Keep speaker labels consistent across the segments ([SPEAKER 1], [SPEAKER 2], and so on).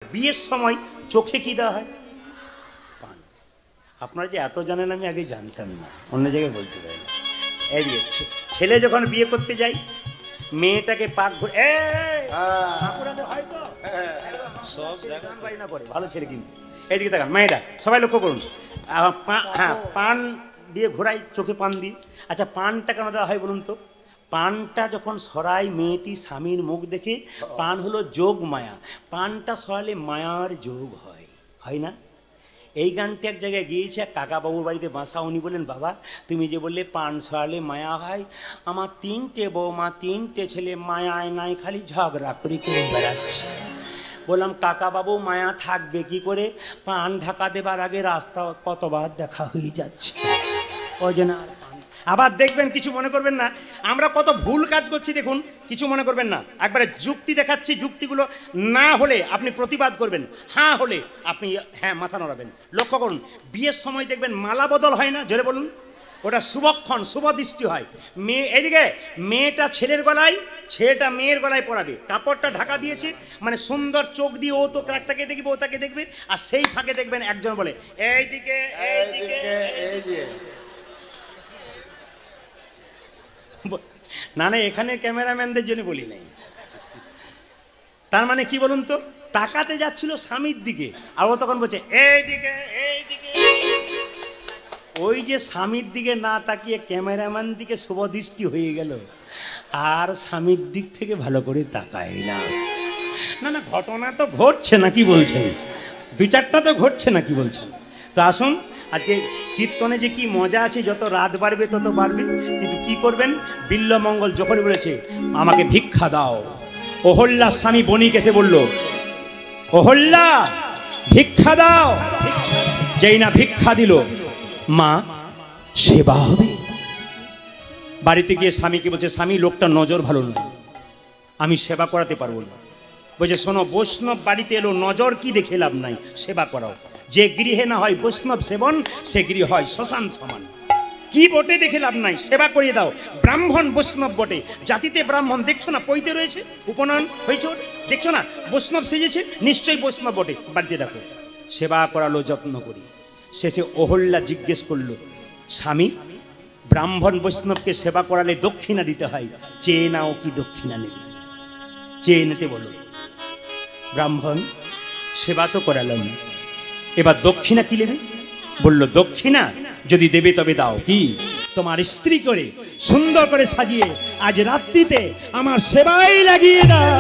[SPEAKER 1] বিয়ের সময় চোখে কি দেওয়া হয়? পান। আপনারা যে এত জানেন আমি আগে জানতাম না, অন্য জায়গায় বলতে পারি না। এই ছেলে যখন বিয়ে করতে যাই মেয়েটাকে পাক ঘুরে ভালো ছেলে কিন্তু এইদিকে দেখান মেয়েটা সবাই লক্ষ্য করুন। হ্যাঁ, পান দিয়ে ঘোরাই, চোখে পান দিয়ে। আচ্ছা, পানটা কেন দেওয়া হয় বলুন তো? পানটা যখন সরাই মেয়েটি স্বামীর মুখ দেখে, পান হলো যোগ মায়া, পানটা সরালে মায়ার যোগ হয়, হয় না? এই গানটি এক জায়গায় গিয়েছে, এক কাকা বাবুর বাড়িতে বাসা। উনি বললেন, বাবা তুমি যে বললে পান সরালে মায়া হয়, আমার 3টে বৌমা 3টে ছেলে মায়ায় নাই খালি ঝগড়া করে করে বেড়াচ্ছে। বললাম, কাকা বাবু মায়া থাকবে কি করে? পান ঢাকা দেবার আগে রাস্তা কতবার দেখা হয়ে যাচ্ছে, ওই জন্য। আবার দেখবেন, কিছু মনে করবেন না, আমরা কত ভুল কাজ করছি দেখুন, কিছু মনে করবেন না। একবারে যুক্তি দেখাচ্ছি, যুক্তিগুলো না হলে আপনি প্রতিবাদ করবেন, হ্যাঁ হলে আপনি হ্যাঁ মাথা নড়াবেন। লক্ষ্য করুন, বিয়ের সময় দেখবেন মালা বদল হয় না, জোরে বলুন। ওটা শুভক্ষণ, শুভ দৃষ্টি হয়। মেয়ে এদিকে, মেয়েটা ছেলের গলায়, ছেলেটা মেয়ের গলায় পরাবে, কাপড়টা ঢাকা দিয়েছে, মানে সুন্দর চোখ দিয়ে ও তো একটাকে দেখবে, ও তাকে দেখবে, আর সেই ফাঁকে দেখবেন একজন বলে এইদিকে এইদিকে এইদিকে। না না, এখানে ক্যামেরাম্যানদের জন্য বলি নাই। তার মানে কি বলুন তো, তাকাতে যাচ্ছিল স্বামীর দিকে, আর ও তখন বলছে এইদিকে এইদিকে। ওই যে স্বামীর দিকে না তাকিয়ে ক্যামেরাম্যান দিকে শুভদৃষ্টি হয়ে গেল, আর স্বামীর দিক থেকে ভালো করে তাকায় না। না না, ঘটনা তো ঘটছে না, কি বলছেন? 2-4টা তো ঘটছে না, কি বলছেন? তো আসুন, আজকে কীর্তনে যে কি মজা আছে, যত রাত বাড়বে তত বাড়বে। কিন্তু কি করবেন, বিল্বমঙ্গল যখন বলেছে আমাকে ভিক্ষা দাও, অহল্যা স্বামী বণিক এসে বলল, অহল্যা ভিক্ষা দাও। যেই না ভিক্ষা দিল, মা সেবা হবে। বাড়িতে গিয়ে স্বামীকে বলছে, স্বামী লোকটা নজর ভালো নয়, আমি সেবা করাতে পারবো না। বলছে, শোনো, বৈষ্ণব বাড়িতে এলো, নজর কি দেখে লাভ নাই, সেবা করাও। যে গৃহে না হয় বৈষ্ণব সেবন, সে গৃহ হয় শ্মশান সমান। কি বটে দেখে লাভ নাই, সেবা করিয়ে দাও। ব্রাহ্মণ বৈষ্ণব বটে, জাতিতে ব্রাহ্মণ, দেখছো না পৈতে রয়েছে, উপনয়ন হয়েছে, দেখছো না বৈষ্ণব সেজেছে, নিশ্চয়ই বৈষ্ণব বটে, বাড়িতে দেখো। সেবা করালো যত্ন করি। শেষে অহল্যা জিজ্ঞেস করলো, স্বামী ব্রাহ্মণ বৈষ্ণবকে সেবা করালে দক্ষিণা দিতে হয়, চেয়ে নাও কি দক্ষিণা নেবে? চেয়ে নিতে বলো। ব্রাহ্মণ সেবা তো করালাম, এবার দক্ষিণা কি নেবে? বলল, দক্ষিণা যদি দেবে তবে দাও, কি তোমার স্ত্রী করে সুন্দর করে সাজিয়ে আজ রাত্রিতে আমার সেবাই লাগিয়ে দাও।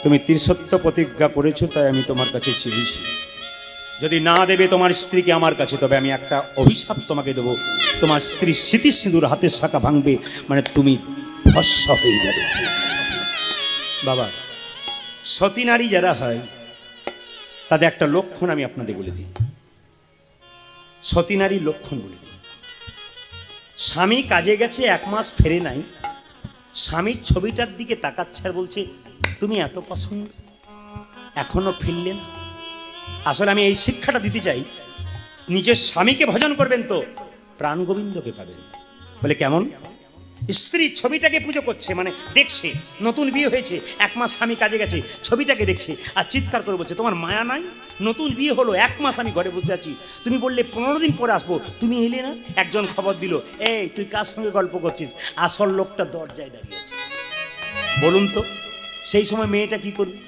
[SPEAKER 1] তুমি ত্রিসত্য প্রতিজ্ঞা করেছো, তাই আমি তোমার কাছে চেয়েছি। যদি না দেবে তোমার স্ত্রীকে আমার কাছে, তবে আমি একটা অভিশাপ তোমাকে দেবো, তোমার স্ত্রীর স্মৃতি সিঁদুর হাতের শাখা ভাঙবে, মানে তুমি ভস্ম হয়ে যাবে। বাবা, সতী নারী যারা হয় তাদের একটা লক্ষণ আমি আপনাদের বলে দিই, সতী নারীর লক্ষণ বলে দিই। স্বামী কাজে গেছে, 1 মাস ফেরে নাই, স্বামীর ছবিটার দিকে তাকাচ্ছে আর বলছে, তুমি এত পছন্দ, এখনো ফিরলে না। আসলে আমি এই শিক্ষাটা দিতে চাই, নিজের স্বামীকে ভজন করবেন তো প্রাণ গোবিন্দকে পাবেন। বলে কেমন? স্ত্রী ছবিটাকে পুজো করছে, মানে দেখছে, নতুন বিয়ে হয়েছে, 1 মাস স্বামী কাজে গেছে, ছবিটাকে দেখছে আর চিৎকার করে বলছে, তোমার মায়া নাই? নতুন বিয়ে হলো, 1 মাস আমি ঘরে বসে আছি, তুমি বললে 15 দিন পরে আসবো, তুমি এলে না। একজন খবর দিল, এই তুই কার সঙ্গে গল্প করছিস? আসল লোকটা দরজায় দাঁড়িয়ে আছে। বলুন তো, সেই সময় মেয়েটা কি করবে?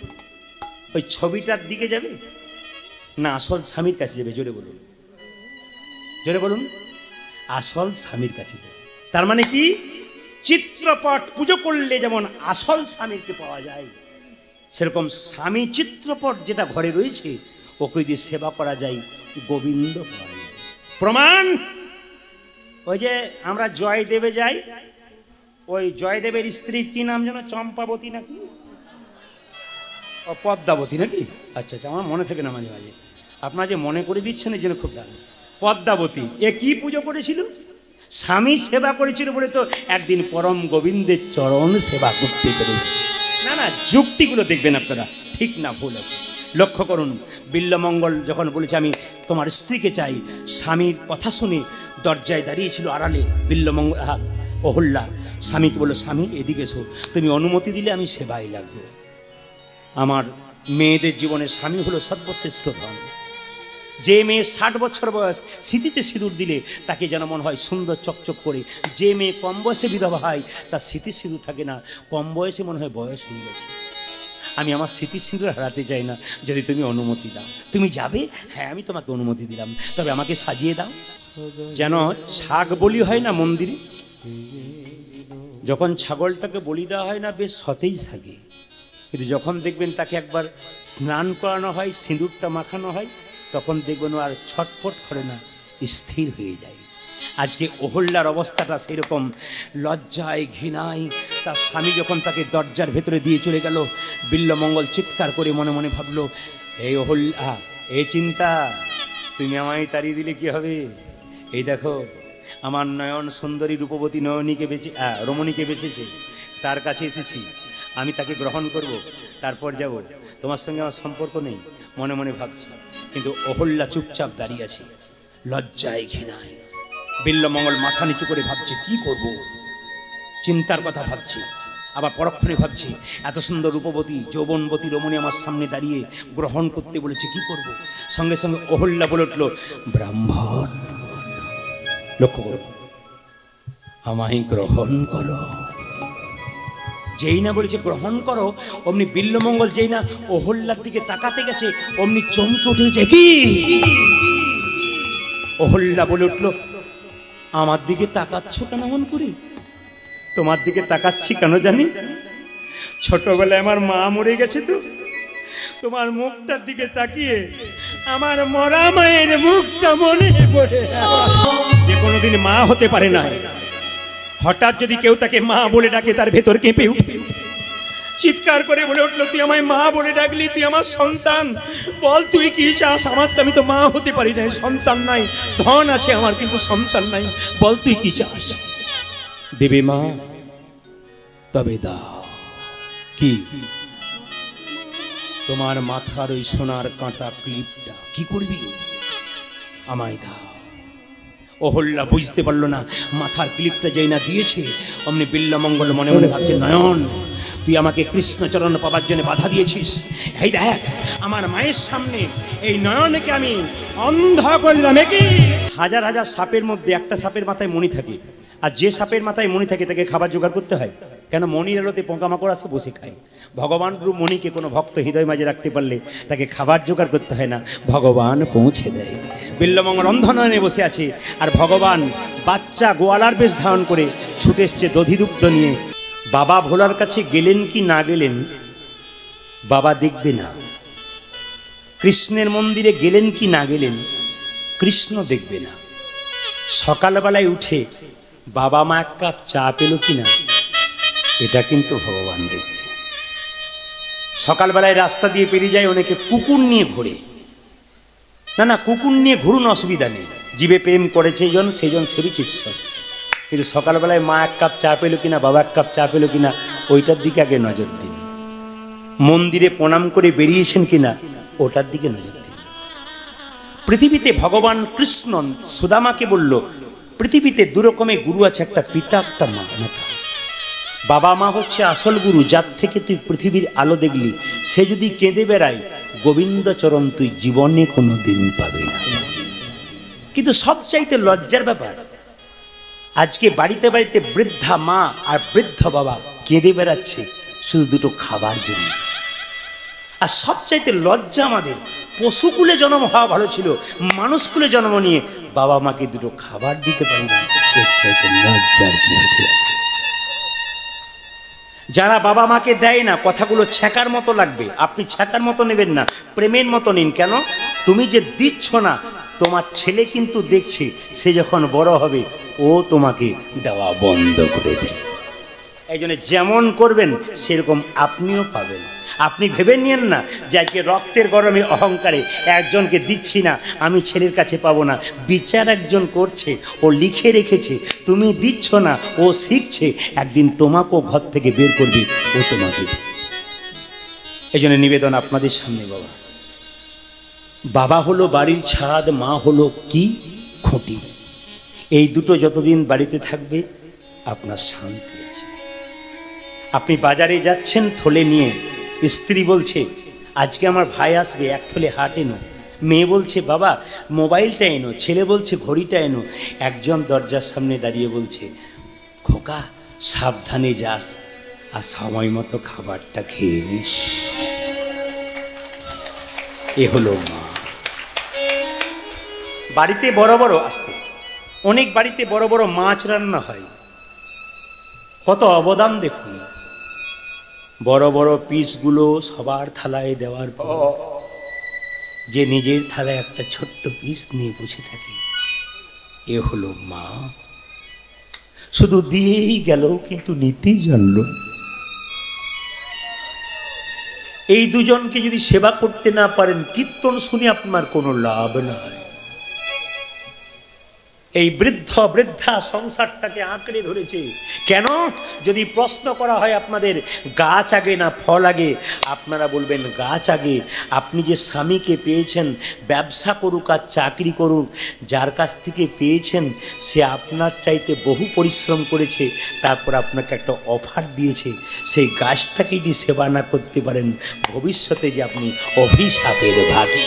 [SPEAKER 1] ওই ছবিটার দিকে যাবে না আসল স্বামীর কাছে যাবে? জোরে বলুন, জোরে বলুন। আসল স্বামীর কাছে যাবে। তার মানে কি, চিত্রপট পুজো করলে যেমন আসল স্বামীকে পাওয়া যায়, সেরকম স্বামী চিত্রপট যেটা ঘরে রয়েছে ওকে দিয়ে সেবা করা যায়, গোবিন্দ পাওয়া যায়। প্রমাণ, ওই যে আমরা জয়দেবে যাই, ওই জয়দেবের স্ত্রীর কি নাম যেন, চম্পাবতী নাকি পদ্মাবতী নাকি? আচ্ছা আচ্ছা, আমার মনে থাকে না মাঝে মাঝে, আপনারা যে মনে করে দিচ্ছেন এই জন্য খুব ভালো। পদ্মাবতী এ কি পুজো করেছিল? স্বামী সেবা করেছিল বলে তো একদিন পরম গোবিন্দের চরণ সেবা করতে পেরেছে। না না, যুক্তিগুলো দেখবেন আপনারা, ঠিক না ভুল আছে। লক্ষ্য করুন, বিল্বমঙ্গল যখন বলেছে আমি তোমার স্ত্রীকে চাই, স্বামীর কথা শুনে দরজায় দাঁড়িয়েছিল আড়ালে বিল্বমঙ্গল, অহল্যা স্বামীকে বলল, স্বামী এদিকে এসো, তুমি অনুমতি দিলে আমি সেবায় লাগবো। আমার মেয়েদের জীবনে স্বামী হলো সর্বশ্রেষ্ঠ ধন। যে মেয়ে 60 বছর বয়স স্মৃতিতে সিঁদুর দিলে তাকে যেন মনে হয় সুন্দর চকচক করে। যে মেয়ে কম বয়সে বিধবা হয় তার স্মৃতি সিঁদুর থাকে না, কম বয়সে মনে হয় বয়স হয়ে গেছে। আমি আমার স্মৃতি সিঁদুর হারাতে চাই না, যদি তুমি অনুমতি দাও। তুমি যাবে? হ্যাঁ, আমি তোমাকে অনুমতি দিলাম, তবে আমাকে সাজিয়ে দাও। যেন ছাগ বলি হয় না মন্দিরে, যখন ছাগলটাকে বলি দেওয়া হয় না বেশ সতেজ থাকে, কিন্তু যখন দেখবেন তাকে একবার স্নান করানো হয়, সিঁদুরটা মাখানো হয়, তখন দেখবেন ও আর ছটফট করে না, স্থির হয়ে যায়। আজকে অহল্যার অবস্থাটা সেরকম। লজ্জায় ঘৃণায় তার স্বামী যখন তাকে দরজার ভেতরে দিয়ে চলে গেল, বিল্বমঙ্গল চিৎকার করে মনে মনে ভাবলো, এই অহল্যা, এই চিন্তা, তুমি আমায় তাড়িয়ে দিলে কি হবে? এই দেখো আমার নয়ন সুন্দরী রূপবতী রমণীকে বেঁচেছে, তার কাছে এসেছি, আমি তাকে গ্রহণ করব, তারপর যাব, তোমার সঙ্গে আমার সম্পর্ক নেই, মনে মনে ভাবছি। কিন্তু অহল্যা চুপচাপ দাঁড়িয়ে আছে, লজ্জায় ঘৃণায়। বিল্বমঙ্গল মাথা নিচু করে ভাবছে কি করব, চিন্তার কথা ভাবছি। আবার পরক্ষণে ভাবছি, এত সুন্দর রূপবতী যৌবনবতী রমণী আমার সামনে দাঁড়িয়ে গ্রহণ করতে বলেছে, কি করব। সঙ্গে সঙ্গে অহল্যা বলে উঠল, ব্রাহ্মণ, লক্ষ্য করো, আমায় গ্রহণ করো। যেই না বলেছে গ্রহণ করো, অমনি বিল্বমঙ্গল যেই না অহল্যার দিকে তাকাতে গেছে, অমনি চমকে উঠে যায়। কি? অহল্যা বলে উঠল, আমার দিকে তাকাচ্ছ কেন মন করে? তোমার দিকে তাকাচ্ছি কেন জানি? ছোটবেলায় আমার মা মরে গেছে, তো তোমার মুখটার দিকে তাকিয়ে আমার মরা মায়ের মুখটা মনে পড়ে। যে কোনোদিন মা হতে পারে না, হঠাৎ যদি কেউ তাকে মা বলে ডাকে, তার ভেতর কেঁপে উঠে চিৎকার করে বলে উঠলো, তুই আমায় মা বলে ডাকলি, তুই আমার সন্তান, বল তুই কি চাস? আমার তো, আমি তো মা হতে পারি না, সন্তান নাই, ধন আছে আমার কিন্তু সন্তান নাই, বল তুই কি চাস? দেবে মা? তবে দাও। কি? তোমার মাথার ওই সোনার কাঁটা ক্লিপটা। কি করবি? আমায় দাও। অহল্যা বুঝতে পারলো না, মাথার ক্লিপটা যেই না দিয়েছে, অমনি বিল্বমঙ্গল মনে মনে ভাবছে, নয়ন, তুই আমাকে কৃষ্ণচরণ পাবার জন্য বাধা দিয়েছিস, এই দেখ আমার মায়ের সামনে এই নয়নকে আমি অন্ধ করলাম। কি? হাজার হাজার সাপের মধ্যে একটা সাপের মাথায় মণি থাকে, আর যে সাপের মাথায় মণি থাকে তাকে খাবার জোগাড় করতে হয়, কেন মণির আলোতে পোকামাকড় আসে বসে খায়। ভগবান মণিকে কোনো ভক্ত হৃদয় মাঝে রাখতে পারলে তাকে খাবার জোগাড় করতে হয় না, ভগবান পৌঁছে দেয়। বিল্বমঙ্গল অন্ধনয়নে বসে আছে, আর ভগবান বাচ্চা গোয়ালার বেশ ধারণ করে ছুটে এসছে দধিদুগ্ধ নিয়ে। বাবা ভোলার কাছে গেলেন কি না গেলেন বাবা দেখবে না, কৃষ্ণের মন্দিরে গেলেন কি না গেলেন কৃষ্ণ দেখবে না। সকালবেলায় উঠে বাবা মা এক কাপ চা পেল কিনা এটা কিন্তু ভগবান দেখবে। সকালবেলায় রাস্তা দিয়ে পেরিয়ে যায় অনেকে কুকুর নিয়ে ঘোরে, না কুকুর নিয়ে ঘুরুন, অসুবিধা নেই, জীবে প্রেম করেছে সেইজন সেবিছে ঈশ্বর। কিন্তু সকালবেলায় মা এক কাপ চা পেল কিনা, বাবা এক কাপ চা পেল কিনা, ওইটার দিকে আগে নজর দিন। মন্দিরে প্রণাম করে বেরিয়েছেন কিনা ওটার দিকে নজর দিন। পৃথিবীতে ভগবান কৃষ্ণ সুদামাকে বলল, পৃথিবীতে দু রকমের গুরু আছে, একটা পিতা একটা মা। বাবা মা হচ্ছে আসল গুরু, যার থেকে তুই পৃথিবীর আলো দেখলি, সে যদি কেঁদে বেড়ায় গোবিন্দ চরণ তুই জীবনে কোনো দিন পাবে না। কিন্তু সবচাইতে লজ্জার ব্যাপার, আজকে বাড়িতে বাড়িতে বৃদ্ধা মা আর বৃদ্ধ বাবা কেঁদে বেড়াচ্ছে শুধু দুটো খাবার জন্য। আর সবচাইতে লজ্জা আমাদের, পশুকুলে জন্ম হওয়া ভালো ছিল, মানুষকুলে জন্ম নিয়ে বাবা মাকে দুটো খাবার দিতে পারি না, এর চাইতে লজ্জার কি হতে পারে? যারা বাবা মাকে দেয় না, কথাগুলো ছ্যাঁকার মতো লাগবে, আপনি ছ্যাঁকার মতো নেবেন না, প্রেমের মতো নিন। কেন? তুমি যে দিচ্ছ না, তোমার ছেলে কিন্তু দেখছে, সে যখন বড় হবে ও তোমাকে দেওয়া বন্ধ করে দেবে। এই জন্য যেমন করবেন সেরকম আপনিও পাবেন। আপনি ভেবে নিয়েন না যে আজকে রক্তের গরমে অহংকারে একজনকে দিচ্ছি না, আমি ছেলের কাছে পাবো না। বিচার একজন করছে, ও লিখে রেখেছে, তুমি দিচ্ছ না, ও শিখছে, একদিন তোমাকেও ঘর থেকে বের করবে, ও তোমাকে। এই জন্য নিবেদন আপনাদের সামনে, বাবা বাবা হলো বাড়ির ছাদ, মা হলো কি খুঁটি। এই দুটো যতদিন বাড়িতে থাকবে আপনার শান্তি আছে। আপনি বাজারে যাচ্ছেন থলে নিয়ে, স্ত্রী বলছে আজকে আমার ভাই আসবে, এক থলে হাট এনো। মেয়ে বলছে বাবা মোবাইলটা এনো, ছেলে বলছে ঘড়িটা এনো। একজন দরজার সামনে দাঁড়িয়ে বলছে খোকা সাবধানে যাস আর সময় মতো খাবারটা খেয়ে নিস। এ হলো মা। বাড়িতে বড় বড় আসতে অনেক বাড়িতে বড় বড় মাছ রান্না হয়, কত অবদান দেখুন। বড় বড় পিসগুলো সবার থালায় দেওয়ার পর যে নিজের থালায় একটা ছোট্ট পিস নিয়ে বসে থাকে, এ হলো মা। শুধু দিয়েই গেল কিন্তু নিতেই জানলো। এই দুজনকে যদি সেবা করতে না পারেন, কীর্তন শুনে আপনার কোনো লাভ নাই। এই বৃদ্ধা সংসারটাকে আঁকড়ে ধরেছে। কেন? যদি প্রশ্ন করা হয় আপনাদের গাছ আগে না ফল আগে, আপনারা বলবেন গাছ আগে। আপনি যে স্বামীকে পেয়েছেন, ব্যবসা করুক আর চাকরি করুক, যার কাছ থেকে পেয়েছেন সে আপনার চাইতে বহু পরিশ্রম করেছে, তারপর আপনাকে একটা অফার দিয়েছে। সেই গাছটাকে যদি সেবা না করতে পারেন, ভবিষ্যতে যে আপনি অভিশাপের ভাগী,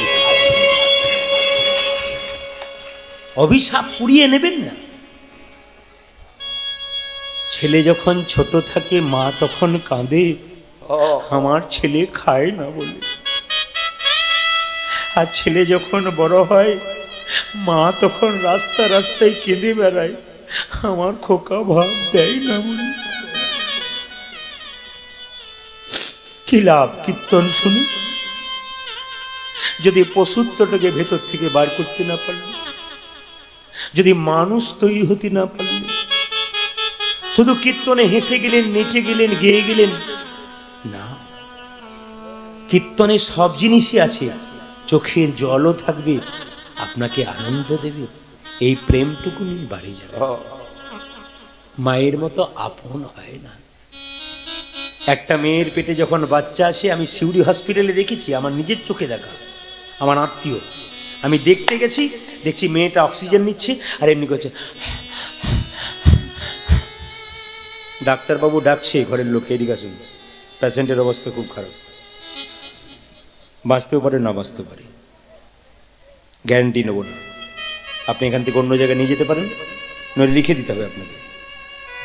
[SPEAKER 1] অভিশাপ পুড়িয়ে নেবেন না। ছেলে যখন ছোট থাকে মা তখন কাঁদে, আমার ছেলে খায় না বলে। আর ছেলে যখন বড় হয় মা তখন রাস্তা রাস্তায় কেঁদে বেড়ায়, আমার খোকা ভাত দেয় না বলে। কি লাভ কীর্তন শুনি যদি পশুত্বটাকে ভেতর থেকে বার করতে না পারলে, যদি মানুষ তৈরি হতে না পারলে। শুধু কীর্তনে হেসে গেলেন, নেচে গেলেন, গেয়ে গেলেন না। কীর্তনে সব জিনিসই আছে, চোখের জলও থাকবে, আপনাকে আনন্দ দেবে। এই প্রেমটুকু নিয়ে বাড়ি যাবে। মায়ের মতো আপন হয় না। একটা মেয়ের পেটে যখন বাচ্চা আসে, আমি সিউড়ি হসপিটালে দেখেছি, আমার নিজের চোখে দেখা, আমার আত্মীয়। আমি দেখতে গেছি, দেখছি মেয়েটা অক্সিজেন নিচ্ছে আর এমনি করছে। ডাক্তারবাবু ডাকছে, ঘরের লোক এদিকে আসুন, পেশেন্টের অবস্থা খুব খারাপ, বাঁচতেও পারে না বাঁচতে পারে, গ্যারান্টি নেব না, আপনি এখান থেকে অন্য জায়গায় নিয়ে যেতে পারেন, নইলে লিখে দিতে হবে আপনাকে।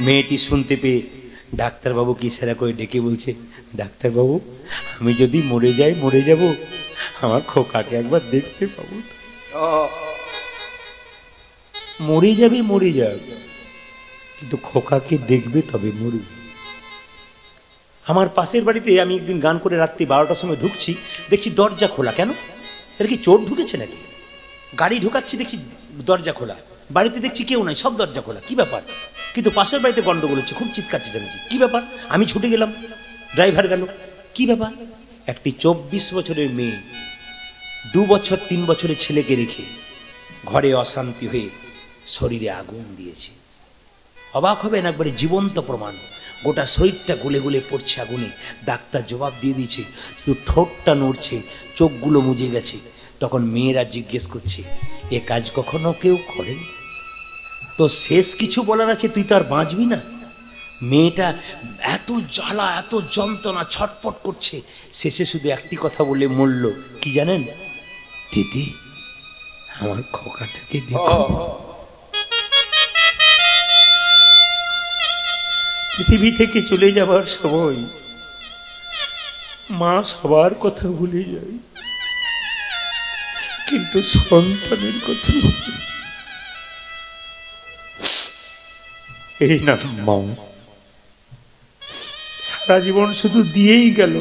[SPEAKER 1] মেয়েটি শুনতে পেয়ে ডাক্তারবাবু কি সেরা করে ডেকে বলছে, ডাক্তারবাবু আমি যদি মরে যাই মরে যাব, আমার খোকাকে একবার দেখতে পাবো। মরে যাবে মরে যাবে, কিন্তু খোকাকে দেখবে তবে মরবে। আমার পাশের বাড়িতে আমি একদিন গান করে রাত্রি 12টার সময় ঢুকছি, দেখছি দরজা খোলা। কেন? এটা কি চোর ঢুকেছে নাকি? গাড়ি ঢুকাচ্ছি, দেখছি দরজা খোলা, বাড়িতে দেখছি কেউ নাই, সব দরজা খোলা। কি ব্যাপার? কিন্তু পাশের বাড়িতে গন্ডগোল হচ্ছে, খুব চিৎকার চেঁচামেচি। কি ব্যাপার? আমি ছুটে গেলাম, ড্রাইভার গেল। কি ব্যাপার? একটি 24 বছরের মেয়ে 2 বছর 3 বছরের ছেলেকে রেখে ঘরে অশান্তি হয়ে শরীরে আগুন দিয়েছে। অবাক হবেন, একবারে জীবন্ত প্রমাণ। গোটা শরীরটা গলে গলে পড়ছে আগুনে। ডাক্তার জবাব দিয়ে দিয়েছে, শুধু ঠোঁটটা নড়ছে, চোখগুলো মুজে গেছে। তখন মেয়েরা জিজ্ঞেস করছে, এ কাজ কখনো কেউ করে? তো শেষ কিছু বলার আছে, তুই তো আর বাঁচবি না। মেয়েটা এত জ্বালা, এত যন্ত্রণা, ছটফট করছে। শেষে শুধু একটি কথা বলে মরল, কি জানেন? দিদি আমার খোকাটাকে দেখো। পৃথিবী থেকে চলে যাবার সময় মা সবার কথা ভুলে যায়, কিন্তু সন্তানের কথা ভুলে। এই না মা, সারা জীবন শুধু দিয়েই গেল।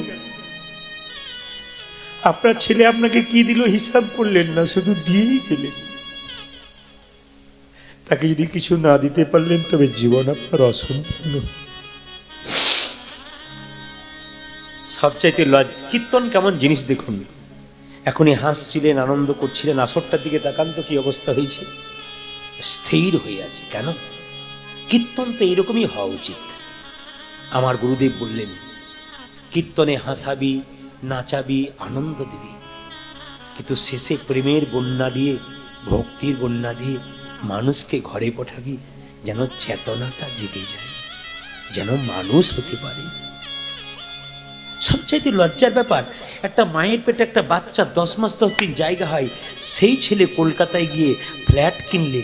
[SPEAKER 1] আপনার ছেলে আপনাকে কি দিল হিসাব করলেন না, শুধু দিয়েই গেলেন। তাকে যদি কিছু না দিতে পারলেন তবে জীবন আপনার অসম্পূর্ণ। সবচাইতে কীর্তন কেমন জিনিস দেখুন। এখনই হাসছিলেন, আনন্দ করছিলেন, আসরটার দিকে তাকান তো কি অবস্থা হয়েছে, স্থির হয়ে আছে। কেন? কীর্তন তো এরকমই হওয়া উচিত। আমার গুরুদেব বললেন, কীর্তনে হাসাবি, নাচাবি, আনন্দ দিবি, কিন্তু শেষে প্রেমের বন্যা দিয়ে, ভক্তির বন্যা দিয়ে মানুষকে ঘরে পাঠাবি, যেন চেতনাটা জেগে যায়, যেন মানুষ হতে পারে। সবচাইতে লজ্জার ব্যাপার, একটা মায়ের পেটে একটা বাচ্চা 10 মাস 10 দিন জায়গা হয়, সেই ছেলে কলকাতায় গিয়ে ফ্ল্যাট কিনলে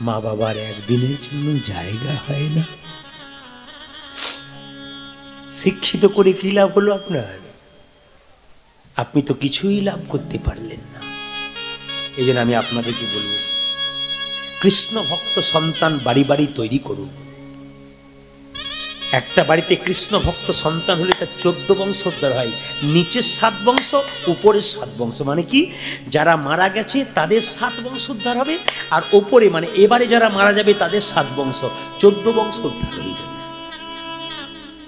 [SPEAKER 1] মা বাবার একদিনের জন্য জায়গা হয় না। শিক্ষিত করে কি লাভ হলো আপনার? আপনি তো কিছুই লাভ করতে পারলেন না। এই জন্য আমি আপনাদেরকে বলবো, কৃষ্ণ ভক্ত সন্তান বাড়ি বাড়ি তৈরি করুন। একটা বাড়িতে কৃষ্ণ ভক্ত সন্তান হলে তার 14 বংশোদ্ধার হয়। নিচের 7 বংশ, উপরের 7 বংশ। মানে কি, যারা মারা গেছে তাদের 7 বংশোদ্ধার হবে, আর ওপরে মানে এবারে যারা মারা যাবে তাদের 7 বংশ, 14 বংশ উদ্ধার হয়ে যাবে।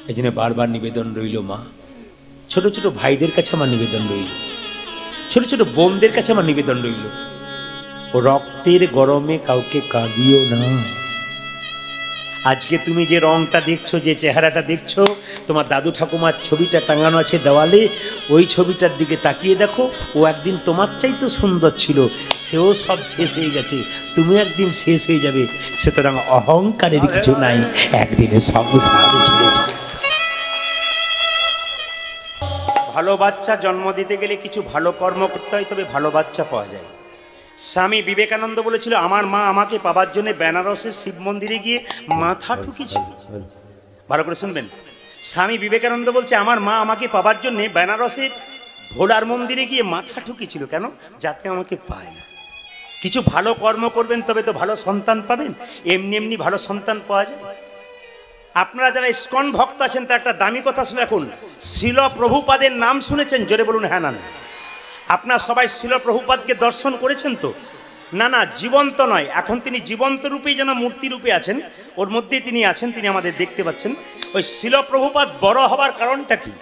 [SPEAKER 1] এই জন্য বারবার নিবেদন রইল, মা, ছোট ছোট ভাইদের কাছে আমার নিবেদন রইল, ছোট ছোট বোনদের কাছে আমার নিবেদন রইল, রক্তের গরমে কাউকে কাঁদিও না। আজকে তুমি যে রংটা দেখছো, যে চেহারাটা দেখছো, তোমার দাদু ঠাকুমার ছবিটা টাঙানো আছে দেওয়ালে, ওই ছবিটার দিকে তাকিয়ে দেখো, ও একদিন তোমার চাইতে সুন্দর ছিল, সেও সব শেষ হয়ে গেছে, তুমি একদিন শেষ হয়ে যাবে। সুতরাং অহংকারের কিছু নাই, একদিনে সব সাথে চলে যাবে। ভালো বাচ্চা জন্ম দিতে গেলে কিছু ভালো কর্ম করতে হয়, তবে ভালো বাচ্চা পাওয়া যায়। স্বামী বিবেকানন্দ বলেছিল, আমার মা আমাকে পাবার জন্য বেনারসের শিব মন্দিরে গিয়ে মাথা ঠুকেছিল। ভালো করে শুনবেন, স্বামী বিবেকানন্দ বলছে, আমার মা আমাকে পাবার জন্য বেনারসের ভোলার মন্দিরে গিয়ে মাথা ঠুকেছিল। কেন? যাতে আমাকে পায়। কিছু ভালো কর্ম করবেন, তবে তো ভালো সন্তান পাবেন। এমনি এমনি ভালো সন্তান পাওয়া যায়? আপনারা যারা ইস্কন ভক্ত আছেন, তার একটা দামি কথা শুনে রাখুন, শিল প্রভুপাদের নাম শুনেছেন? জোরে বলুন হ্যাঁ না। আপনারা সবাই শিল প্রভুপাদকে দর্শন করেছেন তো? না না, জীবন্ত নয়, এখন তিনি জীবন্ত রূপেই যেন মূর্তি রূপে আছেন, ওর মধ্যেই তিনি আছেন, তিনি আমাদের দেখতে পাচ্ছেন। ওই শিল প্রভুপাদ বড় হবার কারণটা কি?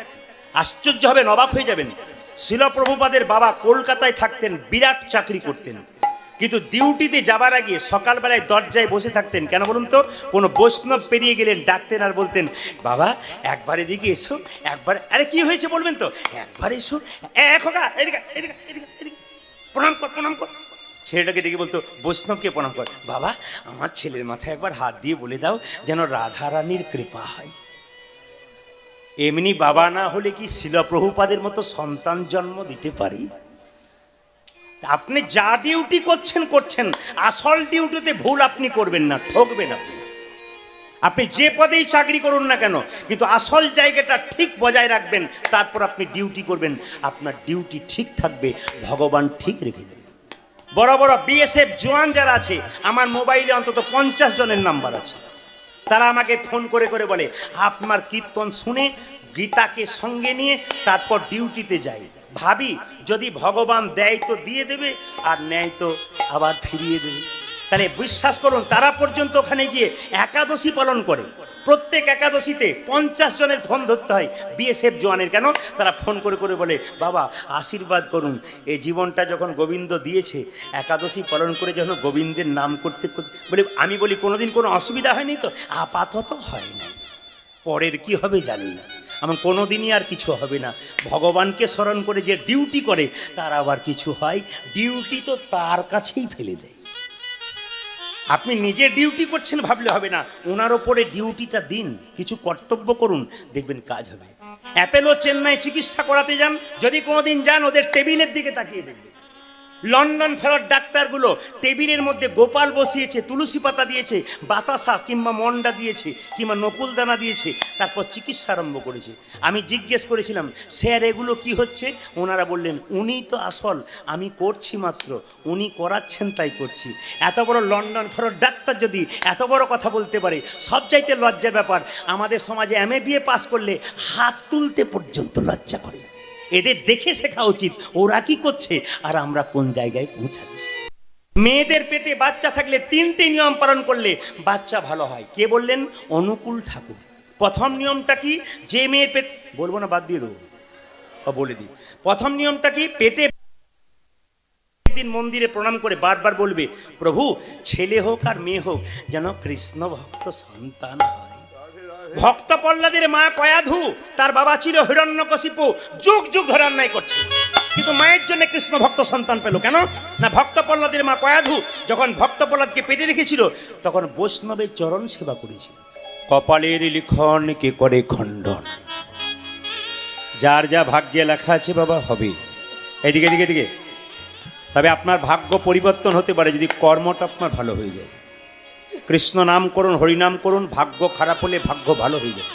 [SPEAKER 1] আশ্চর্য হবেন, অবাক হয়ে যাবেন। শিল প্রভুপাদের বাবা কলকাতায় থাকতেন, বিরাট চাকরি করতেন, কিন্তু ডিউটিতে যাবার আগে সকালবেলায় দরজায় বসে থাকতেন। কেন বলুন তো? কোনো বৈষ্ণব পেরিয়ে গেলেন, ডাকতেন আর বলতেন, বাবা একবার এদিকে এসো, একবার। আরে কি হয়েছে বলবেন তো? একবার এসো, এদিকে এদিকে এদিকে এদিকে, প্রণাম কর প্রণাম কর। ছেলেটাকে দেখে বলতো, বৈষ্ণবকে প্রণাম কর। বাবা আমার ছেলের মাথায় একবার হাত দিয়ে বলে দাও যেন রাধারানীর কৃপা হয়। এমনি বাবা না হলে কি শিল প্রভুপাদের মতো সন্তান জন্ম দিতে পারি? আপনি যা ডিউটি করছেন করছেন, আসল ডিউটিতে ভুল আপনি করবেন না, ঠকবেন আপনি। আপনি যে পদেই চাকরি করুন না কেন, কিন্তু আসল জায়গাটা ঠিক বজায় রাখবেন, তারপর আপনি ডিউটি করবেন। আপনার ডিউটি ঠিক থাকবে, ভগবান ঠিক রেখে দেবেন। বড় বড় বিএসএফ জওয়ান যারা আছে, আমার মোবাইলে অন্তত 50 জনের নাম্বার আছে। তারা আমাকে ফোন করে করে বলে, আপনার কীর্তন শুনে গীতাকে সঙ্গে নিয়ে তারপর ডিউটিতে যাই। ভাবি, যদি ভগবান দেয় তো দিয়ে দেবে, আর নেয় তো আবার ফিরিয়ে দেবে। তাহলে বিশ্বাস করুন, তারা পর্যন্ত ওখানে গিয়ে একাদশী পালন করে। প্রত্যেক একাদশীতে 50 জনের ফোন ধরতে হয় বিএসএফ জওয়ানের। কেন? তারা ফোন করে করে বলে, বাবা আশীর্বাদ করুন, এই জীবনটা যখন গোবিন্দ দিয়েছে, একাদশী পালন করে যখন গোবিন্দের নাম করতে করতে, বলে আমি বলি, কোনোদিন কোনো অসুবিধা হয়নি তো? আপাতত হয় না, পরের কি হবে জানি না, আমার কোনোদিনই আর কিছু হবে না। ভগবানকে স্মরণ করে যে ডিউটি করে, তার আবার কিছু হয়, ডিউটি তো তার কাছেই ফেলে দেয়। আপনি নিজে ডিউটি করছেন ভাবলে হবে না, ওনার ওপরে ডিউটিটা দিন, কিছু কর্তব্য করুন, দেখবেন কাজ হবে। অ্যাপেলো চেন্নাই চিকিৎসা করাতে যান, যদি কোনোদিন যান, ওদের টেবিলের দিকে তাকিয়ে দেখবেন। লন্ডন ফেরত ডাক্তারগুলো টেবিলের মধ্যে গোপাল বসিয়েছে, তুলসী পাতা দিয়েছে, বাতাসা কিংবা মন্ডা দিয়েছে, কিংবা নকুলদানা দিয়েছে, তারপর চিকিৎসা আরম্ভ করেছে। আমি জিজ্ঞেস করেছিলাম, স্যার এগুলো কি হচ্ছে? ওনারা বললেন, উনিই তো আসল, আমি করছি মাত্র, উনি করাচ্ছেন তাই করছি। এত বড় লন্ডন ফেরত ডাক্তার যদি এত বড় কথা বলতে পারে, সবচাইতে লজ্জার ব্যাপার, আমাদের সমাজে MA পাস করলে হাত তুলতে পর্যন্ত লজ্জা করে। এদের দেখে শেখা উচিত, ওরা কি করছে আর আমরা কোন জায়গায় পৌঁছাচ্ছি। মেয়েদের পেটে বাচ্চা থাকলে 3টে নিয়ম পালন করলে বাচ্চা ভালো হয়। কে বললেন? অনুকূল ঠাকুর। প্রথম নিয়মটা কি? যে মেয়ের পেট, বলবো না বাদ দিয়ে দেবো, বলে দিই। প্রথম নিয়মটা কি? পেটে দিন মন্দিরে প্রণাম করে বারবার বলবে, প্রভু ছেলে হোক আর মেয়ে হোক যেন কৃষ্ণ ভক্ত সন্তান হয়। ভক্ত প্রহ্লাদের মা কয়াধু, তার বাবা ছিল হিরণ্যকশিপু, যুগ যুগ ধরে অন্যায় করছে, কিন্তু মায়ের জন্য কৃষ্ণ ভক্ত সন্তান পেল। কেন না? ভক্ত প্রহ্লাদের মা কয়াধু যখন ভক্ত প্রহ্লাদকে পেটে রেখেছিল, তখন বৈষ্ণবের চরণ সেবা করেছিল। কপালের লিখন কে করে খণ্ডন, যার যা ভাগ্যে লেখা আছে বাবা হবে। এদিকে এদিকে এদিকে। তবে আপনার ভাগ্য পরিবর্তন হতে পারে যদি কর্মটা আপনার ভালো হয়ে যায়। কৃষ্ণ নাম করুন, হরিনাম করুন, ভাগ্য খারাপ হলে ভাগ্য ভালো হয়ে যাবে।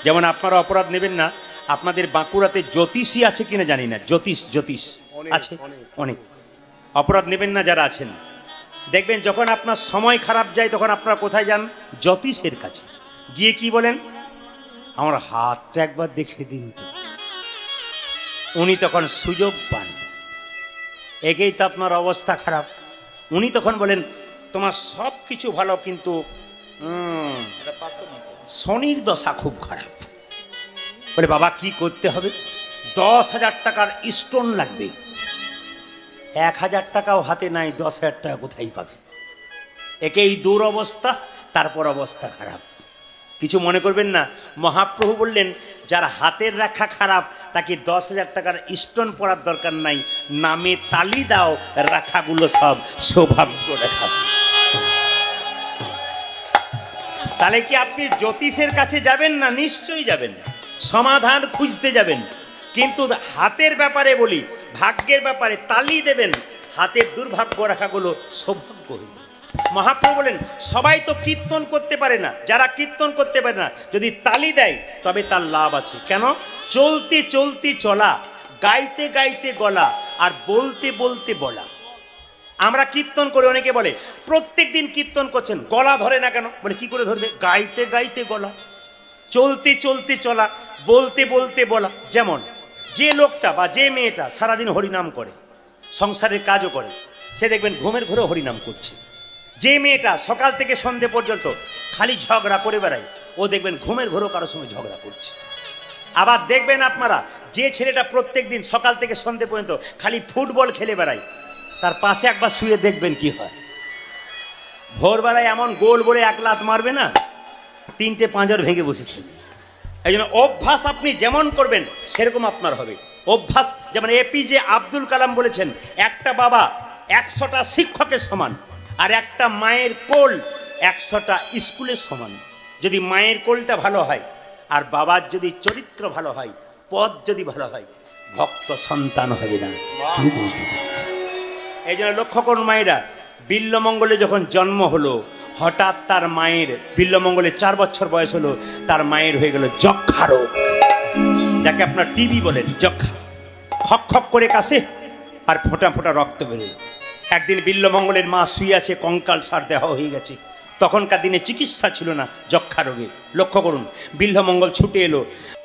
[SPEAKER 1] যেমন আপনারা অপরাধ নেবেন না, আপনাদের বাঁকুড়াতে জ্যোতিষী আছে কিনা জানি না, জ্যোতিষ আছে অনেক। অপরাধ নেবেন না যারা আছেন। দেখবেন যখন আপনার সময় খারাপ যায় তখন আপনারা কোথায় যান? জ্যোতিষের কাছে গিয়ে কি বলেন, আমার হাতটা একবার দেখে দিন তো। উনি তখন সুযোগ পান, একেই তো আপনার অবস্থা খারাপ। উনি তখন বলেন তোমার সব কিছু ভালো, কিন্তু শনির দশা খুব খারাপ। বলে বাবা কি করতে হবে? 10,000 টাকার স্টোন লাগবে। 1,000 টাকাও হাতে নাই, 10,000 টাকা কোথায় পাবে? একেই দূর অবস্থা, তারপর অবস্থা খারাপ। কিছু মনে করবেন না, মহাপ্রভু বললেন যার হাতের রেখা খারাপ তাকে 10,000 টাকার স্টোন পড়ার দরকার নাই, নামে তালি দাও, রেখাগুলো সব সৌভাগ্য রেখা। তাহলে কি আপনি জ্যোতিষের কাছে যাবেন না? নিশ্চয়ই যাবেন, সমাধান খুঁজতে যাবেন। কিন্তু হাতের ব্যাপারে বলি, ভাগ্যের ব্যাপারে তালি দেবেন, হাতের দুর্ভাগ্য রেখাগুলো সৌভাগ্য হয়ে। মহাপ্রভু বলেন সবাই তো কীর্তন করতে পারে না, যারা কীর্তন করতে পারে না যদি তালি দেয় তবে তার লাভ আছে। কেন? চলতে চলতে চলা, গাইতে গাইতে গলা, আর বলতে বলতে বলা। আমরা কীর্তন করে, অনেকে বলে প্রত্যেক দিন কীর্তন করছেন, গলা ধরে না কেন? বলে কি করে ধরবে? গাইতে গাইতে গলা, চলতে চলতে চলা, বলতে বলতে বলা। যেমন যে লোকটা বা যে মেয়েটা সারাদিন হরিনাম করে, সংসারের কাজও করে, সে দেখবেন ঘুমের ঘরে হরিনাম করছে। যে মেয়েটা সকাল থেকে সন্ধে পর্যন্ত খালি ঝগড়া করে বেড়ায়, ও দেখবেন ঘুমের ঘরেও কারোর সঙ্গে ঝগড়া করছে। আবার দেখবেন আপনারা যে ছেলেটা প্রত্যেক দিন সকাল থেকে সন্ধে পর্যন্ত খালি ফুটবল খেলে বেড়ায়, তার পাশে একবার শুয়ে দেখবেন কি হয়। ভোরবেলায় এমন গোল বলে এক লাত মারবে না, 3টে পাঁজর ভেঙে বসেছে। এই জন্য অভ্যাস আপনি যেমন করবেন সেরকম আপনার হবে। অভ্যাস যেমন এপিজে আব্দুল কালাম বলেছেন, একটা বাবা 100টা শিক্ষকের সমান, আর একটা মায়ের কোল 100টা স্কুলের সমান। যদি মায়ের কোলটা ভালো হয় আর বাবার যদি চরিত্র ভালো হয়, পথ যদি ভালো হয়, ভক্ত সন্তান হবে না। এই জন্য লক্ষ্য করুন মায়েরা, বিল্লমঙ্গলে যখন জন্ম হলো, হঠাৎ তার মায়ের, বিল্লমঙ্গলে 4 বছর বয়স হলো, তার মায়ের হয়ে গেল যক্ষা রোগ, যাকে আপনার টিবি বলেন। যক্ষা খক খক করে কাশে আর ফোঁটা ফোঁটা রক্ত বেরোয়। একদিন বিল্লমঙ্গলের মা শুয়ে আছে, কঙ্কাল সার দেহ হয়ে গেছে। তখনকার দিনে চিকিৎসা ছিল না যক্ষা রোগে। লক্ষ্য করুন, বিল্লমঙ্গল ছুটে এলো,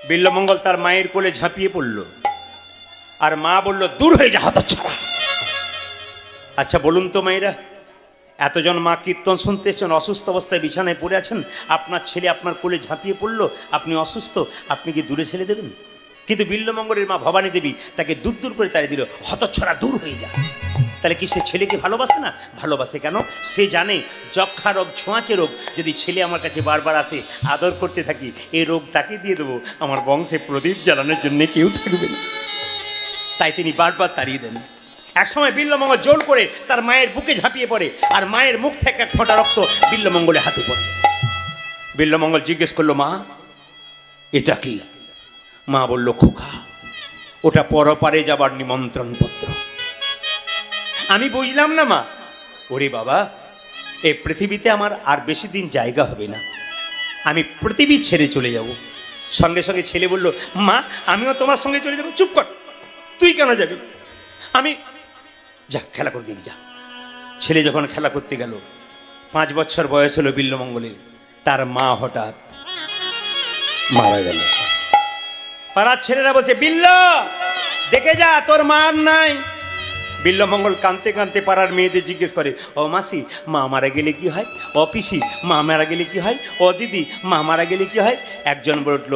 [SPEAKER 1] বিল্লমঙ্গল তার মায়ের কোলে ঝাঁপিয়ে পড়ল, আর মা বলল দূর হয়ে যা হতচ্ছাড়া। আচ্ছা বলুন তো মায়েরা, এতজন মা কীর্তন শুনতেছেন, অসুস্থ অবস্থায় বিছানায় পড়ে আছেন, আপনার ছেলে আপনার কোলে ঝাঁপিয়ে পড়লো, আপনি অসুস্থ, আপনি কি দূরে ছেড়ে দেবেন? কিন্তু বিল্লমঙ্গলের মা ভবানী দেবী তাকে দূর দূর করে তাড়িয়ে দিল, হতচ্ছাড়া দূর হয়ে যা। তাহলে কি সে ছেলেকে ভালোবাসে না? ভালোবাসে। কেন? সে জানে যক্ষা রোগ ছোঁয়াচে রোগ, যদি ছেলে আমার কাছে বারবার আসে, আদর করতে থাকি, এই রোগ তাকে দিয়ে দেবো, আমার বংশে প্রদীপ জ্বালানোর জন্য কেউ থাকবে না। তাই তিনি বারবার তাড়িয়ে দেন। একসময় বিল্লমঙ্গল জোর করে তার মায়ের বুকে ঝাঁপিয়ে পড়ে, আর মায়ের মুখ থেকে এক ফোঁটা রক্ত বিল্লমঙ্গলের হাতে পড়ে। বিল্লমঙ্গল জিজ্ঞেস করলো, মা এটা কি? মা বলল, খোকা ওটা পরপারে যাবার নিমন্ত্রণ পত্র। আমি বুঝলাম না মা। ওরে বাবা, এই পৃথিবীতে আমার আর বেশি দিন জায়গা হবে না, আমি পৃথিবী ছেড়ে চলে যাব। সঙ্গে সঙ্গে ছেলে বলল, মা আমিও তোমার সঙ্গে চলে যাব। চুপ কর, তুই কেন যাবি? আমি যা খেলা করতে যা। ছেলে যখন খেলা করতে গেল, 5 বছর বয়স হলো বিল্লমঙ্গলের, তার মা হঠাৎ মারা গেল। পাড়ার ছেলেরা বলছে, বিল্ল দেখে যা, তোর মা আর নাই। বিল্লমঙ্গল কাঁদতে কাঁদতে পাড়ার মেয়েদের জিজ্ঞেস করে, ও মাসি মা মারা গেলে কি হয়? ও পিসি মা মারা গেলে কি হয়? ও দিদি মা মারা গেলে কি হয়? একজন বলল,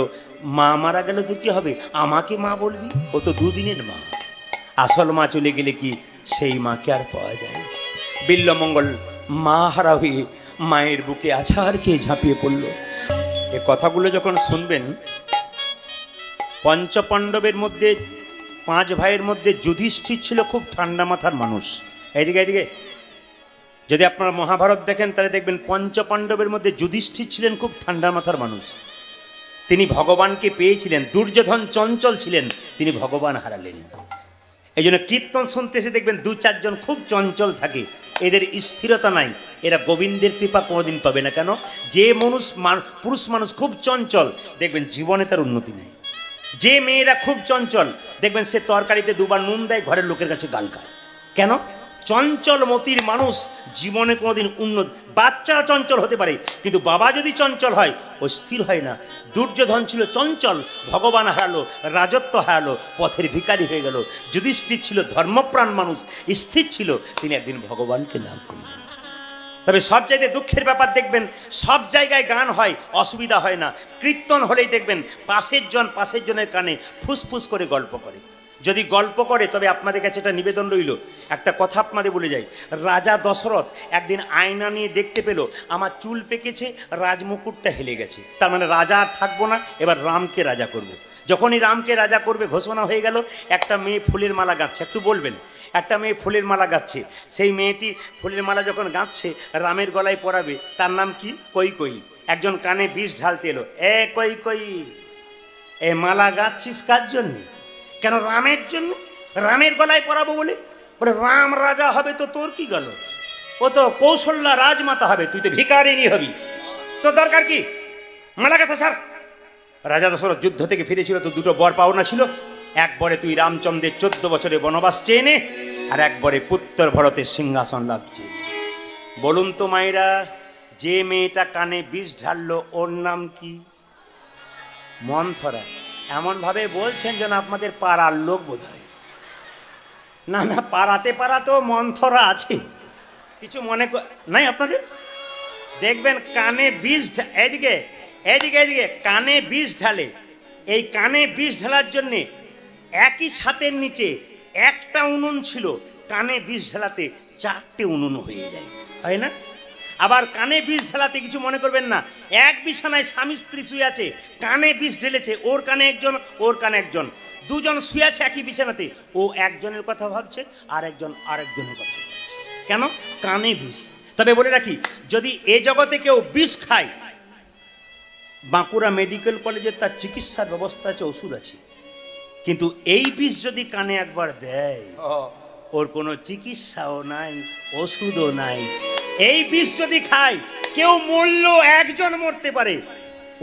[SPEAKER 1] মা মারা গেলে তো কি হবে, আমাকে মা বলবি, ও তো 2 দিনের মা। আসল মা চলে গেলে কি সেই মাকে আর পাওয়া যায়? বিল্লমঙ্গল মা হারা হয়ে মায়ের বুকে আছাড় খেয়ে ঝাঁপিয়ে পড়ল। এ কথাগুলো যখন শুনবেন, পঞ্চপাণ্ডবের মধ্যে 5 ভাইয়ের মধ্যে যুধিষ্ঠির ছিল খুব ঠান্ডা মাথার মানুষ। এদিকে এদিকে যদি আপনারা মহাভারত দেখেন তাহলে দেখবেন পঞ্চপাণ্ডবের মধ্যে যুধিষ্ঠির ছিলেন খুব ঠান্ডা মাথার মানুষ। তিনি ভগবানকে পেয়েছিলেন। দুর্যোধন চঞ্চল ছিলেন, তিনি ভগবান হারালেন। এই জন্য কীর্তন শুনতে এসে দেখবেন 2-4 জন খুব চঞ্চল থাকে, এদের স্থিরতা নাই, এরা গোবিন্দের কৃপা কোনোদিন পাবে না। কেন? যে পুরুষ মানুষ খুব চঞ্চল, দেখবেন জীবনে তার উন্নতি নেই। যে মেয়েরা খুব চঞ্চল, দেখবেন সে তরকারিতে 2 বার নুন দেয়, ঘরের লোকের কাছে গাল খায়। কেন? চঞ্চল মতির মানুষ জীবনে কোনোদিন উন্নতি। বাচ্চারা চঞ্চল হতে পারে, কিন্তু বাবা যদি চঞ্চল হয় ও স্থির হয় না। দুর্যোধন ছিল চঞ্চল, ভগবান হারালো, রাজত্ব হারালো, পথের ভিখারি হয়ে গেল। যুধিষ্ঠির ছিল ধর্মপ্রাণ মানুষ, স্থির ছিল, তিনি একদিন ভগবানকে লাভ করলেন। তবে সব জায়গায় দুঃখের ব্যাপার দেখবেন, সব জায়গায় গান হয়, অসুবিধা হয় না। কীর্তন হলেই দেখবেন পাশের জনের কানে ফুসফুস করে গল্প করে। যদি গল্প করে তবে আপনাদের কাছে একটা নিবেদন রইল, একটা কথা আপনাদের বলে যাই। রাজা দশরথ একদিন আয়না নিয়ে দেখতে পেল আমার চুল পেকেছে, রাজমুকুটটা হেলে গেছে, তার মানে রাজা আর থাকবো না, এবার রামকে রাজা করব। যখনই রামকে রাজা করবে ঘোষণা হয়ে গেল, একটা মেয়ে ফুলের মালা গাঁথছে। একটু বলবেন, একটা মেয়ে ফুলের মালা গাঁথছে। সেই মেয়েটি ফুলের মালা যখন গাঁথছে রামের গলায় পরাবে, তার নাম কি? কৈকেয়ী। একজন কানে বিষ ঢালতে এলো, এ কৈকেয়ী, এ মালা গাঁথছিস কার জন্যে? কেন? রামের জন্য, রামের গলায় পরাবো বলে। বলে রাম রাজা হবে তো তোর কি গেল? ও তো কৌশল্যা রাজমাতা হবে, তুই তো ভিখারিনী হবি, তোর দরকার কি? মালা গাঁথা ছাড়। রাজা দশরথ যুদ্ধ থেকে ফিরেছিল তো 2টো বর পাওনা ছিল। এক বরে তুই রামচন্দ্রের 14 বছরে বনবাস চেয়ে নে, আর একবারে পুত্র ভরতের সিংহাসন লাগছে। বলুন তো মায়েরা, যে মেয়েটা কানে বিষ ঢাললো ওর নাম কি? মন্থরা। এমনভাবে বলছেন যেন আপনাদের পাড়ার লোক বোধ হয়। না না, পাড়াতেও মন্থরা আছে, কিছু মনে নাই আপনাদের। দেখবেন কানে বিষ, এদিকে এদিকে এদিকে কানে বিষ ঢালে। এই কানে বিষ ঢালার জন্যে একই ছাতের নিচে একটা উনুন ছিল, কানে বিষ ঢালাতে 4টে উনুন হয়ে যায়, হয় না? আবার কানে বিষ ঢালাতে কিছু মনে করবেন না, এক বিছানায় স্বামী স্ত্রী শুয়ে আছে, কানে বিষ ঢেলেছে, ওর কানে একজন, ওর কানে একজন, 2 জন শুয়ে আছে একই বিছানাতে, ও একজনের কথা ভাবছে আর একজন আরেকজনের কথা ভাবছে। কেন? কানে বিষ। তবে বলে রাখি, যদি এ জগতে কেউ বিষ খায়, বাঁকুড়া মেডিকেল কলেজে তার চিকিৎসার ব্যবস্থা আছে, ওষুধ আছে। কিন্তু এই বিষ যদি কানে একবার দেয়, ওর কোনো চিকিৎসাও নাই, ওষুধও নাই। এই বিষ যদি খায়, কেউ মরলেও একজন মরতে পারে।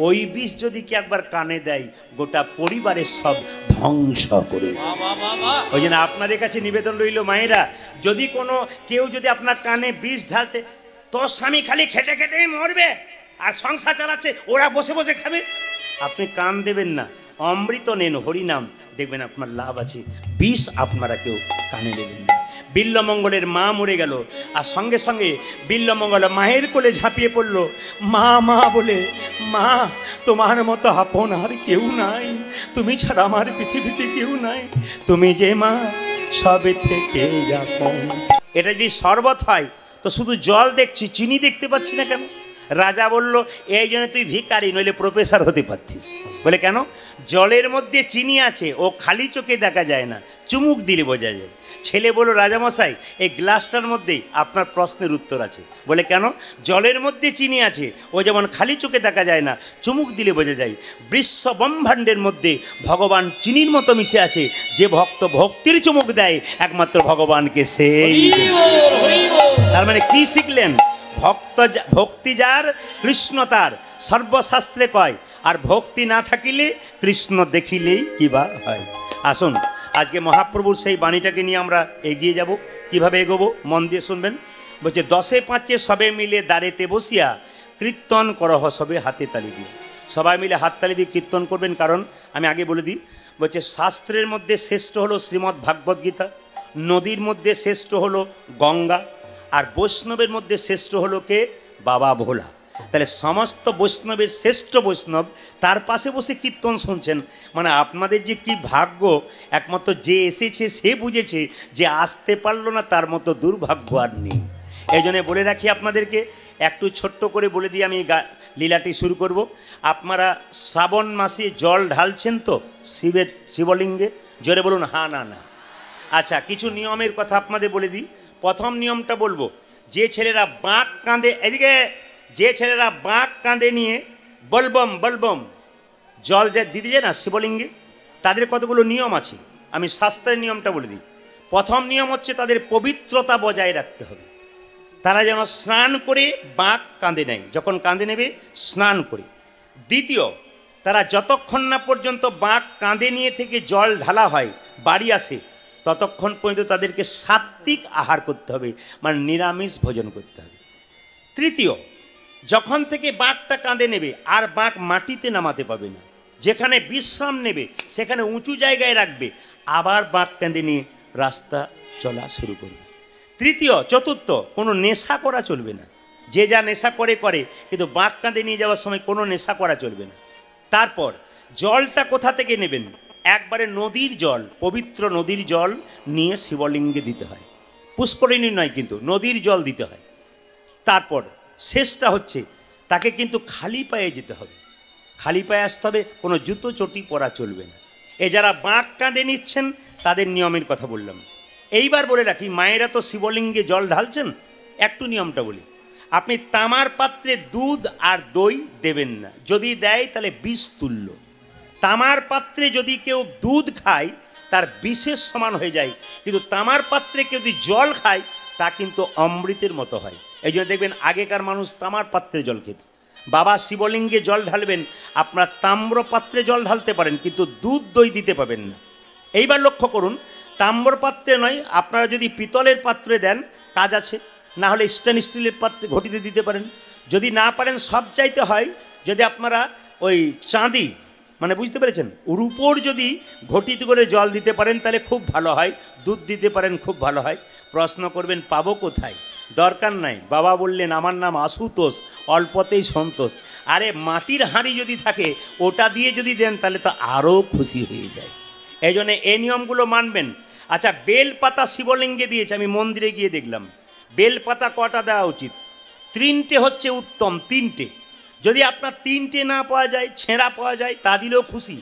[SPEAKER 1] ওই বিষ যদি কি একবার কানে দেয়, গোটা পরিবারের সব ধ্বংস করে। ওই জন্য আপনাদের কাছে নিবেদন রইল মায়েরা, যদি কেউ যদি আপনার কানে বিষ ঢালতে, তোর স্বামী খালি খেটে খেটেই মরবে আর সংসার চালাচ্ছে, ওরা বসে বসে খাবে, আপনি কান দেবেন না, অমৃত নেন, হরিনাম, দেখবেন আপনার লাভ আছে। বিষ আপনারা কেউ কানে দেবেন না। বিল্লমঙ্গলের মা মরে গেল, আর সঙ্গে সঙ্গে বিল্লমঙ্গল মায়ের কোলে ঝাঁপিয়ে পড়ল, মা মা বলে, মা তোমার মতো আপন আর কেউ নাই, তুমি ছাড়া আমার পৃথিবীতে কেউ নাই, তুমি যে মা সবে থেকে আপন। এটা যদি শরবত হয় তো শুধু জল দেখছি, চিনি দেখতে পাচ্ছি না কেন? রাজা বলল, এই জন্য তুই ভিখারি, নইলে প্রফেসর হতে পারতিস। বলে কেন? জলের মধ্যে চিনি আছে, ও খালি চোখে দেখা যায় না, চুমুক দিলে বোঝা যায়। ছেলে বলল, রাজামশাই এই গ্লাসটার মধ্যেই আপনার প্রশ্নের উত্তর আছে। বলে কেন? জলের মধ্যে চিনি আছে, ও যেমন খালি চোখে দেখা যায় না, চুমুক দিলে বোঝা যায়। বিশ্ব ব্রহ্মাণ্ডের মধ্যে ভগবান চিনির মতো মিশে আছে, যে ভক্ত ভক্তির চুমুক দেয় একমাত্র ভগবানকে সেই। তার মানে কি শিখলেন? ভক্তি যার কৃষ্ণ তার, সর্বশাস্ত্রে কয়। আর ভক্তি না থাকিলে কৃষ্ণ দেখিলেই কিবা হয়। আসুন আজকে মহাপ্রভুর সেই বাণীটাকে নিয়ে আমরা এগিয়ে যাব। কিভাবে এগোবো মন দিয়ে শুনবেন। বলছে, 10 5 সবে মিলে দাঁড়েতে বসিয়া কীর্তন করহ সবে হাতে তালি দিয়ে। সবাই মিলে হাততালি দিয়ে কীর্তন করবেন। কারণ আমি আগে বলে দিই, বলছে শাস্ত্রের মধ্যে শ্রেষ্ঠ হলো শ্রীমদ্ ভাগবত গীতা, নদীর মধ্যে শ্রেষ্ঠ হলো গঙ্গা, আর বৈষ্ণবের মধ্যে শ্রেষ্ঠ হলো কে? বাবা ভোলা। তাহলে সমস্ত বৈষ্ণবের শ্রেষ্ঠ বৈষ্ণব তার পাশে বসে কীর্তন শুনছেন, মানে আপনাদের যে কি ভাগ্য। একমাত্র যে এসেছে সে বুঝেছে, যে আসতে পারলো না তার মতো দুর্ভাগ্য আর নেই। এই জন্য বলে রাখি আপনাদেরকে, একটু ছোট্ট করে বলে দিয়ে আমি লীলাটি শুরু করব। আপনারা শ্রাবণ মাসে জল ঢালছেন তো শিবলিঙ্গে? জোরে বলুন হ্যাঁ না না। আচ্ছা, কিছু নিয়মের কথা আপনাদের বলে দিই। প্রথম নিয়মটা বলবো, যে ছেলেরা বাঁক কাঁধে, এদিকে যে ছেলেরা বাঁক কাঁধে নিয়ে বলবম বলবম জল যে দিতে যায় না শিবলিঙ্গে, তাদের কতগুলো নিয়ম আছে, আমি শাস্ত্রের নিয়মটা বলে দিই। প্রথম নিয়ম হচ্ছে তাদের পবিত্রতা বজায় রাখতে হবে। তারা যেন স্নান করে বাঁক কাঁধে নেয়, যখন কাঁধে নেবে স্নান করে। দ্বিতীয়, তারা যতক্ষণ না পর্যন্ত বাঁক কাঁধে নিয়ে থেকে জল ঢালা হয় বাড়ি আসে, ততক্ষণ পর্যন্ত তাদেরকে সাত্ত্বিক আহার করতে হবে, মানে নিরামিষ ভোজন করতে হবে। তৃতীয়, যখন থেকে বাঁকটা কাঁধে নেবে আর বাঁক মাটিতে নামাতে পাবে না, যেখানে বিশ্রাম নেবে সেখানে উঁচু জায়গায় রাখবে, আবার বাঁক কাঁধে নিয়ে রাস্তা চলা শুরু করবে। চতুর্থ, কোনো নেশা করা চলবে না। যে যা নেশা করে করে, কিন্তু বাঁক কাঁধে নিয়ে যাওয়ার সময় কোনো নেশা করা চলবে না। তারপর জলটা কোথা থেকে নেবেন? একবারে নদীর জল, পবিত্র নদীর জল নিয়ে শিবলিঙ্গে দিতে হয়, পুষ্করিণী নয়, কিন্তু নদীর জল দিতে হয়। তারপর শেষটা হচ্ছে তাকে কিন্তু খালি পায়ে যেতে হবে, খালি পায়ে আসতে হবে, কোনো জুতো চটি পরা চলবে না। যারা বাঁক কাঁধে নিচ্ছেন তাদের নিয়মের কথা বললাম। এইবার বলে রাখি, মায়েরা তো শিবলিঙ্গে জল ঢালছেন, একটু নিয়মটা বলি। আপনি তামার পাত্রে দুধ আর দই দেবেন না, যদি দেয় তাহলে বিষ তুল্য। তামার পাত্রে যদি কেউ দুধ খায় তার বিষের সমান হয়ে যায়, কিন্তু তামার পাত্রে কেউ যদি জল খায় তা কিন্তু অমৃতের মতো হয়। এই জন্য দেখবেন আগেকার মানুষ তামার পাত্রে জল খেত। বাবা শিবলিঙ্গে জল ঢালবেন, আপনার তাম্র পাত্রে জল ঢালতে পারেন, কিন্তু দুধ দই দিতে পাবেন না। এইবার লক্ষ্য করুন, তাম্র পাত্রে নয়, আপনারা যদি পিতলের পাত্রে দেন কাজ আছে, না হলে স্টেনলেস স্টিলের পাত্রে ঘটিতে দিতে পারেন। যদি না পারেন, সব চাইতে হয় যদি আপনারা ওই চাঁদি, মানে বুঝতে পেরেছেন, রূপোর যদি ঘটিতে করে জল দিতে পারেন তাহলে খুব ভালো হয়, দুধ দিতে পারেন খুব ভালো হয়। প্রশ্ন করবেন পাবো কোথায়? দরকার নাই, বাবা বললেন আমার নাম আশুতোষ, অল্পতেই সন্তোষ। আরে মাটির হাঁড়ি যদি থাকে ওটা দিয়ে যদি দেন তাহলে তো আরও খুশি হয়ে যায়। এই জন্য এই নিয়মগুলো মানবেন। আচ্ছা, বেলপাতা শিবলিঙ্গে দিয়েছে, আমি মন্দিরে গিয়ে দেখলাম বেলপাতা কটা দেওয়া উচিত? 3টে হচ্ছে উত্তম, 3টে। যদি আপনার 3টে না পাওয়া যায়, ছেঁড়া পাওয়া যায়, তা দিলেও খুশি।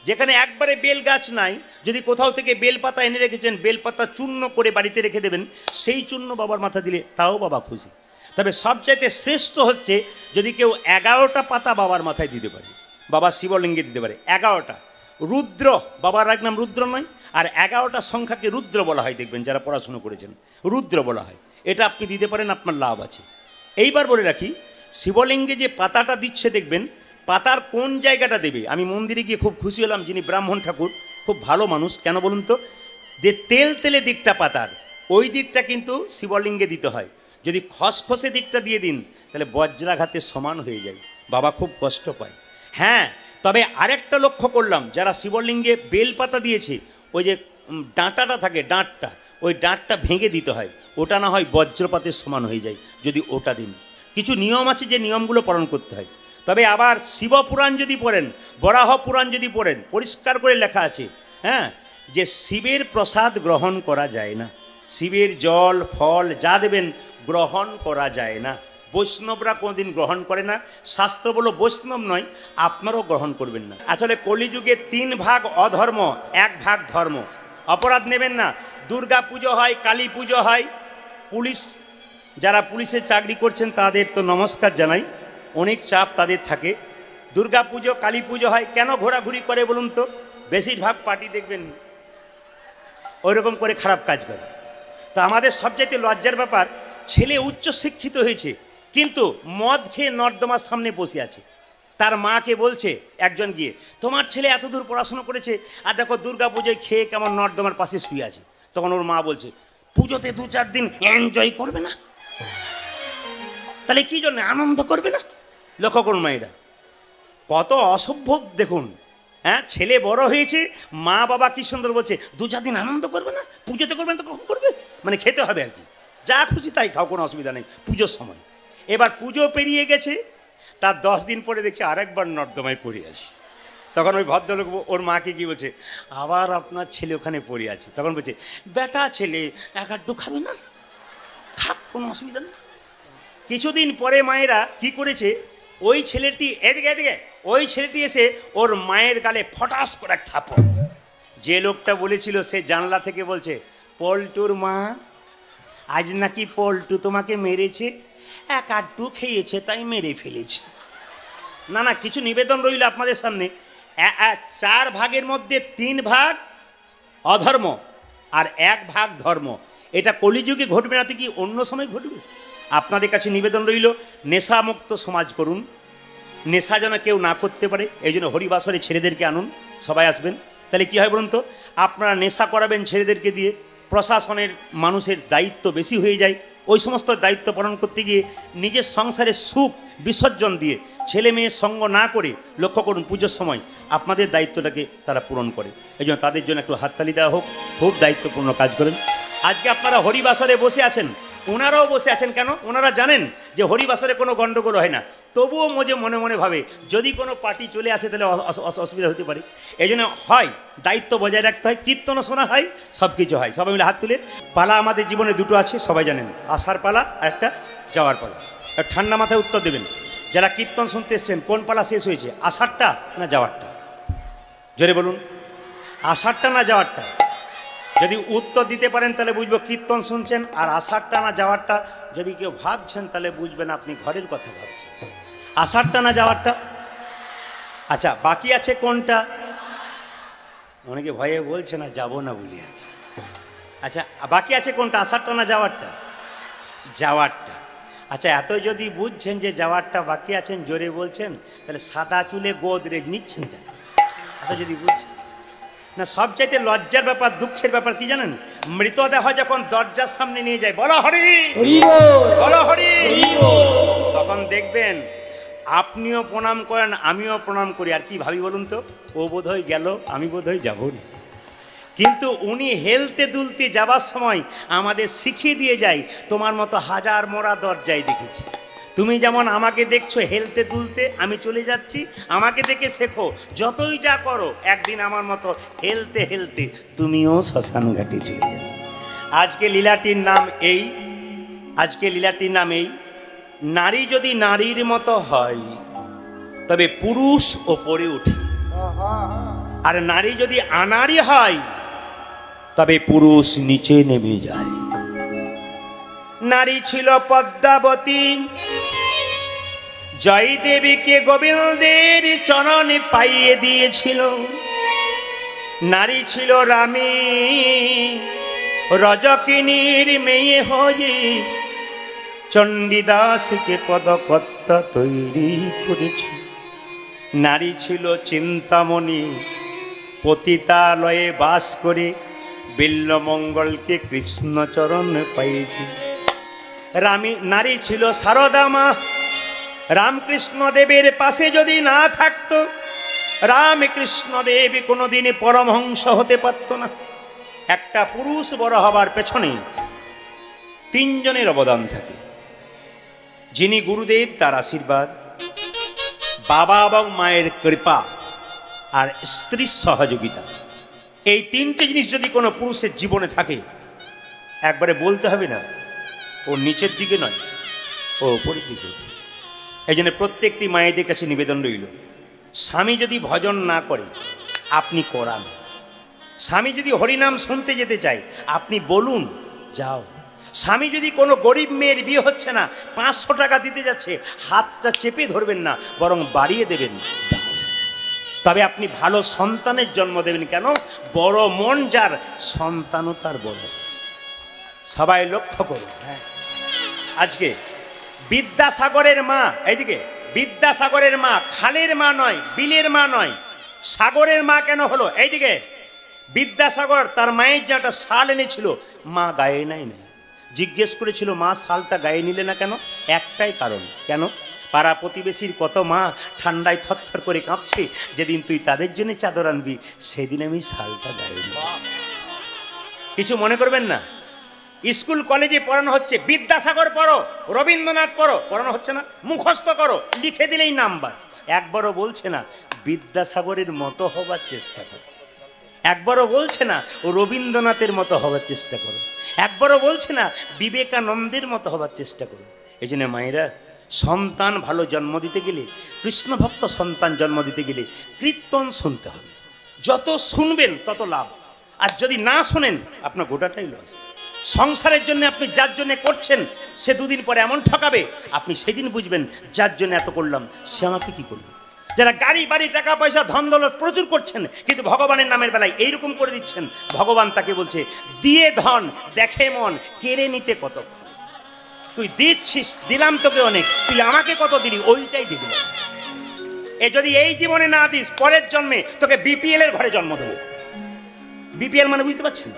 [SPEAKER 1] যেখানে একবারে বেল গাছ নাই, যদি কোথাও থেকে বেলপাতা এনে রেখেছেন, বেলপাতা চূর্ণ করে বাড়িতে রেখে দেবেন, সেই চূর্ণ বাবার মাথা দিলে তাও বাবা খুশি। তবে সবচাইতে শ্রেষ্ঠ হচ্ছে যদি কেউ 11টা পাতা বাবার মাথায় দিতে পারে, বাবা শিবলিঙ্গে দিতে পারে 11টা। রুদ্র, বাবার এক নাম রুদ্র নয়, আর 11টা সংখ্যাকে রুদ্র বলা হয়, দেখবেন যারা পড়াশুনো করেছেন রুদ্র বলা হয়। এটা আপনি দিতে পারেন, আপনার লাভ আছে। এইবার বলে রাখি, শিবলিঙ্গে যে পাতাটা দিচ্ছে দেখবেন, পাতার কোন জায়গাটা দেবে। আমি মন্দিরে গিয়ে খুব খুশি হলাম, যিনি ব্রাহ্মণ ঠাকুর খুব ভালো মানুষ। কেন বলুন তো? যে তেল তেলে দিকটা পাতার, ওই দিকটা কিন্তু শিবলিঙ্গে দিতে হয়। যদি খসখসে দিকটা দিয়ে দিন তাহলে বজ্রাঘাতের সমান হয়ে যায়, বাবা খুব কষ্ট পায়। হ্যাঁ, তবে আরেকটা লক্ষ্য করলাম, যারা শিবলিঙ্গে বেলপাতা দিয়েছে, ওই যে ডাঁটাটা থাকে, ডাঁটটা, ওই ডাঁটটা ভেঙে দিতে হয়, ওটা না হয় বজ্রপাতের সমান হয়ে যায় যদি ওটা দিন। কিছু নিয়ম আছে যে নিয়মগুলো পালন করতে হয়। তবে আবার শিবপুরাণ যদি পড়েন, বরাহ পুরাণ যদি পড়েন, পরিষ্কার করে লেখা আছে, হ্যাঁ, যে শিবের প্রসাদ গ্রহণ করা যায় না, শিবের জল ফল যা দেবেন গ্রহণ করা যায় না। বৈষ্ণবরা কোনোদিন গ্রহণ করে না, শাস্ত্র বলো বৈষ্ণব নয়, আপনারাও গ্রহণ করবেন না। আসলে কলিযুগে 3 ভাগ অধর্ম, 1 ভাগ ধর্ম। অপরাধ নেবেন না। দুর্গা পুজো হয়, কালী পুজো হয়, পুলিশ, যারা পুলিশের চাকরি করছেন তাদের তো নমস্কার জানাই, অনেক চাপ তাদের থাকে। দুর্গা পুজো কালী পুজো হয়, কেন ঘোরাঘুরি করে বলুন তো? বেশিরভাগ পার্টি দেখবেন ওইরকম করে খারাপ কাজ করে। তো আমাদের সবচাইতে লজ্জার ব্যাপার, ছেলে উচ্চশিক্ষিত হয়েছে কিন্তু মদ খেয়ে নর্দমার সামনে বসে আছে। তার মাকে বলছে একজন গিয়ে, তোমার ছেলে এত দূর পড়াশোনা করেছে আর দেখো দুর্গা পুজোয় খেয়ে কেমন নর্দমার পাশে শুয়ে আছে। তখন ওর মা বলছে, পুজোতে 2-4 দিন এনজয় করবে না? তাহলে কি জন্য আনন্দ করবে না? লক্ষ্য করুন মায়েরা, কত অসভ্য দেখুন। হ্যাঁ, ছেলে বড় হয়েছে, মা বাবা কি সুন্দর বলছে, 2-4 দিন আনন্দ করবে না? পুজোতে করবে না তো কখন করবে? মানে খেতে হবে আর কি, যা খুশি তাই খাও, কোনো অসুবিধা নেই পুজোর সময়। এবার পুজো পেরিয়ে গেছে, তার 10 দিন পরে দেখছি আরেকবার নর্দমায় পড়ে আছে। তখন ওই ভদ্রলোক ওর মাকে কি বলছে, আবার আপনার ছেলে ওখানে পড়ে আছে। তখন বলছে, বেটা ছেলে 1-2 খাবে না, খাক, কোনো অসুবিধা নেই। কিছুদিন পরে মায়েরা কি করেছে, ওই ছেলেটি এদিকে ওই ছেলেটি এসে ওর মায়ের গালে ফটাস করে এক থাপড়। যে লোকটা বলেছিল সে জানলা থেকে বলছে, পল্টুর মা, আজ নাকি পল্টু তোমাকে মেরেছে, 1-2 খেয়েছে তাই মেরে ফেলেছে। না কিছু নিবেদন রইল আপনাদের সামনে, চার ভাগের মধ্যে 3 ভাগ অধর্ম আর 1 ভাগ ধর্ম। এটা কলিযুগে ঘটবে না তো কি অন্য সময় ঘটবে? আপনাদের কাছে নিবেদন রইল, নেশামুক্ত সমাজ করুন, নেশা যেন কেউ না করতে পারে। এই জন্য হরিবাসরে ছেলেদেরকে আনুন, সবাই আসবেন। তাহলে কী হয় বলুন তো, আপনারা নেশা করাবেন ছেলেদেরকে দিয়ে, প্রশাসনের মানুষের দায়িত্ব বেশি হয়ে যায়। ওই সমস্ত দায়িত্ব পালন করতে গিয়ে নিজের সংসারের সুখ বিসর্জন দিয়ে ছেলে মেয়ের সঙ্গ না করে, লক্ষ্য করুন পুজোর সময় আপনাদের দায়িত্বটাকে তারা পূরণ করে। এই জন্য তাদের জন্য একটু হাততালি দেওয়া হোক, খুব দায়িত্বপূর্ণ কাজ করেন। আজকে আপনারা হরিবাসরে বসে আছেন, ওনারাও বসে আছেন কেন? ওনারা জানেন যে হরিবাসরে কোনো গণ্ডগোল হয় না, তবুও মনে মনে ভাবে যদি কোনো পার্টি চলে আসে তাহলে অসুবিধা হতে পারে। এই জন্য হয় দায়িত্ব বজায় রাখতে হয়, কীর্তন শোনা হয়, সব কিছু হয়। সবাই মিলে হাত তুলে। পালা আমাদের জীবনে দুটো আছে, সবাই জানেন, আসার পালা আর একটা যাওয়ার পালা। ঠান্ডা মাথায় উত্তর দেবেন। যারা কীর্তন শুনতে এসছেন, কোন পালা শেষ হয়েছে, আসারটা না যাওয়ারটা? জোরে বলুন, আসারটা না যাওয়ারটা? যদি উত্তর দিতে পারেন তাহলে বুঝবো কীর্তন শুনছেন। আর আসারটা না যাওয়ারটা যদি কেউ ভাবছেন তাহলে বুঝবেন আপনি ঘরের কথা ভাবছেন। আসারটা না যাওয়ারটা? আচ্ছা, বাকি আছে কোনটা? অনেকে ভয়ে বলছে না, যাবো না বলি। আচ্ছা, বাকি আছে কোনটা, আসারটা না যাওয়ারটা? যাওয়ারটা। আচ্ছা, এত যদি বুঝছেন যে যাওয়ারটা বাকি আছেন, জোরে বলছেন, তাহলে সাদা চুলে গোদরেজ নিচ্ছেন কেন? এত যদি বুঝছেন না। সবচাইতে লজ্জার ব্যাপার, দুঃখের ব্যাপার কি জানেন? মৃতদেহ যখন দরজার সামনে নিয়ে যায়, বলো হরি বলো হরি, তখন দেখবেন আপনিও প্রণাম করেন, আমিও প্রণাম করি। আর কি ভাবি বলুন তো, ও বোধহয় গেল, আমি বোধহয় যাব না। কিন্তু উনি হেলতে দুলতে যাবার সময় আমাদের শিখিয়ে দিয়ে যায়, তোমার মতো হাজার মোড়া দরজায় দেখেছি। তুমি যেমন আমাকে দেখছো হেলতে দুলতে, আমি চলে যাচ্ছি, আমাকে দেখে শেখো। যতই যা করো, একদিন আমার মতো হেলতে হেলতে তুমিও শ্মশান ঘাটে চলে যাবে। আজকে লীলাটির নাম এই, আজকে লীলাটির নাম এই, নারী যদি নারীর মতো হয় তবে পুরুষ ওপরে উঠে, আর নারী যদি আনাড়ি হয় তবে পুরুষ নিচে নেমে যায়। নারী ছিল পদ্মাবতী, জয়দেবীকে গোবিন্দের চরণে পাইয়ে দিয়েছিল। নারী ছিল রামী, রজকিনীর মেয়ে হয়ে চণ্ডীদাসকে পদকর্তা তৈরি করেছে। নারী ছিল চিন্তামণি, পতিতালয়ে বাস করে বিল্বমঙ্গলকে কৃষ্ণচরণ পাইয়েছে। নারী ছিল সারদা মা, রামকৃষ্ণদেবের পাশে যদি না থাকতো, রামকৃষ্ণদেব কোনোদিনই পরমহংস হতে পারত না। একটা পুরুষ বড় হবার পেছনে 3 জনের অবদান থাকে। যিনি গুরুদেব তার আশীর্বাদ, বাবা এবং মায়ের কৃপা, আর স্ত্রীর সহযোগিতা। এই 3টে জিনিস যদি কোনো পুরুষের জীবনে থাকে, একবারে বলতে হবে না ও নিচের দিকে নয়, ও উপরের দিকে। এই জন্য প্রত্যেকটি মায়েদের কাছে নিবেদন রইল, স্বামী যদি ভজন না করে আপনি করান। স্বামী যদি হরিনাম শুনতে যেতে চায় আপনি বলুন যাও। স্বামী যদি কোনো গরিব মেয়ের বিয়ে হচ্ছে না, 500 টাকা দিতে যাচ্ছে, হাতটা চেপে ধরবেন না, বরং বাড়িয়ে দেবেন। তবে আপনি ভালো সন্তানের জন্ম দেবেন। কেন? বড় মন যার, সন্তানও তার বড়। সবাই লক্ষ্য করুন। আজকে বিদ্যাসাগরের মা, এইদিকে বিদ্যাসাগরের মা খালের মা নয়, বিলের মা নয়, সাগরের মা কেন হলো? এইদিকে বিদ্যাসাগর তার মায়ের যে একটা শাল এনেছিল, মা গায়ে নাই। জিজ্ঞেস করেছিল, মা শালটা গায়ে নিলে না কেন? একটাই কারণ। কেন? পাড়া প্রতিবেশীর কত মা ঠান্ডায় থরথর করে কাঁপছে, যেদিন তুই তাদের জন্য চাদর আনবি সেদিন আমি শালটা গায়ে নিব। কিছু মনে করবেন না। স্কুল কলেজে পড়ানো হচ্ছে বিদ্যাসাগর পড়ো, রবীন্দ্রনাথ পড়ো, পড়ানো হচ্ছে না? মুখস্থ করো, লিখে দিলেই নাম্বার। একবারও বলছে না বিদ্যাসাগরের মতো হবার চেষ্টা করো, একবারও বলছে না ও রবীন্দ্রনাথের মতো হবার চেষ্টা করো, একবারও বলছে না বিবেকানন্দের মতো হবার চেষ্টা করো। এই জন্য মায়েরা, সন্তান ভালো জন্ম দিতে গেলে, কৃষ্ণ ভক্ত সন্তান জন্ম দিতে গেলে কীর্তন শুনতে হবে। যত শুনবেন তত লাভ, আর যদি না শোনেন আপনার গোটাটাই লস। সংসারের জন্য আপনি যার জন্য করছেন সে 2 দিন পরে এমন ঠকাবে, আপনি সেদিন বুঝবেন যার জন্য এত করলাম সে আমাকে কি করলো। যারা গাড়ি বাড়ি টাকা পয়সা ধন দৌলত প্রচুর করছেন, কিন্তু ভগবানের নামের বেলায় এইরকম করে দিচ্ছেন, ভগবান তাকে বলছে দিয়ে ধন দেখে মন, কেড়ে নিতে কতক্ষণ। তুই দিচ্ছিস, দিলাম তোকে অনেক, তুই আমাকে কত দিলি ওইটাই দিবি। এ যদি এই জীবনে না দিস, পরের জন্মে তোকে বিপিএল এর ঘরে জন্ম দেবো। বিপিএল মানে বুঝতে পারছেন?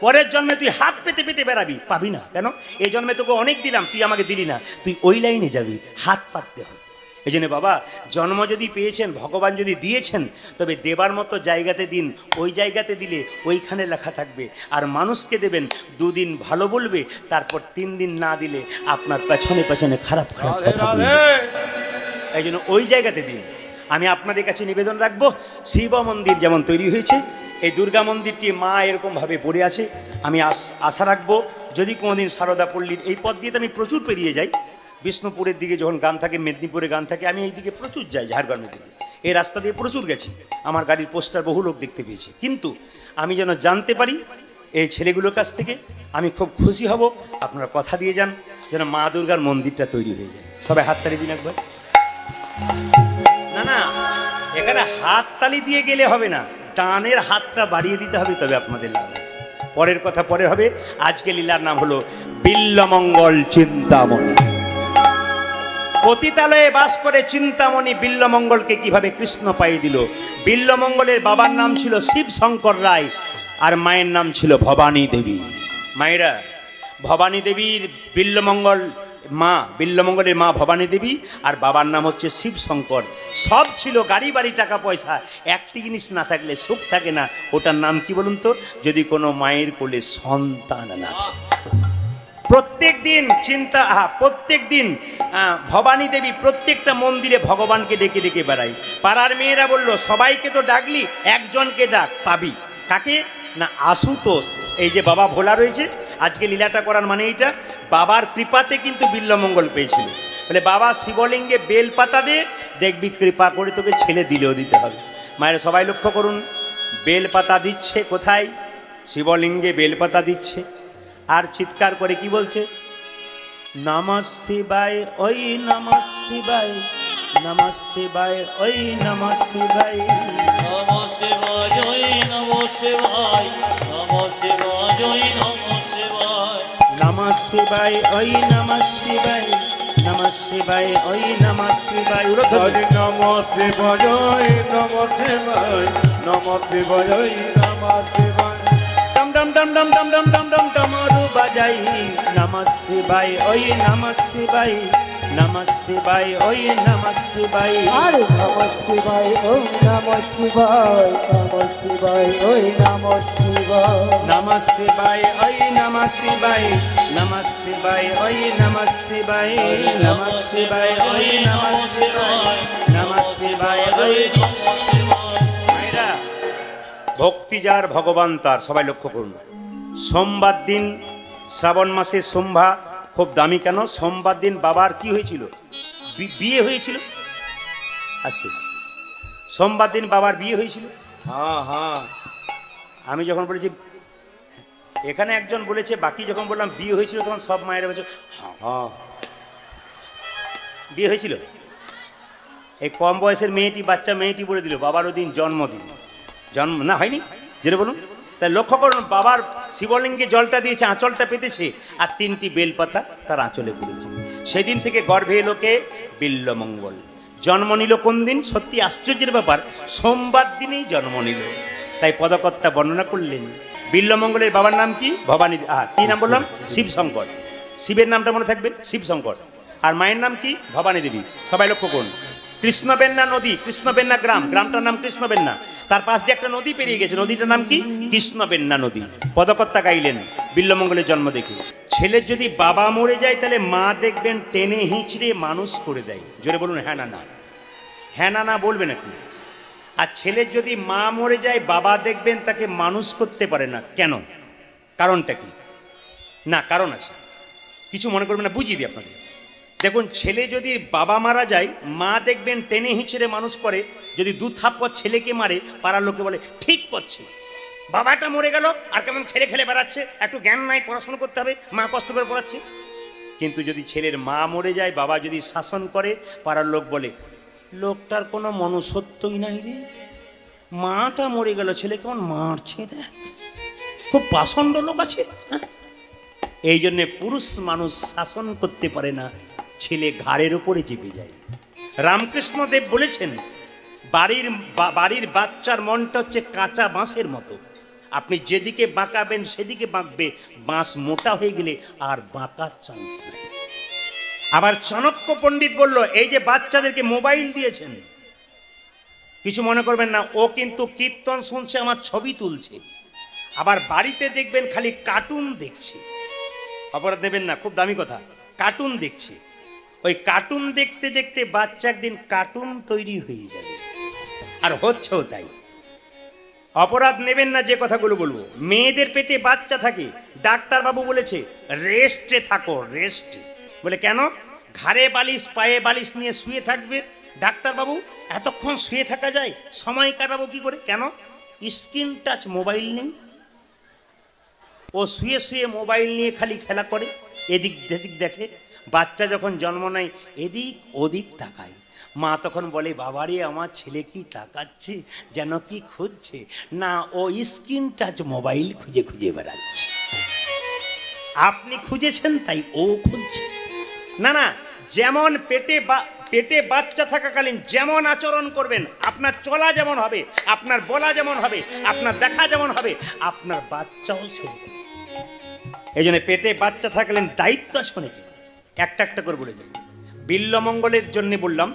[SPEAKER 1] পরের জন্মে তুই হাত পেতে পেতে বেড়াবি, পাবি না। কেন? এই জন্মে তোকে অনেক দিলাম, তুই আমাকে দিলি না, তুই ওই লাইনে যাবি, হাত পাততে হবে। এই জন্য বাবা, জন্ম যদি পেয়েছেন, ভগবান যদি দিয়েছেন, তবে দেবার মতো জায়গাতে দিন। ওই জায়গাতে দিলে ওইখানে লেখা থাকবে। আর মানুষকে দেবেন, 2 দিন ভালো বলবে, তারপর 3 দিন না দিলে আপনার পেছনে পেছনে খারাপ খারাপ কথা বলবে। এই জন্য ওই জায়গাতে দিন। আমি আপনাদের কাছে নিবেদন রাখবো, শিব মন্দির যেমন তৈরি হয়েছে, এই দুর্গা মন্দিরটি মা এরকমভাবে পড়ে আছে। আমি আশা রাখবো, যদি কোনোদিন সারদা পল্লীর এই পথ দিয়ে তো আমি প্রচুর পেরিয়ে যাই, বিষ্ণুপুরের দিকে যখন গান থাকে, মেদিনীপুরে গান থাকে, আমি এই দিকে প্রচুর যাই, ঝাড়গ্রামের দিকে। এই রাস্তা দিয়ে প্রচুর গেছি, আমার গাড়ির পোস্টার বহু লোক দেখতে পেয়েছে। কিন্তু আমি যেন জানতে পারি এই ছেলেগুলোর কাছ থেকে, আমি খুব খুশি হব। আপনারা কথা দিয়ে যান যেন মা দুর্গার মন্দিরটা তৈরি হয়ে যায়। সবাই হাততালি দিন একবার। না না, এখানে হাততালি দিয়ে গেলে হবে না, ডানের হাতটা বাড়িয়ে দিতে হবে, তবে আপনাদের লাভ আছে। পরের কথা পরে হবে। আজকে লীলার নাম হলো বিল্লমঙ্গল চিন্তামণি। পতিতালয়ে বাস করে চিন্তামণি বিল্লমঙ্গলকে কিভাবে কৃষ্ণ পাইয়ে দিল। বিল্লমঙ্গলের বাবার নাম ছিল শিব শঙ্কর রায়, আর মায়ের নাম ছিল ভবানী দেবী। মায়েরা, ভবানী দেবীর বিল্লমঙ্গলের মা ভবানী দেবী, আর বাবার নাম হচ্ছে শিব শঙ্কর। সব ছিল, গাড়ি বাড়ি টাকা পয়সা, একটি জিনিস না থাকলে সুখ থাকে না। ওটার নাম কি বলুন তো? যদি কোনো মায়ের কোলে সন্তান না। প্রত্যেক দিন ভবানী দেবী প্রত্যেকটা মন্দিরে ভগবানকে ডেকে ডেকে বেড়ায়। পাড়ার মেয়েরা বলল, সবাইকে তো ডাকলি, একজনকে ডাক, পাবি। কাকে না? আশুতোষ। এই যে বাবা ভোলা রয়েছে, আজকে লীলাটা করার মানে এইটা, বাবার কৃপাতে কিন্তু বিল্লমঙ্গল পেয়েছিল। বলে বাবা শিবলিঙ্গে বেলপাতা দে, দেখবি কৃপা করে তোকে ছেলে দিলেও দিতে হবে। মায়ের সবাই লক্ষ্য করুন, বেলপাতা দিচ্ছে কোথায়? শিবলিঙ্গে বেলপাতা দিচ্ছে। আর চিৎকার করে কি বলছে? নমঃ শিবায়, ওই নমঃ শিবায়, নমঃ শিবায়, ওই নমঃ শিবায়,
[SPEAKER 2] নমঃ শিবায়, ওই নমঃ শিবায়, নমঃ শিবায়, ওই নমঃ শিবায়,
[SPEAKER 1] নমঃ শিবায়, ওই নমঃ শিবায়, নমঃ শিবায়, ওই নমঃ শিবায়।
[SPEAKER 3] নমঃ শিবায়, ওই নমঃ শিবায়, নমঃ শিবায়, ওই নমঃ শিবায়।
[SPEAKER 1] ডম ডম ডম ডম ডম ডম ডম ডম ডমরু বাজাই, নমঃ শিবায়, ওই নমঃ শিবায়, নমঃ শিবায়, ওই নমঃ শিবায়।
[SPEAKER 4] আরে নমঃ শিবায়, ওম নমঃ শিবায়, নমঃ শিবায়, ওই নমঃ শিবায়,
[SPEAKER 1] নমঃ শিবায়, ওই নমঃ শিবায়, নমঃ শিবায়, ওই নমঃ শিবায়, নমঃ শিবায়, ওই নমঃ শিবায়, নমঃ শিবায়, ওই
[SPEAKER 2] নমঃ শিবায়।
[SPEAKER 1] মায়েরা, ভক্তি যার ভগবান তার। সবাই লক্ষ্য করুন, সোমবার দিন, শ্রাবণ মাসে সোমভা খুব দামি। কেন? সোমবার দিন বাবার কি হয়েছিল? বিয়ে হয়েছিল। আজকে সোমবার দিন বাবার বিয়ে হয়েছিল।
[SPEAKER 3] হ্যাঁ হ্যাঁ,
[SPEAKER 1] আমি যখন বলেছি, এখানে একজন বলেছে, বাকি যখন বললাম বিয়ে হয়েছিল, তখন সব মায়েরা বলছে হ্যাঁ বিয়ে হয়েছিল। এই কম বয়সের মেয়েটি, বাচ্চা মেয়েটি বলে দিল বাবার ওদিন জন্মদিন। জন্ম না হয়নি, যেটা বলুন। তাই লক্ষ্য করুন, বাবার শিবলিঙ্গে জলটা দিয়েছে, আঁচলটা পেতেছে, আর 3টি বেলপাতা তার আঁচলে পড়েছে। সেদিন থেকে গর্ভে এলোকে বিল্লমঙ্গল। জন্ম নিল কোন দিন? সত্যি আশ্চর্যের ব্যাপার, সোমবার দিনেই জন্ম নিল। তাই পদকর্তা বর্ণনা করলেন, বিল্লমঙ্গলের বাবার নাম কি? ভবানী। কি নাম বললাম? শিব শঙ্কর। শিবের নামটা মনে থাকবে, শিব শঙ্কর। আর মায়ের নাম কি? ভবানী দেবী। সবাই লক্ষ্য করুন, কৃষ্ণবেন্না নদী, কৃষ্ণবেন্না গ্রাম, গ্রামটার নাম কৃষ্ণবেন্না। তার পাশ দিয়ে একটা নদী পেরিয়ে গেছে, নদীটার নাম কি? কৃষ্ণবেন্না নদী। পদকর্তা গাইলেন বিল্লমঙ্গলের জন্ম দেখে। ছেলের যদি বাবা মরে যায়, তাহলে মা দেখবেন টেনে হিঁচড়ে মানুষ করে দেয়। জোরে বলুন হ্যাঁ না না, হ্যাঁ না না বলবে নাকি? আর ছেলের যদি মা মরে যায়, বাবা দেখবেন তাকে মানুষ করতে পারে না। কেন? কারণটা কি? না, কারণ আছে, কিছু মনে করবেন না, বুঝিয়ে দিই আপনাকে। দেখুন, ছেলে যদি বাবা মারা যায়, মা দেখবেন টেনে হিঁচড়ে মানুষ করে। যদি 2 থাপ্পড় ছেলেকে মারে, পাড়ার লোকে বলে ঠিক করছে, বাবাটা মরে গেল আর কেমন খেলে খেলে বেড়াচ্ছে, একটু জ্ঞান নাই, পড়াশোনা করতে হবে, মা কষ্ট করে পড়াচ্ছে। কিন্তু যদি ছেলের মা মরে যায়, বাবা যদি শাসন করে, পাড়ার লোক বলে লোকটার কোনো মনুষ্যত্বই নাই রে, মাটা মরে গেল, ছেলে কেমন মারছে দেখ, খুব পাষণ্ড লোক আছে। এই জন্যে পুরুষ মানুষ শাসন করতে পারে না, ছেলে ঘাড়ের উপরে চেপে যায়। রামকৃষ্ণদেব বলেছেন, বাড়ির বাচ্চার মনটা হচ্ছে কাঁচা বাঁশের মতো, আপনি যেদিকে বাঁকাবেন সেদিকে বাঁকবে, বাঁশ মোটা হয়ে গেলে আর বাঁকার চান্স নেই। আবার চাণক্য পণ্ডিত বলল, এই যে বাচ্চাদেরকে মোবাইল দিয়েছেন, কিছু মনে করবেন না, ও কিন্তু কীর্তন শুনছে, আমার ছবি তুলছে, আবার বাড়িতে দেখবেন খালি কার্টুন দেখছে। অপরাধ দেবেন না, খুব দামি কথা, কার্টুন দেখছে। ওই কার্টুন দেখতে দেখতে বাচ্চা একদিন কার্টুন তৈরি হয়ে যাবে, আর হচ্ছেও তাই। অপরাধ নেবেন না যে কথাগুলো বলবো। মেয়েদের পেটে বাচ্চা থাকে, ডাক্তারবাবু বলেছে রেস্টে থাকো, রেস্টে। বলে কেন? ঘাড়ে বালিশ পায়ে বালিশ নিয়ে শুয়ে থাকবে। ডাক্তারবাবু এতক্ষণ শুয়ে থাকা যায়, সময় কাটাবো কি করে? কেন? স্ক্রিন টাচ মোবাইল নেই, ও শুয়ে শুয়ে মোবাইল নিয়ে খালি খেলা করে, এদিক সেদিক দেখে। বাচ্চা যখন জন্ম নেয় এদিক ওদিক তাকায়, মা তখন বলে, বাবারে আমার ছেলে কি তাকাচ্ছে, যেন কি খুঁজছে। না, ও স্ক্রিন টাচ মোবাইল খুঁজে খুঁজে বেড়াচ্ছে। আপনি খুঁজেছেন তাই ও খুঁজছে। না না, যেমন পেটে বাচ্চা থাকাকালীন যেমন আচরণ করবেন, আপনার চলা যেমন হবে, আপনার বলা যেমন হবে, আপনার দেখা যেমন হবে, আপনার বাচ্চাও সেরকম। এই জন্য পেটে বাচ্চা থাকলেন দায়িত্ব আছে অনেকে, একটা একটা করে বলে যাই। বিল্বমঙ্গলের জন্য বললাম,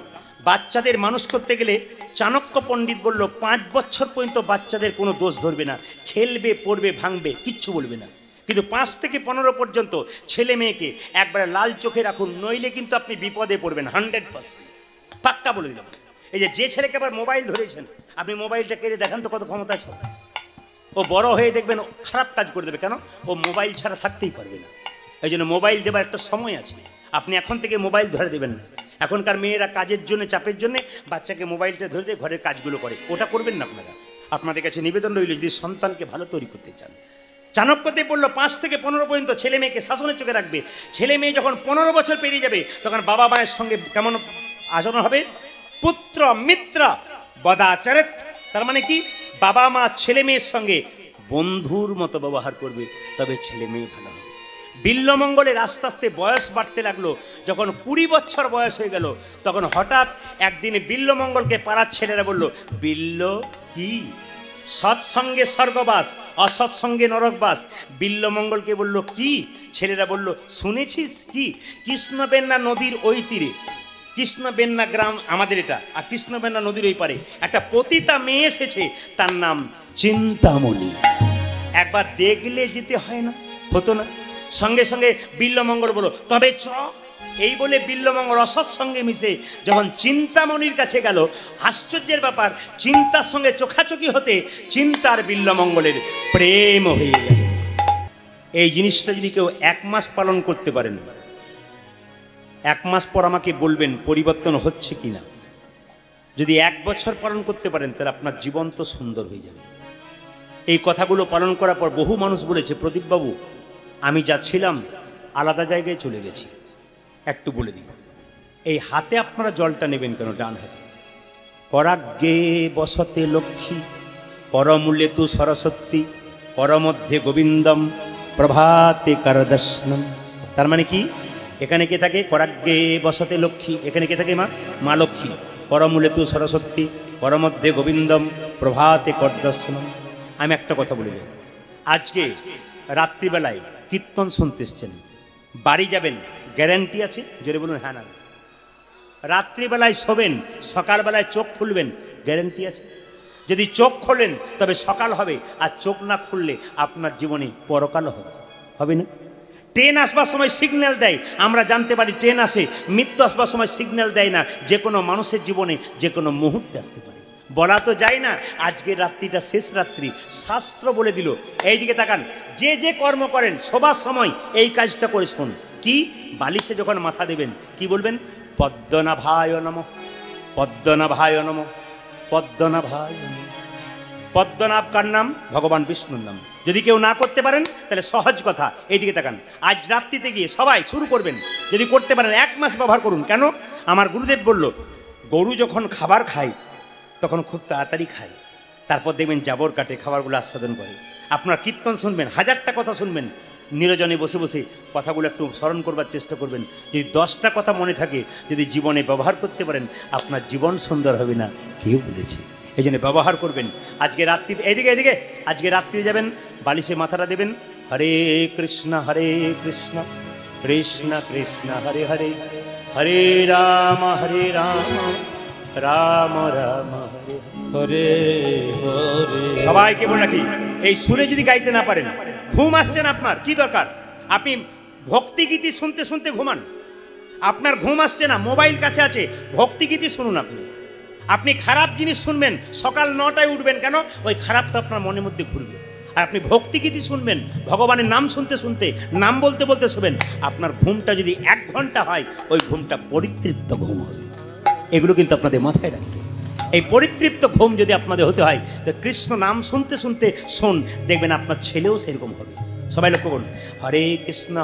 [SPEAKER 1] বাচ্চাদের মানুষ করতে গেলে চাণক্য পণ্ডিত বলল 5 বছর পর্যন্ত বাচ্চাদের কোনো দোষ ধরবে না, খেলবে পড়বে ভাঙবে কিচ্ছু বলবে না। কিন্তু 5 থেকে 15 পর্যন্ত ছেলে মেয়েকে একবারে লাল চোখে রাখুন, নইলে কিন্তু আপনি বিপদে পড়বেন 100%, পাক্কা বলে দিলাম। এই যে ছেলেকে আবার মোবাইল ধরেছেন, আপনি মোবাইলটা কেড়ে দেখান তো কত ক্ষমতা আছে। ও বড় হয়ে দেখবেন খারাপ কাজ করে দেবে, কেন? ও মোবাইল ছাড়া থাকতেই পারবে না। এই জন্য মোবাইল দেবার একটা সময় আছে, আপনি এখন থেকে মোবাইল ধরে দেবেন না। এখনকার মেয়েরা কাজের জন্য, চাপের জন্য বাচ্চাকে মোবাইলটা ধরে দিয়ে ঘরের কাজগুলো করে, ওটা করবেন না আপনারা। আপনাদের কাছে নিবেদন রইল, যদি সন্তানকে ভালো তৈরি করতে চান। চাণক্যদেব বলল 5 থেকে 15 পর্যন্ত ছেলে মেয়েকে শাসনের চোখে রাখবে। ছেলে মেয়ে যখন 15 বছর পেরিয়ে যাবে, তখন বাবা মায়ের সঙ্গে কেমন আচরণ হবে? পুত্র মিত্র বদাচরিত। তার মানে কি? বাবা মা ছেলে মেয়ের সঙ্গে বন্ধুর মতো ব্যবহার করবে, তবে ছেলে মেয়ে ভালো হবে। বিল্বমঙ্গলের আস্তে আস্তে বয়স বাড়তে লাগলো। যখন 20 বছর বয়স হয়ে গেল, তখন হঠাৎ একদিন বিল্বমঙ্গলকে পাড়ার ছেলেরা বলল, বিল্ল কি? সৎসঙ্গে স্বর্গবাস, অসৎসঙ্গে নরকবাস। বিল্বমঙ্গলকে বলল কি? ছেলেরা বলল, শুনেছিস কি? কৃষ্ণবেন্না নদীর ওই তীরে, কৃষ্ণবেন্না গ্রাম আমাদের এটা, আর কৃষ্ণবেন্না নদীর ওই পারে একটা পতিতা মেয়ে এসেছে, তার নাম চিন্তামণি। একবার দেখলে যেতে হয় না, হতো না? সঙ্গে সঙ্গে বিল্বমঙ্গল বলো, তবে চ। এই বলে বিল্বমঙ্গল অসৎ সঙ্গে মিশে যখন চিন্তামণির কাছে গেল, আশ্চর্যের ব্যাপার, চিন্তার সঙ্গে চোখাচোখি হতে চিন্তার বিল্বমঙ্গলের প্রেম হয়ে গেল। এই জিনিসটা যদি কেউ 1 মাস পালন করতে পারেন, 1 মাস পর আমাকে বলবেন পরিবর্তন হচ্ছে কিনা। যদি 1 বছর পালন করতে পারেন, তাহলে আপনার জীবন তো সুন্দর হয়ে যাবে। এই কথাগুলো পালন করার পর বহু মানুষ বলেছে, প্রদীপবাবু আমি যা ছিলাম আলাদা জায়গায় চলে গেছি। একটু বলে দিই, এই হাতে আপনারা জলটা নেবেন কেন? ডান হাতে। করাগ্গে বসতে লক্ষ্মী, পরমূল্যে তু সরস্বতী, পরমধ্যে গোবিন্দম, প্রভাতে করদর্শনম। তার মানে কি? এখানে কে থাকে? করাগ্গে বসতে লক্ষ্মী। এখানে কে থাকে? মা লক্ষ্মী। পরমূল্যে তু সরস্বতী, পরমধ্যে গোবিন্দম, প্রভাতে করদর্শনম। আমি একটা কথা বলে যাই, আজকে রাত্রিবেলায় কীর্তন শুনতে এসছেন, বাড়ি যাবেন, গ্যারান্টি আছে? জোরে বলুন হ্যাঁ না। রাত্রিবেলায় শোবেন, সকালবেলায় চোখ খুলবেন, গ্যারান্টি আছে? যদি চোখ খোলেন তবে সকাল হবে, আর চোখ না খুললে আপনার জীবনে পরকাল হবে, হবে না? ট্রেন আসবার সময় সিগন্যাল দেয়, আমরা জানতে পারি ট্রেন আসে। মৃত্যু আসবার সময় সিগন্যাল দেয় না, যে কোনো মানুষের জীবনে যে কোনো মুহূর্তে আসতে পারে, বলা তো যায় না। আজকের রাত্রিটা শেষ রাত্রি, শাস্ত্র বলে দিল। এইদিকে তাকান, যে যে কর্ম করেন সবার সময় এই কাজটা করে শুন। কি? বালিশে যখন মাথা দেবেন কি বলবেন? পদ্মনাভায় নমঃ, পদ্মনাভায় নমঃ, পদ্মনাভায় নমঃ। পদ্মনাভ কার নাম? ভগবান বিষ্ণুর নাম। যদি কেউ না করতে পারেন তাহলে সহজ কথা, এইদিকে তাকান, আজ রাত্রিতে গিয়ে সবাই শুরু করবেন। যদি করতে পারেন 1 মাস ব্যবহার করুন। কেন? আমার গুরুদেব বলল গরু যখন খাবার খায় তখন খুব তাড়াতাড়ি খায়, তারপর দেখবেন জাবর কাটে, খাবারগুলো আস্বাদন করে। আপনার কীর্তন শুনবেন, হাজারটা কথা শুনবেন, নিরজনে বসে বসে কথাগুলো একটু স্মরণ করবার চেষ্টা করবেন। যদি 10টা কথা মনে থাকে, যদি জীবনে ব্যবহার করতে পারেন, আপনার জীবন সুন্দর হবে না, কেউ বলেছে। এই জন্য ব্যবহার করবেন। আজকে রাত্রি এদিকে এদিকে আজকে রাত্রি যাবেন, বালিশে মাথাটা দেবেন, হরে কৃষ্ণ কৃষ্ণ কৃষ্ণ হরে হরে, হরে রাম রাম রাম হরে
[SPEAKER 2] হরে হরে।
[SPEAKER 1] সবাইকে বলে রাখি, এই সুরে যদি গাইতে না পারেন, ঘুম আসছে না আপনার, কি দরকার? আপনি ভক্তিগীতি শুনতে শুনতে ঘুমান। আপনার ঘুম আসছে না, মোবাইল কাছে আছে, ভক্তিগীতি শুনুন। আপনি খারাপ জিনিস শুনবেন, সকাল 9টায় উঠবেন কেন? ওই খারাপটা আপনার মনের মধ্যে ঘুরবে। আর আপনি ভক্তিগীতি শুনবেন, ভগবানের নাম শুনতে শুনতে, নাম বলতে বলতে শুনবেন। আপনার ঘুমটা যদি 1 ঘন্টা হয়, ওই ঘুমটা পরিতৃপ্ত ঘুম হবে। এগুলো কিন্তু আপনাদের মাথায় রাখতে। এই পরিতৃপ্ত ঘুম যদি আপনাদের হতে হয়, তো কৃষ্ণ নাম শুনতে শুনতে শোন, দেখবেন আপনার ছেলেও সেরকম হবে। সবাই লক্ষ্য করুন, হরে কৃষ্ণ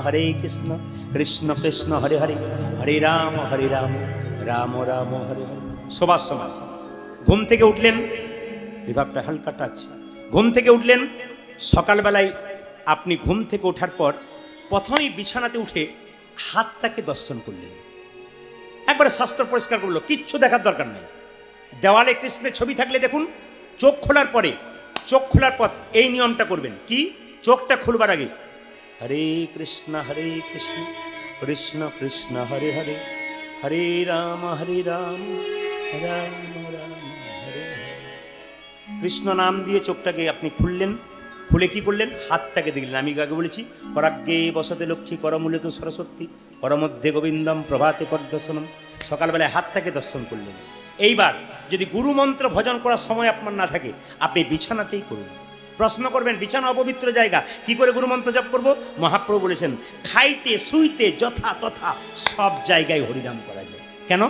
[SPEAKER 1] কৃষ্ণ কৃষ্ণ হরে হরে, হরে রাম রাম রাম হরে হরে। সবার সমাজ ঘুম থেকে উঠলেন, রিভাবটা হালকা টাচ। ঘুম থেকে উঠলেন, সকালবেলায় আপনি ঘুম থেকে ওঠার পর প্রথমেই বিছানাতে উঠে হাতটাকে দর্শন করলেন, একবারে শাস্ত্র পরিষ্কার করলো, কিচ্ছু দেখার দরকার নেই। দেওয়ালে কৃষ্ণের ছবি থাকলে দেখুন, চোখ খোলার পর এই নিয়মটা করবেন। কি? চোখটা খুলবার আগে হরে কৃষ্ণ কৃষ্ণ কৃষ্ণ হরে হরে, হরে রাম রাম রাম হরে হরে। কৃষ্ণ নাম দিয়ে চোখটাকে আপনি খুললেন। খুলে কি করলেন? হাতটাকে দেখলেন। আমি আগে বলেছি, পরাগ্যে বসতে লক্ষ্মী, করমূলে তো সরস্বতী, করমধ্যে গোবিন্দম, প্রভাতে করদর্শনম। সকালবেলায় হাতটাকে দর্শন করলেন। এইবার যদি গুরু মন্ত্র ভজন করার সময় আপনার না থাকে, আপনি বিছানাতেই করুন। প্রশ্ন করবেন, বিছানা অপবিত্র জায়গা, কি করে গুরু মন্ত্র জপ করবো? মহাপ্রভু বলেছেন, খাইতে শুইতে যথা তথা সব জায়গায় হরিনাম করা যায়। কেন?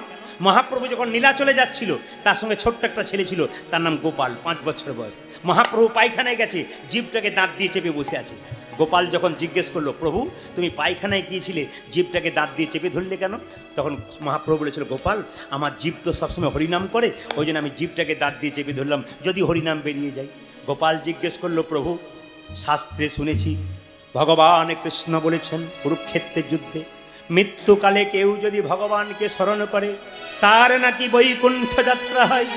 [SPEAKER 1] মহাপ্রভু যখন নীলাচলে যাচ্ছিল, তার সঙ্গে ছোট্ট একটা ছেলে ছিল, তার নাম গোপাল, 5 বছর বয়স। মহাপ্রভু পায়খানায় গেছে, জিভটাকে দাঁত দিয়ে চেপে বসে আছে। গোপাল যখন জিজ্ঞেস করলো, প্রভু তুমি পায়খানায় গিয়েছিলে, জিভটাকে দাঁত দিয়ে চেপে ধরলে কেন? তখন মহাপ্রভু বলেছিল, গোপাল আমার জিভ তো সবসময় হরিনাম করে, ওই জন্য আমি জিভটাকে দাঁত দিয়ে চেপে ধরলাম, যদি হরিনাম বেরিয়ে যায়। গোপাল জিজ্ঞেস করলো, প্রভু শাস্ত্রে শুনেছি ভগবান কৃষ্ণ বলেছেন কুরুক্ষেত্রের যুদ্ধে, মৃত্যুকালে কেউ যদি ভগবানকে স্মরণ করে, তার নাকি বৈকুণ্ঠ যাত্রা হয়।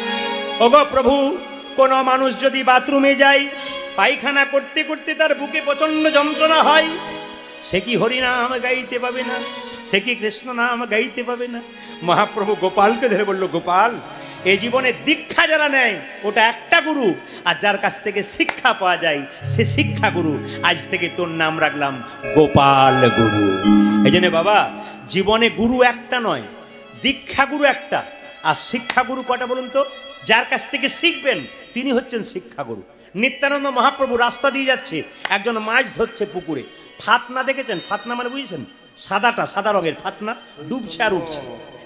[SPEAKER 1] ওগো প্রভু, কোন মানুষ যদি বাথরুমে যায়, পায়খানা করতে করতে তার বুকে প্রচন্ড যন্ত্রণা হয়, সে কি হরিনাম গাইতে পাবে না? সে কি কৃষ্ণ নাম গাইতে পাবে না? মহাপ্রভু গোপালকে ধরে বলল, গোপাল এই জীবনে দীক্ষা যারা নেয় ওটা একটা গুরু, আর যার কাছ থেকে শিক্ষা পাওয়া যায় সে শিক্ষা গুরু। আজ থেকে তোর নাম রাখলাম গোপাল গুরু। এই জন্য বাবা, জীবনে গুরু একটা নয়, দীক্ষা গুরু একটা, আর শিক্ষা গুরু কটা বলুন তো? যার কাছ থেকে শিখবেন তিনি হচ্ছেন শিক্ষা গুরু। নিত্যানন্দ মহাপ্রভু রাস্তা দিয়ে যাচ্ছে, একজন মাছ ধরছে পুকুরে, ফাতনা দেখেছেন? ফাতনা মানে বুঝেছেন? সাদা রঙের ফাতনা, ডুবছে আর উঠছে।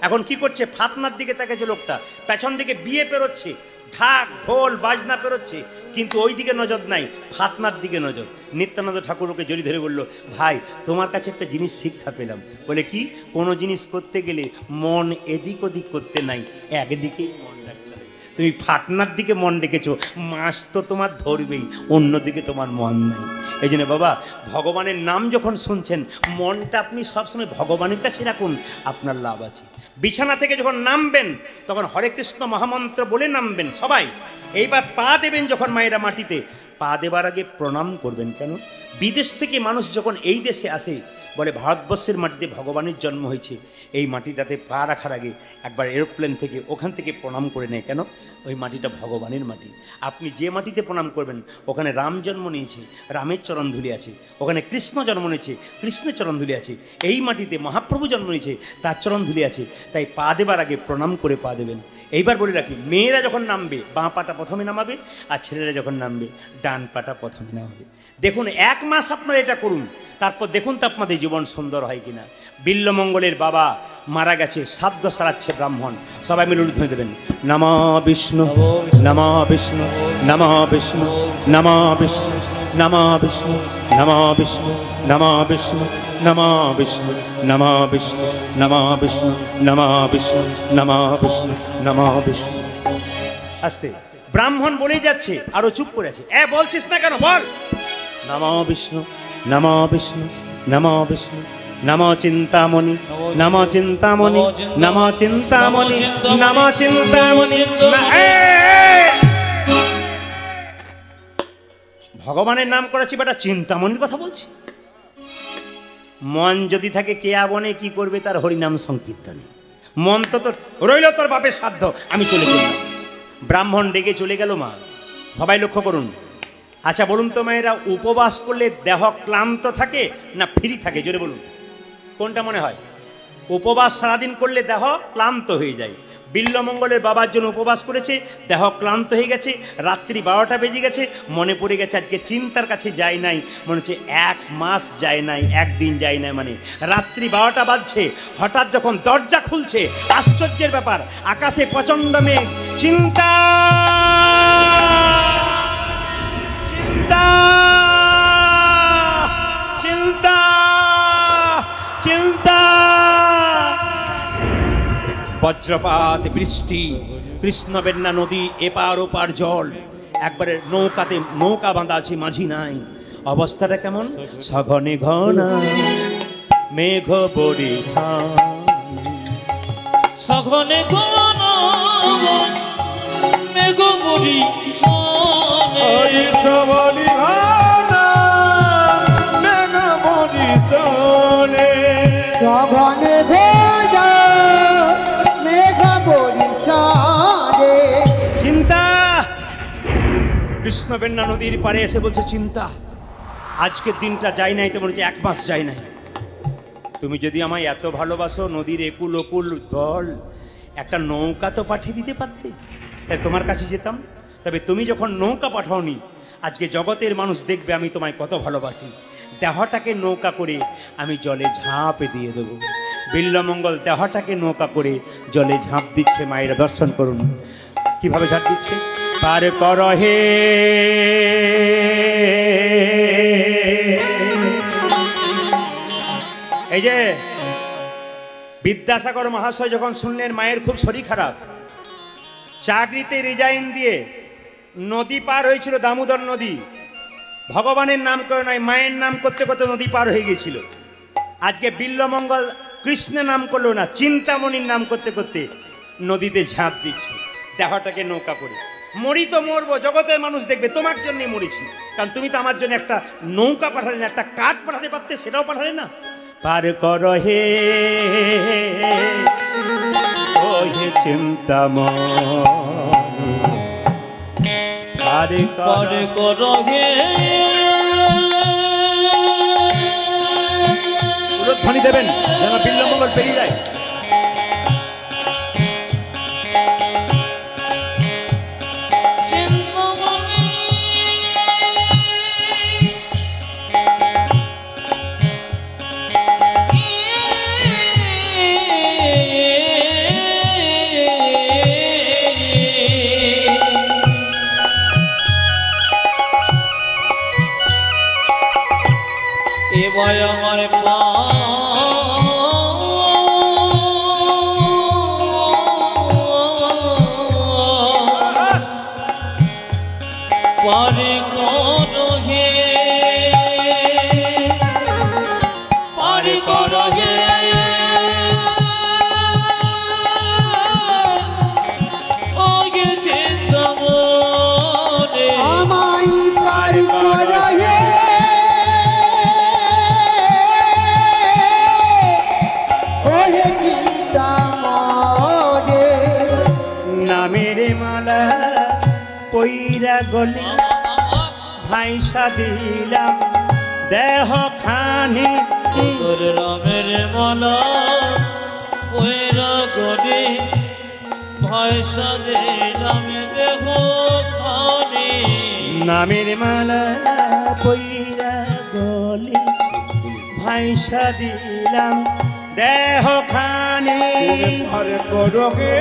[SPEAKER 1] এখন কি করছে? ফাতনার দিকে তাকাচ্ছে লোকটা, পেছন দিকে বিয়ে পেরোচ্ছে, ঢাক ঢোল বাজনা পেরোচ্ছে, কিন্তু ওই দিকে নজর নাই, ফাতনার দিকে নজর। নিত্যানন্দ ঠাকুর ওকে জড়িয়ে ধরে বলল, ভাই তোমার কাছে একটা জিনিস শিক্ষা পেলাম। বলে কি? কোনো জিনিস করতে গেলে মন এদিক ওদিক করতে নাই, একদিকেই মন রাখতে হবে। তুমি ফাতনার দিকে মন রেখেছো, মাছ তো তোমার ধরবেই, অন্যদিকে তোমার মন নাই। এই জন্য বাবা, ভগবানের নাম যখন শুনছেন, মনটা আপনি সবসময় ভগবানের কাছে রাখুন, আপনার লাভ আছে। বিছানা থেকে যখন নামবেন, তখন হরে কৃষ্ণ মহামন্ত্র বলে নামবেন সবাই। এইবার পা দেবেন যখন মায়েরা মাটিতে, পা দেবার আগে প্রণাম করবেন। কেন? বিদেশ থেকে মানুষ যখন এই দেশে আসে, বলে ভারতবর্ষের মাটিতে ভগবানের জন্ম হয়েছে, এই মাটিটাতে পা রাখার আগে একবার এরোপ্লেন থেকে ওখান থেকে প্রণাম করে নেয়। কেন? ওই মাটিটা ভগবানের মাটি। আপনি যে মাটিতে প্রণাম করবেন, ওখানে রাম জন্ম নিয়েছে, রামের চরণধুলি আছে। ওখানে কৃষ্ণ জন্ম নিয়েছে, কৃষ্ণের চরণধুলি আছে। এই মাটিতে মহাপ্রভু জন্ম নিয়েছে, তার চরণধুলি আছে। তাই পা দেবার আগে প্রণাম করে পা দেবেন। এইবার বলে রাখি, মেয়েরা যখন নামবে বাঁ পাটা প্রথমে নামাবে, আর ছেলেরা যখন নামবে ডান পাটা প্রথমে নামাবে। দেখুন 1 মাস আপনারা এটা করুন, তারপর দেখুন তো আপনাদের জীবন সুন্দর হয় কিনা। বিল্লমঙ্গলের বাবা মারা গেছে, শ্রাদ্ধ সারাচ্ছে ব্রাহ্মণ, সবাই মিলে উল্লেখ দেবেন, নমঃ বিষ্ণু নমঃ বিষ্ণু নমঃ বিষ্ণু নমঃ বিষ্ণু। নমো বিষ্ণু নমো বিষ্ণু নমো বিষ্ণু নমো বিষ্ণু নমো বিষ্ণু নমো বিষ্ণু নমো বিষ্ণু নমো বিষ্ণু নমো বিষ্ণু। আস্তে ব্রাহ্মণ বলেই যাচ্ছে, আরো চুপ করে আছে। বলছিস না কেন, বল। নমো বিষ্ণু নমো বিষ্ণু নমো বিষ্ণু নমো চিন্তামণি নমো চিন্তামণি নমো চিন্তামণি নমো চিন্তামণি। ভগবানের নাম করেছি, বেটা চিন্তামণির কথা বলছি। মন যদি থাকে কেয়া বনে কি করবে তার হরিনাম সংকীর্তনে। মন তো তোর রইল তোর বাপের সাধ্য। আমি চলে গেলাম। ব্রাহ্মণ ডেকে চলে গেল। মা সবাই লক্ষ্য করুন। আচ্ছা বলুন তো মায়েরা, উপবাস করলে দেহ ক্লান্ত থাকে না ফ্রি থাকে? জোরে বলুন, কোনটা মনে হয়? উপবাস সারাদিন করলে দেহ ক্লান্ত হয়ে যায়। বিল্লমঙ্গলের বাবার জন্য উপবাস করেছে, দেহ ক্লান্ত হয়ে গেছে, রাত্রি 12টা বেজে গেছে, মনে পড়ে গেছে আজকে চিন্তার কাছে যাই নাই, মনে হচ্ছে 1 মাস যায় নাই, 1 দিন যায় নাই। মানে রাত্রি 12টা বাজছে, হঠাৎ যখন দরজা খুলছে, আশ্চর্যের ব্যাপার, আকাশে প্রচণ্ড মেঘ। চিন্তা চিন্তা চিন্তা চিন্তা। বজ্রপাত, বৃষ্টি, কৃষ্ণবেন্না নদী, এপার ওপার জল, একবারে নৌকাতে নৌকা বাঁধা আছে, মাঝি নাই। অবস্থাটা কেমন? সঘনে ঘনা মেঘ বরিশান,
[SPEAKER 2] সঘনে ঘনা মেঘ বরিশান,
[SPEAKER 3] সবরি ঘনা মেঘ বরিশানে,
[SPEAKER 4] সঘনে ভেজা মেঘ বরিশানে।
[SPEAKER 1] চিন্তা। কৃষ্ণবেন্না নদীর পারে এসে বলছে, চিন্তা আজকের দিনটা যাই নাই তো মনে হচ্ছে 1 মাস যাই নাই। তুমি যদি আমায় এত ভালোবাসো, নদীর একুল ওকুল বল, একটা নৌকা তো পাঠিয়ে দিতে পারতে, তাই তোমার কাছে যেতাম। তবে তুমি যখন নৌকা পাঠাওনি, আজকে জগতের মানুষ দেখবে আমি তোমায় কত ভালোবাসি। দেহটাকে নৌকা করে আমি জলে ঝাঁপ দিয়ে দেবো। বিল্লমঙ্গল দেহটাকে নৌকা করে জলে ঝাঁপ দিচ্ছে। মায়েরা দর্শন করুন কিভাবে ঝাঁপ দিচ্ছে। পার কর হে এই যে বিদ্যাসাগর মহাশয় যখন শুনলেন মায়ের খুব শরীর খারাপ, চাকরিতে রিজাইন দিয়ে নদী পার হয়েছিল, দামোদর নদী। ভগবানের নাম করে নয়, মায়ের নাম করতে করতে নদী পার হয়ে গেছিল। আজকে বিল্লমঙ্গল কৃষ্ণের নাম করলো না, চিন্তামণির নাম করতে করতে নদীতে ঝাঁপ দিচ্ছে দেহটাকে নৌকা করে। মরি তো মরবো, জগতের মানুষ দেখবে, তোমার জন্যই মরেছি। কারণ তুমি তো আমার জন্য একটা নৌকা পাঠালে না, একটা কাঠ পাঠাতে পারতে, সেটাও পাঠালে না। পার কর হে ও হে চিন্তামণি, পার কর
[SPEAKER 2] হে
[SPEAKER 1] ধ্বনি দেবেন যেন বিল্লমঙ্গল পেরিয়ে যায়।
[SPEAKER 2] আমার পারে করো হে, পারে করো হে ও গে চিন্তামণি,
[SPEAKER 4] আমায় পার করো হে ও হে চিন্তামণি।
[SPEAKER 1] নামের মালা পইরা গলে ভাইসা দিলাম দেহ খানি,
[SPEAKER 2] তোর রামের মালা পয়রা গড়ে ভাইসা দিলাম দেহ খানি,
[SPEAKER 1] নামের মালা পইরা গলে ভাইসা দিলাম দেহ খানি।
[SPEAKER 3] পার করো হে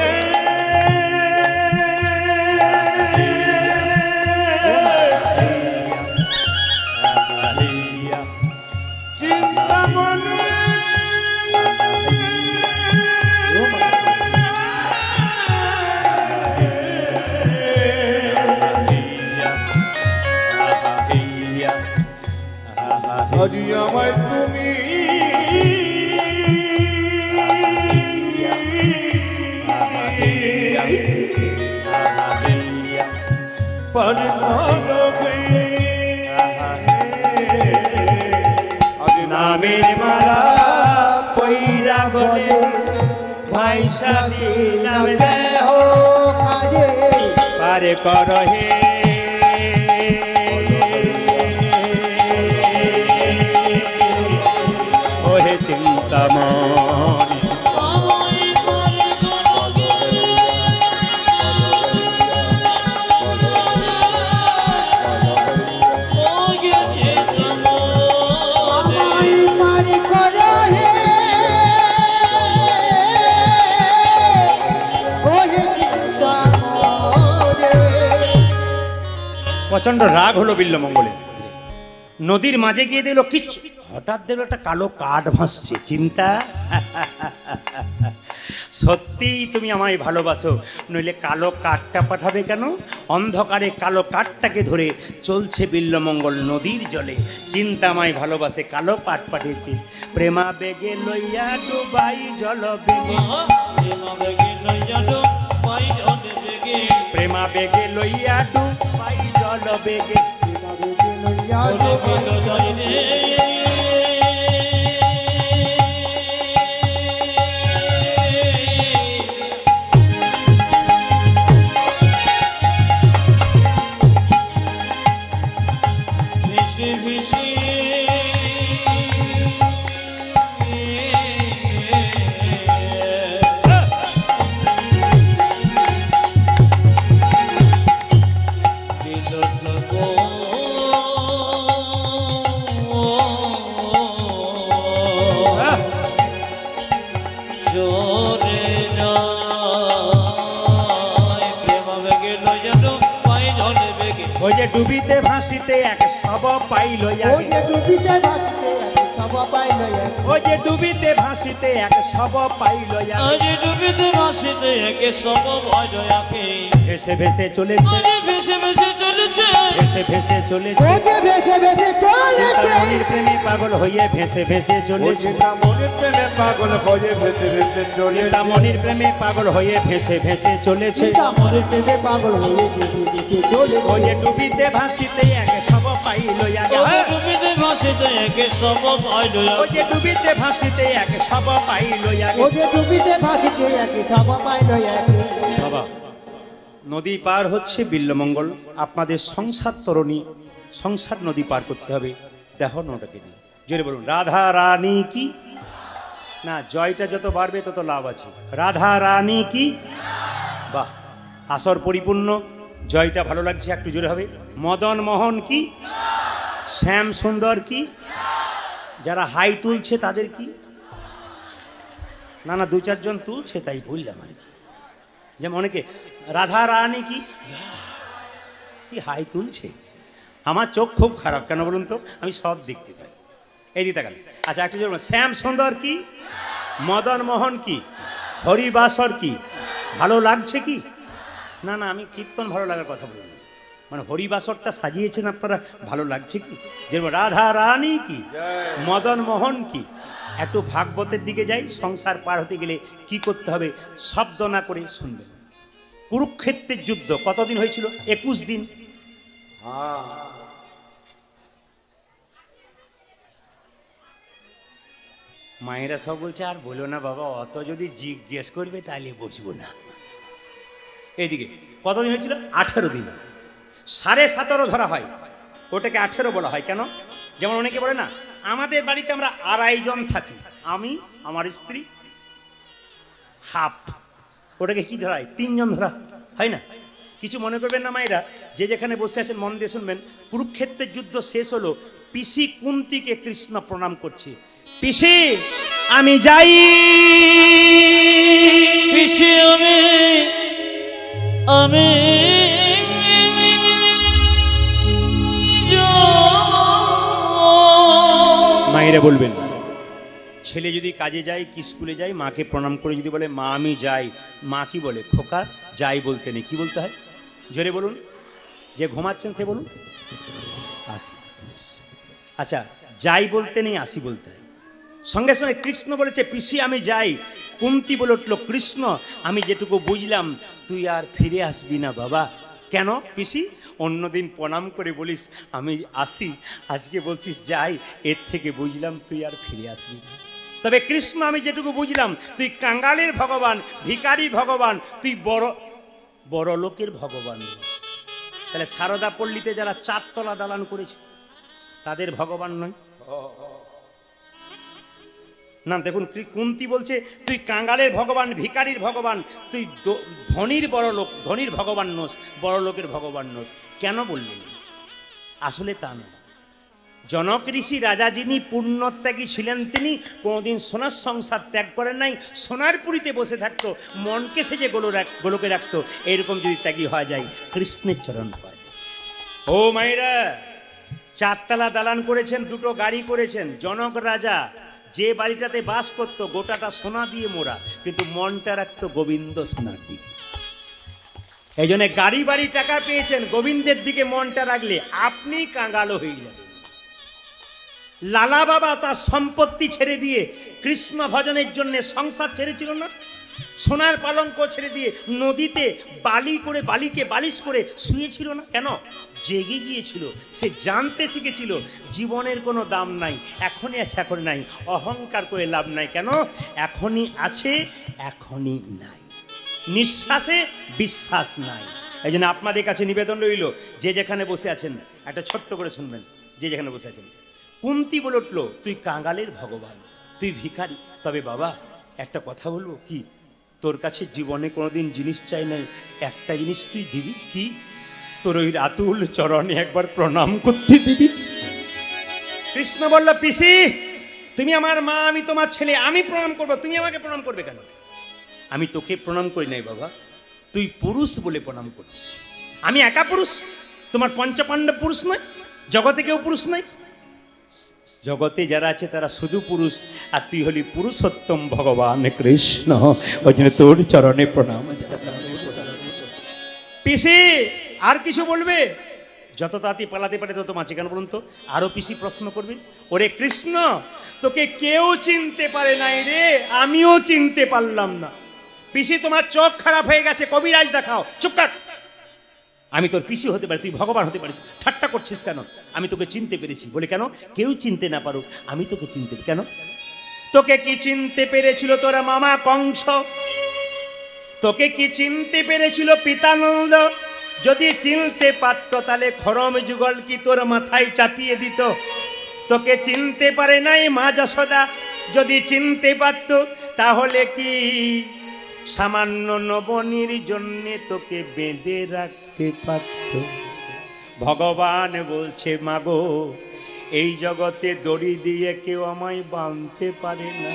[SPEAKER 3] পরমানবে
[SPEAKER 1] নামের মালা পইরা গলে ভাইসা দিলাম দেহ
[SPEAKER 4] কাজে
[SPEAKER 1] পারে কর হে ওহে চিন্তামণি
[SPEAKER 4] মারি করো হে ওহে চিন্তা মোরে
[SPEAKER 1] প্রচন্ড রাগ হলো বিল্লমঙ্গলে নদীর মাঝে গিয়ে দিল কিচ্ছু হঠাৎ দেখলো একটা কালো কাঠ ভাসছে চিন্তা সত্যিই তুমি আমায় ভালোবাসো নইলে কালো কাঠটা পাঠাবে কেন অন্ধকারে কালো কাঠটাকে ধরে চলছে বিল্লমঙ্গল নদীর জলে চিন্তা আমায় ভালোবাসে কালো কাঠ পাঠিয়েছে প্রেমা বেগে লইয়া ডুবাই জল বেগে প্রেমা বেগে লইয়া ডুবাই জল বেগে ওই যে ডুবিতে ভাসিতে এক সব পাইল
[SPEAKER 4] ওই যে ডুবিতে ভাসিতে সব পাইল
[SPEAKER 1] ওই যে ডুবিতে ভাসিতে এক সব পাইল ভেসে ভেসে চলেছে ভেসে ভেসে চলেছে
[SPEAKER 4] ওকে ভেসে ভেসে চলেছে
[SPEAKER 1] মনির প্রেমে পাগল হয়ে ভেসে ভেসে চলেছে
[SPEAKER 3] মনের প্রেমে পাগল হয়ে ভেসে ভেসে চলেছে
[SPEAKER 1] মনির প্রেমে পাগল হয়ে ভেসে ভেসে চলেছে
[SPEAKER 4] মনের প্রেমে পাগল হয়ে ভেসে ভেসে চলেছে
[SPEAKER 1] ওই যে ডুবিতে ভাসিতে এক সব পাইল ওই যে ডুবিতে ভাসিতে এক সব পাইল
[SPEAKER 4] ওকে ডুবিতে ভাসিতে একে সব পাইল একে
[SPEAKER 1] বাবা নদী পার হচ্ছে বিল্লমঙ্গল আপনাদের সংসার তরণী সংসার নদী পার করতে হবে দেখো নটাকে নিয়ে জোরে বলুন রাধা রানী কি না জয়টা যত বাড়বে তত লাভ আছে রাধা রানী কি বাহ আসর পরিপূর্ণ জয়টা ভালো লাগছে একটু জোরে হবে মদন মোহন কি শ্যাম সুন্দর কি যারা হাই তুলছে তাদের কি না না দু চারজন তুলছে তাই বললাম আর কি যেমন অনেকে রাধা রানী কি কি হাই তুলছে আমার চোখ খুব খারাপ কেন বলুন তো আমি সব দেখতে পাই এই দিতে গেল আচ্ছা একটু জোরে শ্যাম সুন্দর কি মদন মোহন কি হরিবাসর কি ভালো লাগছে কি না না আমি কীর্তন ভালো লাগার কথা বলবো মানে হরিবাসরটা সাজিয়েছেন আপনারা ভালো লাগছে কি যেমন রাধা রানী কি মদন মোহন কি একটু ভাগবতের দিকে যাই সংসার পার হতে গেলে কি করতে হবে শব্দ না করে শুনবেন কুরুক্ষেত্রের যুদ্ধ কতদিন হয়েছিল 21 দিন মায়েরা সব বলছে আর বলো না বাবা অত যদি জিজ্ঞেস করবে তাহলে বুঝবো না এইদিকে কতদিন হয়েছিল 18 দিন 17.5 ধরা হয় ওটাকে 18 বলা হয় কেন যেমন অনেকে বলে না আমাদের বাড়িতে আমরা 2.5 জন থাকি আমি আমার স্ত্রী হাফ ওটাকে কি ধরা হয় 3 জন ধরা হয় না কিছু মনে করবেন না মায়েরা যে যেখানে বসে আছেন মন দিয়ে শুনবেন কুরুক্ষেত্রের যুদ্ধ শেষ হলো পিসি কুন্তিকে কৃষ্ণ প্রণাম করছে পিসি আমি যাই
[SPEAKER 2] পিসি আমি
[SPEAKER 1] মায়েরা বলবেন ছেলে যদি কাজে যায় কি স্কুলে যায় মাকে প্রণাম করে যদি বলে মা আমি যাই মা কি বলে খোকা যাই বলতে নেই কি বলতে হয় জোরে বলুন যে ঘুমাচ্ছেন সে বলুন আসি আচ্ছা যাই বলতে নেই আসি বলতে হয় সঙ্গে সঙ্গে কৃষ্ণ বলেছে পিসি আমি যাই কুন্তি বলে উঠল কৃষ্ণ আমি যেটুকু বুঝলাম তুই আর ফিরে আসবি না বাবা কেন পিসি? অন্যদিন প্রণাম করে বলিস আমি আসি, আজকে বলছিস যাই, এর থেকে বুঝলাম তুই আর ফিরে আসবি না। তবে কৃষ্ণ আমি যেটুকু বুঝলাম, তুই কাঙ্গালের ভগবান, ভিখারি ভগবান, তুই বড় লোকের ভগবান। তাহলে সারদা পল্লীতে যারা 4 তলা দালান করেছে তাদের ভগবান নয় না? দেখুন কুন্তী বলছে তুই কাঙ্গালের ভগবান, ভিখারির ভগবান, তুই ধনীর বড় লোক, ধনীর ভগবান নোস, বড় লোকের ভগবান নোস। কেন বললেন? আসলে তা নয়। জনক ঋষি রাজা যিনি পুণ্যত্যাগী ছিলেন, তিনি কোনোদিন সোনার সংসার ত্যাগ করেন নাই, সোনার পুরীতে বসে থাকতো, মনকে সেজে গোলকে রাখতো। এরকম যদি ত্যাগী হওয়া যায়, কৃষ্ণের চরণ পাওয়া যায়। ও মায়েরা, 4 তলা দালান করেছেন, 2টো গাড়ি করেছেন। জনক রাজা যে বাড়িটাতে বাস করতো গোটাটা সোনা দিয়ে মোড়া, কিন্তু মনটা রাখতো গোবিন্দ সোনার দিকে। এই জন্য গাড়ি বাড়ি টাকা পেয়েছেন, গোবিন্দের দিকে মনটা রাখলে আপনি কাঙ্গাল হয়ে যাবেন। লালা বাবা তার সম্পত্তি ছেড়ে দিয়ে কৃষ্ণ ভজনের জন্য সংসার ছেড়েছিল না? সোনার পালঙ্ক ছেড়ে দিয়ে নদীতে বালিকে বালিশ করে শুয়েছিল না? কেন? জেগে গিয়েছিল, সে জানতে শিখেছিল জীবনের কোনো দাম নাই, এখনই আছে এখনই নাই, অহংকার করে লাভ নাই। কেন? এখনই আছে এখনই নাই, নিঃশ্বাসে বিশ্বাস নাই। এই জন্য আপনাদের কাছে নিবেদন রইল, যে যেখানে বসে আছেন একটা ছোট্ট করে শুনবেন। যে যেখানে বসে আছেন, কুন্তী বলে উঠল তুই কাঙ্গালের ভগবান, তুই ভিখারি। তবে বাবা একটা কথা বলবো, কি তোর কাছে জীবনে কোনোদিন জিনিস চাই নাই, একটা জিনিস তুই দিবি, কি? তোর ওই রাতুল চরণে একবার প্রণাম করতে দিবি। কৃষ্ণ বলল পিসি তুমি আমার মা, আমি তোমার ছেলে, আমি প্রণাম করবো, তুমি আমাকে প্রণাম করবে কেন? আমি তোকে প্রণাম করি নাই বাবা, তুই পুরুষ বলে প্রণাম করছিস। আমি একা পুরুষ, তোমার পঞ্চপাণ্ডব পুরুষ নয়, জগতে কেউ পুরুষ নয়। জগতে যারা আছে তারা শুধু পুরুষ, আর তুই হলি পুরুষোত্তম ভগবান কৃষ্ণ, ওই জন্য তোর চরণে প্রণাম। পিসি আর কিছু বলবে? যত তাড়াতাড়ি পালাতে পারে তত মাঝে। কেন বলুন তো? আরো পিসি প্রশ্ন করবে, ওরে কৃষ্ণ তোকে কেউ চিনতে পারে নাই রে, আমিও চিনতে পারলাম না। পিসি তোমার চোখ খারাপ হয়ে গেছে, কবিরাজ দেখাও। চুপ কর, আমি তোর পিসি হতে পারি, তুই ভগবান হতে পারিস, ঠাট্টা করছিস কেন? আমি তোকে চিনতে পেরেছি। বলে কেন? কেউ চিনতে না পারুক, আমি তোকে চিনতে। কেন? তোকে কি চিনতে পেরেছিল তোরা মামা কংস? তোকে কি চিনতে পেরেছিল পিতানন্দ? যদি চিনতে পারত তাহলে খরম যুগল কি তোর মাথায় চাপিয়ে দিত। তোকে চিনতে পারে নাই মা যশোদা, যদি চিনতে পারত তাহলে কি সামান্য নবনীর জন্যে তোকে বেঁধে রাখতে পারত। ভগবান বলছে মাগো, এই জগতে দড়ি দিয়ে কেউ আমায় বাঁধতে পারে না,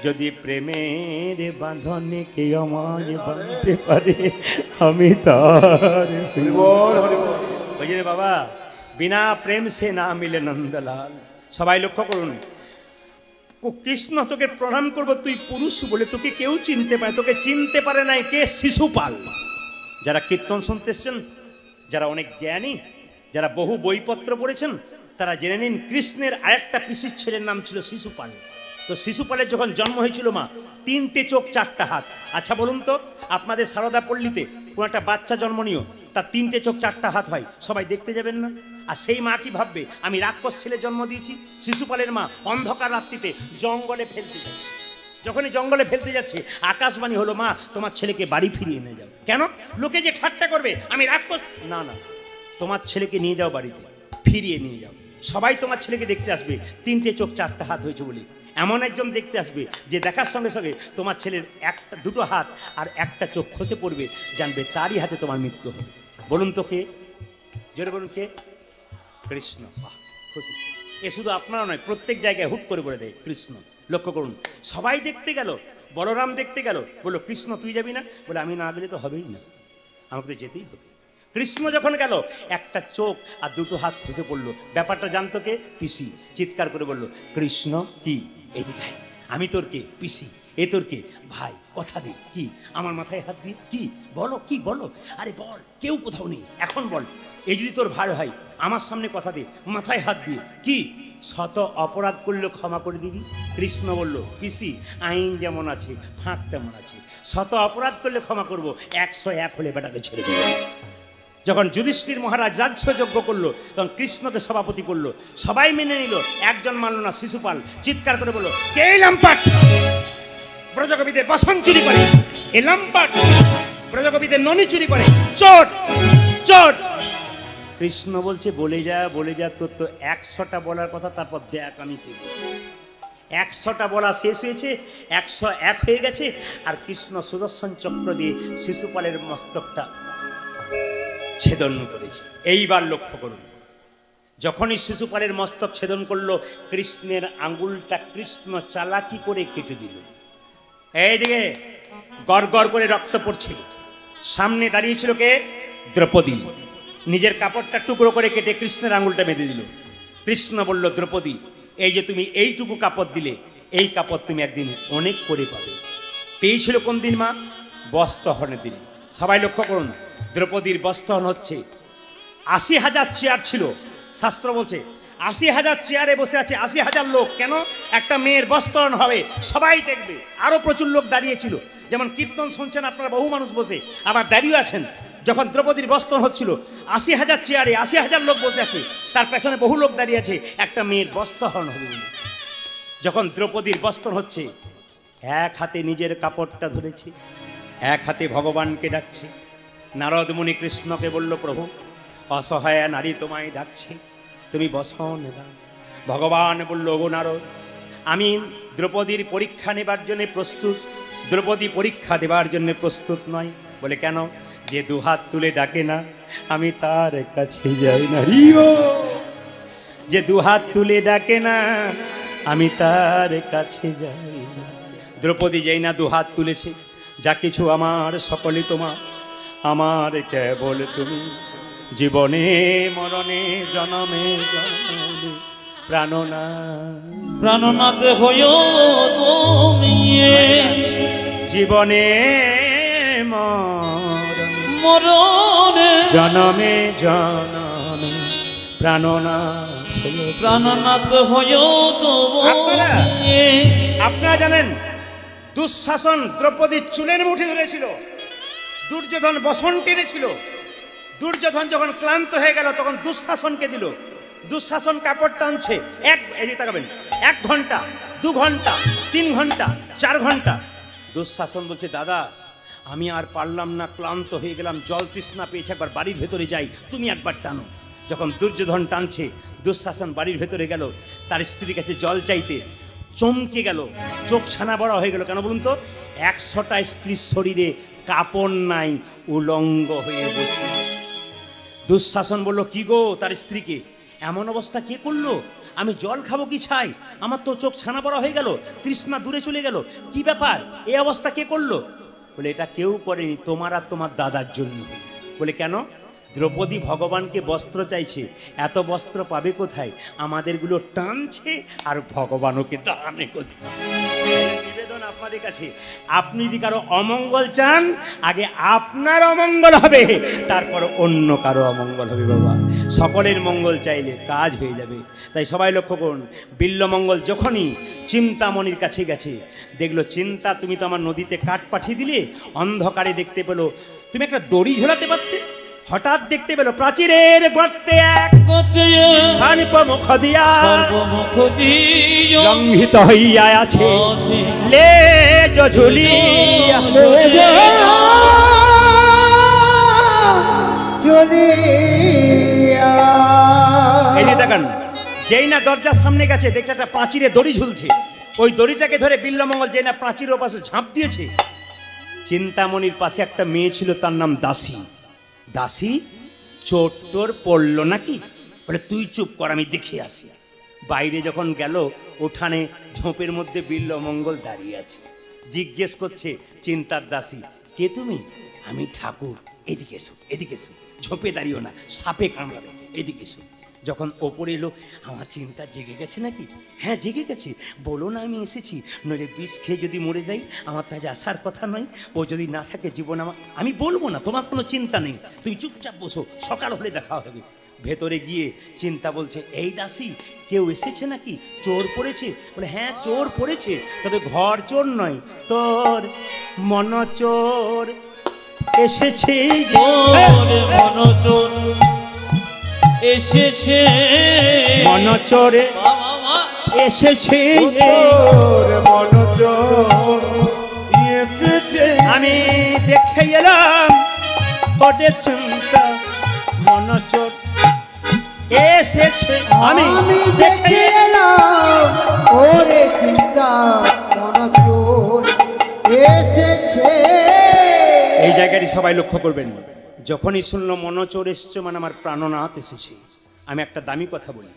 [SPEAKER 1] যদি প্রেমের বাঁধনে কেউ আমায় বাঁধতে পারে আমি তার। ওই জন্য বাবা বিনা প্রেম সে না মিলে নন্দলাল। সবাই লক্ষ্য করুন, কৃষ্ণ তোকে প্রণাম করবো, তুই পুরুষ বলে তোকে কেউ চিনতে পারে, তোকে চিনতে পারে নাই কে? শিশুপাল। যারা কীর্তন শুনতে এসছেন, যারা অনেক জ্ঞানী, যারা বহু বইপত্র পড়েছেন, তারা জেনে নিন কৃষ্ণের আরেকটা পিসির ছেলের নাম ছিল শিশুপাল। তো শিশুপালের যখন জন্ম হয়েছিল মা, 3টে চোখ 4টা হাত। আচ্ছা বলুন তো, আপনাদের সারদা পল্লীতে কোনো একটা বাচ্চা জন্ম নিও, তার 3টে চোখ 4টা হাত হয়, সবাই দেখতে যাবেন না? আর সেই মা কি ভাববে আমি রাক্ষস ছেলে জন্ম দিয়েছি? শিশুপালের মা অন্ধকার রাত্রিতে জঙ্গলে ফেলতে যাচ্ছে, যখনই জঙ্গলে ফেলতে যাচ্ছে আকাশবাণী হলো, মা তোমার ছেলেকে বাড়ি ফিরিয়ে নিয়ে যাও। কেন? লোকে যে ঠাট্টা করবে আমি রাক্ষস। না না, তোমার ছেলেকে নিয়ে যাও, বাড়িতে ফিরিয়ে নিয়ে যাও। সবাই তোমার ছেলেকে দেখতে আসবে, 3টে চোখ 4টা হাত হয়েছে বলে। এমন একজন দেখতে আসবে যে দেখার সঙ্গে সঙ্গে তোমার ছেলের 2টো হাত আর 1টা চোখ খসে পড়বে, জানবে তারই হাতে তোমার মৃত্যু হবে। বলুন তো কে? জোরে বলুন কে? কৃষ্ণ। বাহ, খুশি। এ শুধু আপনারা নয়, প্রত্যেক জায়গায় হুট করে বলে দেয় কৃষ্ণ। লক্ষ্য করুন, সবাই দেখতে গেল, বলরাম দেখতে গেল, বললো কৃষ্ণ তুই যাবি না? বলে আমি না গেলে তো হবেই না, আমাকে তো যেতেই হবে। কৃষ্ণ যখন গেল, 1টা চোখ আর 2টো হাত খসে পড়লো। ব্যাপারটা জানতো কে? পিসি। চিৎকার করে বললো কৃষ্ণ কি এদিকে আয়, আমি তোর কে? পিসি। এ তোর কে? ভাই। কথা দে। কি? আমার মাথায় হাত দিয়ে কি বলো? কি বলো? আরে বল, কেউ কোথাও নেই, এখন বল। এই যদি তোর ভাই হয় আমার সামনে কথা দে, মাথায় হাত দিয়ে। কি? শত অপরাধ করলে ক্ষমা করে দিবি? কৃষ্ণ বলল পিসি আইন যেমন আছে ফাঁক তেমন আছে, শত অপরাধ করলে ক্ষমা করবো, 101 হলে বেটাকে ছেড়ে দেবো। যখন যুধিষ্ঠির মহারাজ রাজ্যযজ্ঞ করলো তখন কৃষ্ণকে সভাপতি করলো, সবাই মেনে নিল, একজন মানল না, শিশুপাল চিৎকার করে বলল, কে এই লম্পট ব্রজকবিদের বসন চুরি করে, এ লম্পট ব্রজকবিদের ননি চুরি করে, চোর চোর। কৃষ্ণ বলছে, বলে যা, তোর তো 100টা বলার কথা, তারপর দেখ আমি কি বলি। 100টা বলা শেষ হয়েছে, 101 হয়ে গেছে, আর কৃষ্ণ সুদর্শন চক্র দিয়ে শিশুপালের মস্তকটা ছেদন করেছে। এইবার লক্ষ্য করুন, যখনই শিশুপালের মস্তক ছেদন করলো, কৃষ্ণের আঙ্গুলটা কৃষ্ণ চালাকি করে কেটে দিল। এইদিকে গড় গড় করে রক্ত পড়ছিল, সামনে দাঁড়িয়েছিল কে? দ্রৌপদী। নিজের কাপড়টা টুকরো করে কেটে কৃষ্ণের আঙ্গুলটা বেঁধে দিল। কৃষ্ণ বলল, দ্রৌপদী, এই যে তুমি এইটুকু কাপড় দিলে, এই কাপড় তুমি একদিন অনেক করে পাবে। পেয়েছিল কোন দিন মা? বস্ত্রহরণের দিনে। সবাই লক্ষ্য করুন, দ্রৌপদীর বস্ত্রহরণ হচ্ছে। 80,000 চেয়ার ছিল, শাস্ত্র বলছে 80,000 চেয়ারে বসে আছে 80,000 লোক। কেন? একটা মেয়ের বস্ত্রহরণ হবে, সবাই দেখবে। আরো প্রচুর লোক দাঁড়িয়েছিল, যেমন কীর্তন শুনছেন আপনারা, বহু মানুষ বসে, আবার দাঁড়িয়ে আছেন। যখন দ্রৌপদীর বস্ত্রহরণ হচ্ছিল, 80,000 চেয়ারে 80,000 লোক বসে আছে, তার পেছনে বহু লোক দাঁড়িয়ে আছে, একটা মেয়ের বস্ত্রহরণ হবে। যখন দ্রৌপদীর বস্ত্রহরণ হচ্ছে, এক হাতে নিজের কাপড়টা ধরেছে, এক হাতে ভগবানকে ডাকছে। নারদ মুনি কৃষ্ণকে বলল, প্রভু, অসহায় নারী তোমায় ডাকছে, তুমি বসন দাও। ভগবান বলল, গো নারদ, আমি দ্রৌপদীর পরীক্ষা নেবার জন্য প্রস্তুত, দ্রৌপদী পরীক্ষা দেবার জন্য প্রস্তুত নয়। বলে কেন? যে দুহাত তুলে ডাকে না, আমি তার কাছে যাই না। যে দুহাত তুলে ডাকে না, আমি তার কাছে যাই না। দ্রৌপদী যেই না দুহাত তুলেছে, যা কিছু আমার সকলই তোমার, আমার কেবল তুমি। জীবনে মরণে জনমে জনমে
[SPEAKER 2] প্রাণনাথ হইও তুমি,
[SPEAKER 1] জীবনে
[SPEAKER 2] মরণে
[SPEAKER 1] জনমে জনমে
[SPEAKER 2] প্রাণনাথ হইও তুমি।
[SPEAKER 1] আপনারা জানেন, দুঃশাসন দ্রৌপদীর চুলের মুঠি ধরেছিল, দুর্যোধন বসন টেনেছিল। দুর্যোধন যখন ক্লান্ত হয়ে গেল, তখন দুঃশাসনকে দিল। দুঃশাসন কাপড় টানছে, তাকাবেন, 1 ঘন্টা, 2 ঘন্টা, 3 ঘন্টা, 4 ঘন্টা। দুঃশাসন বলছে, দাদা আমি আর পারলাম না, ক্লান্ত হয়ে গেলাম, জল তৃষ্ণা পেয়েছে, একবার বাড়ির ভেতরে যাই, তুমি একবার টানো। যখন দুর্যোধন টানছে, দুঃশাসন বাড়ির ভেতরে গেল, তার স্ত্রীর কাছে জল চাইতে, চমকে গেল, চোখ ছানা বড় হয়ে গেল। কেন বলুন তো? 100টা স্ত্রীর শরীরে কাপড় নাই, উলঙ্গ হয়ে বসে। দুঃশাসন বলল, কি গো, তার স্ত্রীকে, এমন অবস্থা কে করলো? আমি জল খাবো কি ছাই? আমার তো চোখ ছানা বড় হয়ে গেল, তৃষ্ণা দূরে চলে গেল, কি ব্যাপার, এই অবস্থা কে করলো? বলে, এটা কেউ করেনি, তোমার আর তোমার দাদার জন্য। বলে, কেন? দ্রৌপদী ভগবানকে বস্ত্র চাইছে, এত বস্ত্র পাবে কোথায়? আমাদেরগুলো টানছে, আর ভগবানকে দানে কোথায়? নিবেদন আপনাদের কাছে, আপনি যদি কারো অমঙ্গল চান, আগে আপনার অমঙ্গল হবে, তারপর অন্য কারো অমঙ্গল হবে। বাবা, সকলের মঙ্গল চাইলে কাজ হয়ে যাবে। তাই সবাই লক্ষ্য করুন, বিল্লমঙ্গল যখনই চিন্তামণির কাছে গেছে, দেখলো, চিন্তা, তুমি তো আমার নদীতে কাঠ পাঠিয়ে দিলে, অন্ধকারে দেখতে পেলো তুমি একটা দড়ি ঝোলাতে পারতে। হঠাৎ দেখতে পেলো প্রাচীরের গর্তে এক সর্বমুখ দিয়া লঙ্ঘিত হইয়া আছে, লেজ ঝুলিয়া এই যে দেখেন, যেই না দরজার সামনে গেছে, দেখতে একটা প্রাচীরে দড়ি ঝুলছে। ওই দড়িটাকে ধরে বিল্লমঙ্গল যেই না প্রাচীরের পাশে ঝাঁপ দিয়েছে। চিন্তামণির পাশে একটা মেয়ে ছিল, তার নাম দাসী। দাসী, চোট টোর পড়লো নাকি? বলে, তুই চুপ কর, আমি দেখে আসি। বাইরে যখন গেল, উঠানে ঝোপের মধ্যে বিল্লমঙ্গল দাঁড়িয়ে আছে। জিজ্ঞেস করছে চিন্তার দাসী, কে তুমি? আমি ঠাকুর। এদিকে এসো, এদিকে এসো, ঝোপে দাঁড়িও না, সাপে কামড়াবে, এদিকে এসো। যখন ওপরে এলো, আমার চিন্তা জেগে গেছে নাকি? হ্যাঁ, জেগে গেছে। বলো না আমি এসেছি, নইলে বিষ খেয়ে যদি মরে যাই, আমার তাই আসার কথা নয়। ও যদি না থাকে জীবন আমার, আমি বলবো না, তোমার কোনো চিন্তা নেই, তুমি চুপচাপ বসো, সকাল হলে দেখা হবে। ভেতরে গিয়ে চিন্তা বলছে, এই দাসী, কেউ এসেছে নাকি? চোর পড়েছে? বলে, হ্যাঁ, চোর পড়েছে, তবে ঘর চোর নয়, তোর মন চোর। এসেছে
[SPEAKER 2] ওরে মনোচোর এসেছে
[SPEAKER 1] মনচরে
[SPEAKER 2] বাবা
[SPEAKER 1] এসেছে
[SPEAKER 3] তোর মনোযোগ এসেছে
[SPEAKER 1] আমি দেখে এলাম ওরে চিন্তা মনচর এসেছে
[SPEAKER 4] আমি দেখে এলাম ওরে চিন্তা মনোযোগ এসেছে।
[SPEAKER 1] এই জায়গাটি সবাই লক্ষ্য করবেন, যখনই শুনলো মনচোর এসছে মানে আমার প্রাণনাথ এসেছে। আমি একটা দামি কথা বলি,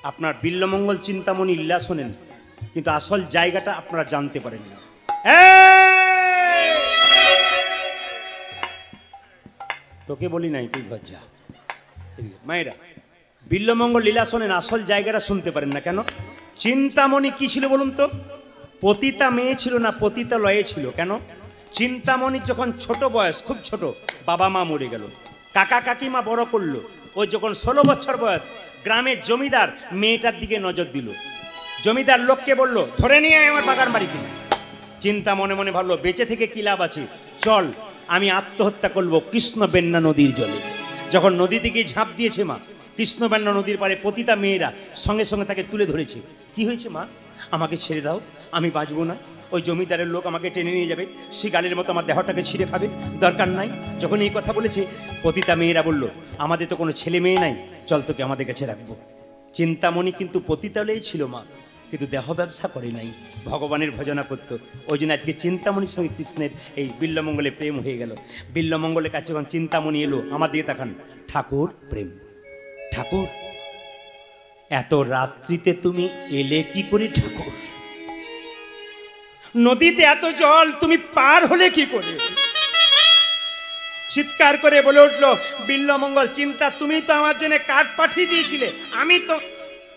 [SPEAKER 1] আপনার বিল্লমঙ্গল চিন্তামণি লীলা শোনেন, কিন্তু আসল জায়গাটা আপনারা জানতে পারেন না। তোকে বলি নাই, তুই ঘর যা। মায়েরা, বিল্লমঙ্গল লীলা শোনেন, আসল জায়গাটা শুনতে পারেন না কেন? চিন্তামণি কি ছিল বলুন তো? পতিতা মেয়ে ছিল না, পতিতা লয়ে ছিল। কেন? চিন্তামণির যখন ছোট বয়স, খুব ছোট, বাবা মা মরে গেল, কাকা কাকিমা বড় করলো, ওই যখন 16 বছর বয়স, গ্রামের জমিদার মেয়েটার দিকে নজর দিল। জমিদার লোককে বলল, ধরে নিয়ে আয় আমার বাগান বাড়িতে। চিন্তা মনে মনে ভাবলো, বেঁচে থেকে কি লাভ আছে, চল আমি আত্মহত্যা করব কৃষ্ণবেন্না নদীর জলে। যখন নদী থেকে ঝাঁপ দিয়েছে মা, কৃষ্ণবেন্না নদীর পাড়ে পতিতা মেয়েরা সঙ্গে সঙ্গে তাকে তুলে ধরেছে। কি হয়েছে মা, আমাকে ছেড়ে দাও, আমি বাঁচবো না, ওই জমিদারের লোক আমাকে টেনে নিয়ে যাবে, শিগালের মতো আমার দেহটাকে ছিঁড়ে খাবে, দরকার নাই। যখন এই কথা বলেছে, পতিতা মেয়েরা বলল, আমাদের তো কোনো ছেলে মেয়ে নাই, চল তোকে আমাদের কাছে রাখবো। চিন্তামণি কিন্তু পতিতালয়েই ছিল মা, কিন্তু দেহ ব্যবসা করে নাই, ভগবানের ভজনা করতো। ওই জন্য আজকে চিন্তামণির সঙ্গে কৃষ্ণের এই বিল্লমঙ্গলে প্রেম হয়ে গেল। বিল্লমঙ্গলের কাছে যখন চিন্তামণি এলো, আমার দিকে তাকান, ঠাকুর প্রেম। ঠাকুর, এত রাত্রিতে তুমি এলে কি করে ঠাকুর? নদীতে এত জল, তুমি পার হলে কি করে? চিৎকার করে বলে উঠলো বিল্লমঙ্গল, চিন্তা, তুমি তো আমার জন্য কাঠ পাঠিয়ে দিয়েছিলে। আমি তো,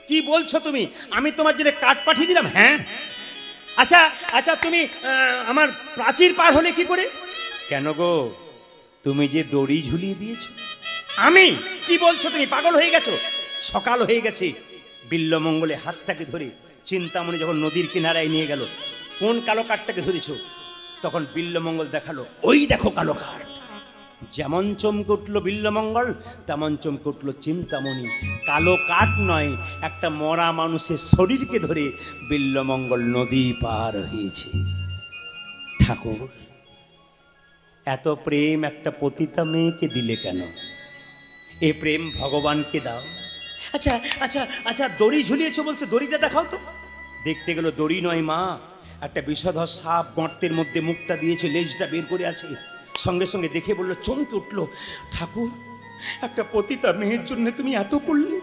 [SPEAKER 1] কি বলছো তুমি? আমি তোমার জন্য কাঠ পাঠিয়ে দিলাম? হ্যাঁ। আচ্ছা আচ্ছা, তুমি আমার প্রাচীর পার হলে কি করে? কেন গো, তুমি যে দড়ি ঝুলিয়ে দিয়েছো। আমি, কি বলছো তুমি? পাগল হয়ে গেছো? সকাল হয়ে গেছে। বিল্লমঙ্গলে হাতটাকে ধরে চিন্তামণি যখন নদীর কিনারায় নিয়ে গেল, কোন কালো কাঠটাকে ধরেছ? তখন বিল্লমঙ্গল দেখালো, ওই দেখো কালো কাঠ। যেমন চমকে উঠল বিল্লমঙ্গল, তেমন চমকে উঠল চিন্তামণি। কালো কাঠ নয়, একটা মরা মানুষের শরীরকে ধরে বিল্লমঙ্গল নদী পার হয়েছে। ঠাকুর, এত প্রেম একটা পতিতা মেয়েকে দিলে কেন? এ প্রেম ভগবানকে দাও। আচ্ছা আচ্ছা আচ্ছা, দড়ি ঝুলিয়েছো বলছো, দড়িটা দেখাও তো। দেখতে গেল দড়ি নয় মা, একটা বিষধর সাপ গর্তের মধ্যে মুখটা দিয়েছে, লেজটা বের করে আছে। সঙ্গে সঙ্গে দেখে বললো, চমকে উঠলো, ঠাকুর, একটা পতিতা মেয়ের জন্য তুমি এত করলে?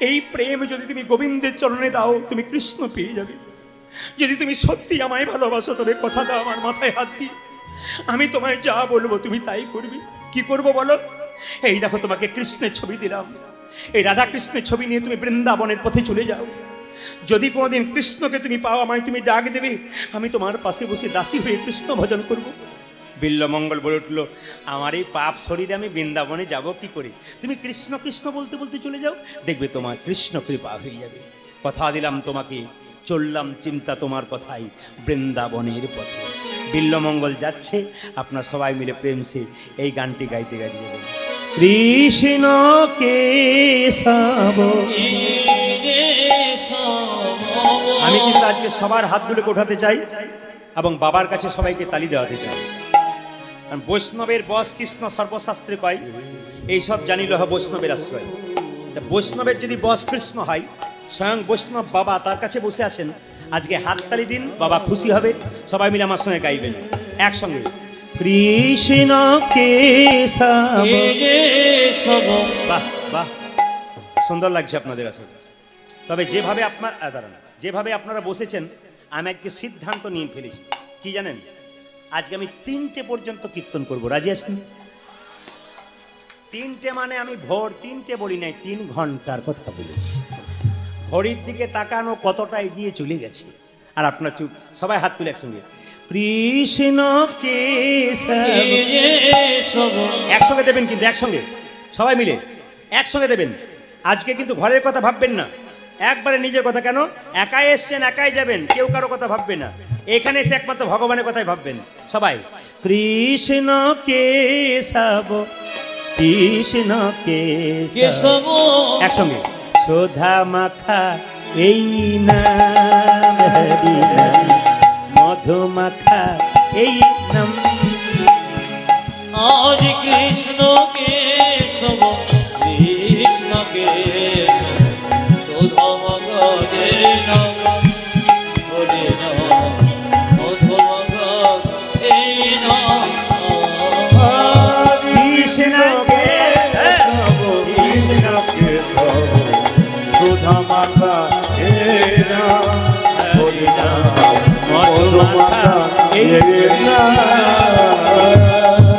[SPEAKER 1] এই প্রেম যদি তুমি গোবিন্দের চরণে দাও, তুমি কৃষ্ণ পেয়ে যাবে। যদি তুমি সত্যি আমায় ভালোবাসো, তবে কথা দাও আমার মাথায় হাত দিয়ে, আমি তোমায় যা বলবো তুমি তাই করবি। কি করবো বলো? এই দেখো, তোমাকে কৃষ্ণের ছবি দিলাম, এই রাধা কৃষ্ণের ছবি নিয়ে তুমি বৃন্দাবনের পথে চলে যাও। যদি কোনোদিন কৃষ্ণকে তুমি পাও, আমায় তুমি ডাক দেবে, আমি তোমার পাশে বসে দাসী হয়ে কৃষ্ণ ভজন করব। বিল্লমঙ্গল বলে উঠল, আমার এই পাপ শরীরে আমি বৃন্দাবনে যাব কি করে? তুমি কৃষ্ণ কৃষ্ণ বলতে বলতে চলে যাও, দেখবে তোমার কৃষ্ণ কৃপা হয়ে যাবে। কথা দিলাম তোমাকে, চললাম চিন্তা তোমার কথাই বৃন্দাবনের পথে। বিল্লমঙ্গল যাচ্ছে, আপনার সবাই মিলে প্রেম সে এই গানটি গাইতে গাইতে যাবেন। কৃষ্ণ কেশব। আমি কিন্তু আজকে সবার হাতগুলোকে ওঠাতে চাই এবং বাবার কাছে সবাইকে তালি দেওয়াতে চাই। বৈষ্ণবের বস কৃষ্ণ সর্বশাস্ত্রে কয়, এইসব জানিল হয় বৈষ্ণবের আশ্রয়। বৈষ্ণবের যদি বস কৃষ্ণ হয়, স্বয়ং বৈষ্ণব বাবা তার কাছে বসে আছেন, আজকে হাততালি দিন, বাবা খুশি হবে। সবাই মিলে আমার সঙ্গে গাইবেন একসঙ্গে, কৃষ্ণ কেশব। বাহ বাহ, সুন্দর লাগছে আপনাদের আসলে। তবে যেভাবে যেভাবে আপনারা বসেছেন, আমি আজকে সিদ্ধান্ত নিয়ে ফেলেছি। কি জানেন? আজকে আমি 3টে পর্যন্ত কীর্তন করব। রাজি আছেন? 3টে মানে আমি ভোর 3টে বলি নাই, 3 ঘন্টার কথা বলেছি। ঘড়ির দিকে তাকানো কতটা এগিয়ে চলে গেছে। আর আপনার চুপ, সবাই হাত তুলে একসঙ্গে, কৃষ্ণ কেশব। একসঙ্গে দেবেন কিন্তু, একসঙ্গে সবাই মিলে একসঙ্গে দেবেন। আজকে কিন্তু ঘরের কথা ভাববেন না, একবারে নিজের কথা। কেন? একাই এসছেন, একাই যাবেন, কেউ কারো কথা ভাববে না। এখানে এসে একমাত্র ভগবানের কথাই ভাববেন সবাই। কৃষ্ণ কেশব কৃষ্ণ কেশব
[SPEAKER 2] কেশব
[SPEAKER 1] একসঙ্গে সুধা মাখা এই নাম হরি নাম মধু মাখা এই নাম
[SPEAKER 2] আজ কৃষ্ণ কেশব কৃষ্ণ কেশব সুধা মাখা এই নাম হরি নাম মধু মাখা এই নাম
[SPEAKER 1] কৃষ্ণ
[SPEAKER 3] কৃষ্ণ কেশব সুধা মাখা হে নাম হরি নাম মধু মাখা হে নাম।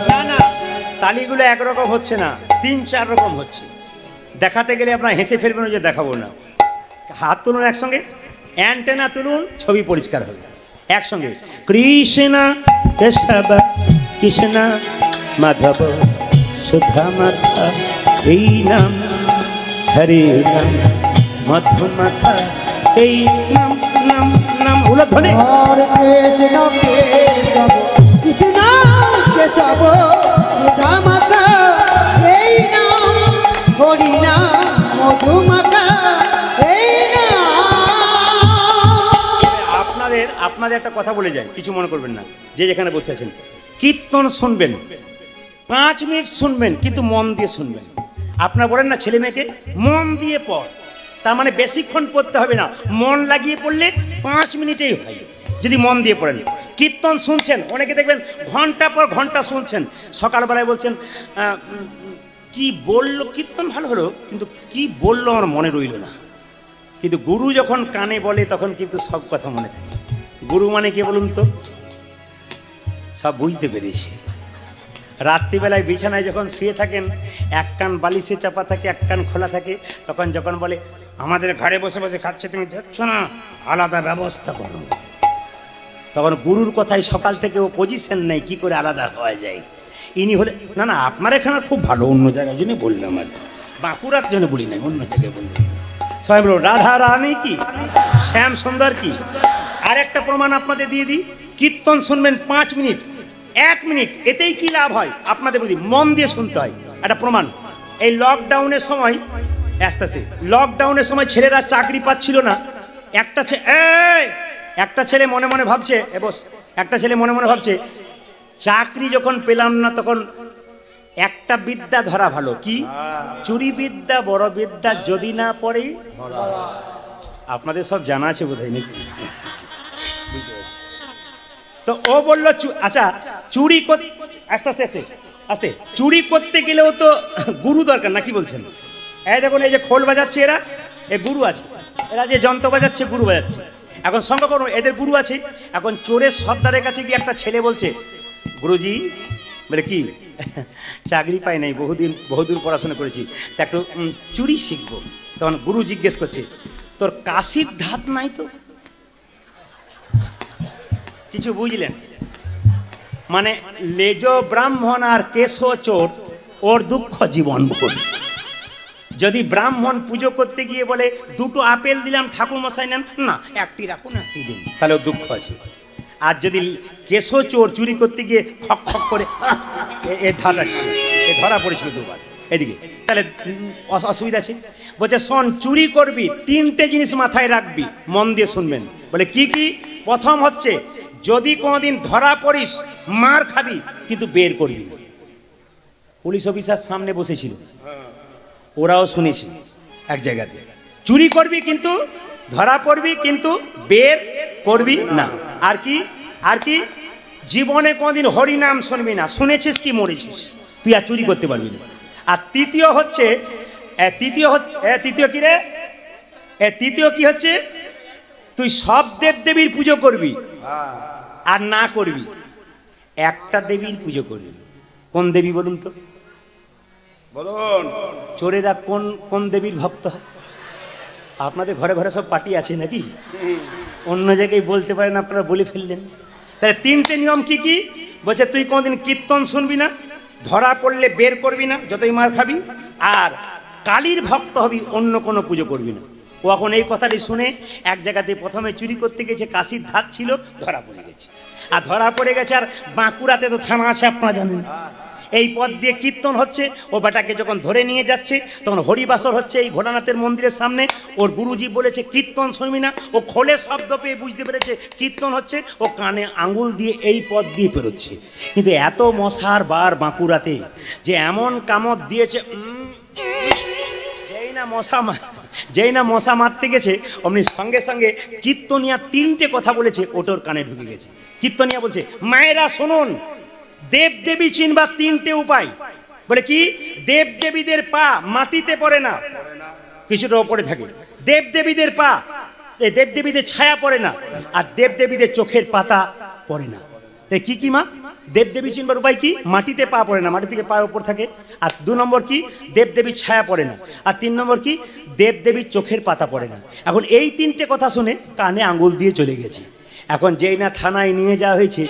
[SPEAKER 1] না না, তালিগুলো একরকম হচ্ছে না, 3-4 রকম হচ্ছে। দেখাতে গেলে আপনার হেসে ফেলবেন, যে দেখাবো না। হাত তুলুন একসঙ্গে, অ্যান্টেনা তুলুন, ছবি পরিষ্কার হবে। একসঙ্গে কৃষ্ণ কেশব কৃষ্ণ মাধব সুধা মাখা এই নাম হরে নাম মধু মাখা এই নাম নাম নাম উলধ্বনি।
[SPEAKER 4] আর কৃষ্ণ কেশব কৃষ্ণ কেশব সুধা মাখা এই নাম হরি নাম মধু মাখা এই নাম।
[SPEAKER 1] আপনাদের একটা কথা বলে যায়, কিছু মনে করবেন না, যে যেখানে বসে আছেন। কীর্তন শুনবেন, 5 মিনিট শুনবেন, কিন্তু মন দিয়ে শুনবেন। আপনার বলেন না ছেলে মেয়েকে মন দিয়ে পড়, তার মানে বেশিক্ষণ পড়তে হবে না, মন লাগিয়ে পড়লে 5 মিনিটেই হয়, যদি মন দিয়ে পড়েন। কীর্তন শুনছেন, অনেকে দেখবেন ঘন্টা পর ঘন্টা শুনছেন, সকালবেলায় বলছেন কি বললো, কীর্তন ভালো হলো, কিন্তু কি বললো আমার মনে রইল না। কিন্তু গুরু যখন কানে বলে তখন কিন্তু সব কথা মনে থাকে। গুরু মানে কে বলুন তো? সব বুঝতে পেরেছি। রাত্রিবেলায় বিছানায় যখন শুয়ে থাকেন, এক কান বালিশে চাপা থাকে, এক কান খোলা থাকে, তখন যখন বলে আমাদের ঘরে বসে বসে খাচ্ছে, তুমি দেখছো না, আলাদা ব্যবস্থা করো, তখন গুরুর কথায় সকাল থেকে ও পজিশন নেই, কি করে আলাদা হওয়া যায়। ইনি হলে না না, আপনার এখানে খুব ভালো, অন্য জায়গার জন্য বললাম, আর বাঁকুড়ার জন্য বলি নাই, অন্য জায়গায় বললাম। সবাই বলো রাধা রানী কি, শ্যাম সুন্দর কি। আর একটা প্রমাণ আপনাদের দিয়ে দিই, কীর্তন শুনবেন 5 মিনিট, 1 মিনিট, এতেই কি লাভ হয় আপনাদের বুঝি, মন দিয়ে শুনতে হয়। একটা প্রমাণ, এই লকডাউনের সময়, আস্তে আস্তে লকডাউনের সময় ছেলেরা চাকরি পাচ্ছিল না। একটা ছেলে মনে মনে ভাবছে, একটা ছেলে মনে মনে ভাবছে, চাকরি যখন পেলাম না তখন একটা বিদ্যা ধরা ভালো, কি চুরি বিদ্যা, বড় বিদ্যা যদি না পড়ে। আপনাদের সব জানা আছে বোধহয় নাকি? তো ও বললো আচ্ছা চুরি করতে, আস্তে আস্তে আস্তে আস্তে, চুরি করতে গেলেও তো গুরু দরকার, না কি বলছেন? এই দেখুন, এই যে খোল বাজাচ্ছে এরা, এ গুরু আছে। এরা যে যন্ত্র বাজাচ্ছে, গুরু বাজাচ্ছে। এখন সঙ্গে করুন, এদের গুরু আছে। এখন চোরের সর্দারের কাছে গিয়ে একটা ছেলে বলছে, গুরুজি, বলে কি, চাকরি পাই নাই, বহুদূর পড়াশোনা করেছি, তা একটু চুরি শিখবো। তখন গুরু জিজ্ঞেস করছে, তোর কাশির ধাত নাই তো? কিছু বুঝলেন? মানে লেজ ব্রাহ্মণ আর কেশ চোর, ওর দুঃখ জীবন ভোর। যদি ব্রাহ্মণ পুজো করতে গিয়ে বলে 2টো আপেল দিলাম ঠাকুর মশাই, নেন না, 1টি রাখুন, 1টি দিন, তাহলে ওর দুঃখ আছে। আর যদি কেশ চোর চুরি করতে গিয়ে খক খক করে এ ধাত আছে, এ ধরা পড়েছিল 2বার এদিকে, তাহলে অসুবিধা আছে। বলছে শোন, চুরি করবি 3টে জিনিস মাথায় রাখবি, মন দিয়ে শুনবেন। বলে কি কি? প্রথম হচ্ছে, যদি কোনোদিন ধরা পড়িস মার খাবি, কিন্তু বের করবি না। পুলিশ অফিসার সামনে বসেছিল, ওরাও শুনেছে এক জায়গাতে, চুরি করবি কিন্তু ধরা পড়বি, কিন্তু বের করবি না। আর কি? আর কি? জীবনে কোনোদিন হরি নাম শুনবি না, শুনেছিস কি মরেছিস, তুই আর চুরি করতে পারবি না। আর তৃতীয় কি রে? তৃতীয় কি হচ্ছে, তুই সব দেব দেবীর পুজো করবি, আর না করবি একটা দেবীর পুজো করবি। কোন দেবী বলুন তো?
[SPEAKER 3] বলুন।
[SPEAKER 1] চোরেরা কোন কোন দেবীর ভক্ত হয়? আপনাদের ঘরে ঘরে সব পার্টি আছে নাকি? অন্য জায়গায় বলতে পারেন, আপনারা বলে ফেললেন। তাহলে 3টে নিয়ম কি কি? বলছে তুই কোনদিন কীর্তন শুনবি না, ধরা পড়লে বের করবি না, যতই মার খাবি, আর কালীর ভক্ত হবি, অন্য কোনো পুজো করবি না। ও এখন এই কথাটি শুনে এক জায়গাতে প্রথমে চুরি করতে গেছে, কাশির ধার ছিল, ধরা পড়ে গেছে। আর ধরা পড়ে গেছে, আর বাঁকুড়াতে তো থানা আছে আপনারা জানেন। এই পথ দিয়ে কীর্তন হচ্ছে, ও বেটাকে যখন ধরে নিয়ে যাচ্ছে তখন হরিবাসর হচ্ছে এই ভোলানাথের মন্দিরের সামনে। ওর গুরুজি বলেছে কীর্তন শুনবি না, ও খোলে শব্দ পেয়ে বুঝতে পেরেছে কীর্তন হচ্ছে, ও কানে আঙুল দিয়ে এই পথ দিয়ে পেরোচ্ছে। কিন্তু এত মশার বার বাঁকুড়াতে যে এমন কামড় দিয়েছে, যেই না মশা মারতে গেছে অমনি সঙ্গে সঙ্গে কীর্তনিয়া 3টে কথা বলেছে, ওটোর কানে ঢুকে গেছে। কীর্তনিয়া বলছে, মায়েরা শুনুন, দেব দেবী চিনবার 3টে উপায়। বলে কি? দেব দেবীদের পা মাটিতে পড়ে না, কিছুটা ওপরে থাকে। দেব দেবীদের পা, দেব দেবীদের ছায়া পড়ে না, আর দেব দেবীদের চোখের পাতা পড়ে না। কি কি মা? দেবদেবী চিনবার উপায় কি? মাটিতে পা পড়ে না, মাটি থেকে পা উপর থাকে। আর 2 নম্বর কি? দেবদেবীর ছায়া পড়ে না। আর 3 নম্বর কি? দেবদেবীর চোখের পাতা পড়ে না। এখন এই 3টে কথা শুনে কানে আঙুল দিয়ে চলে গেছে। এখন যেই না থানায় নিয়ে যাওয়া হয়েছে,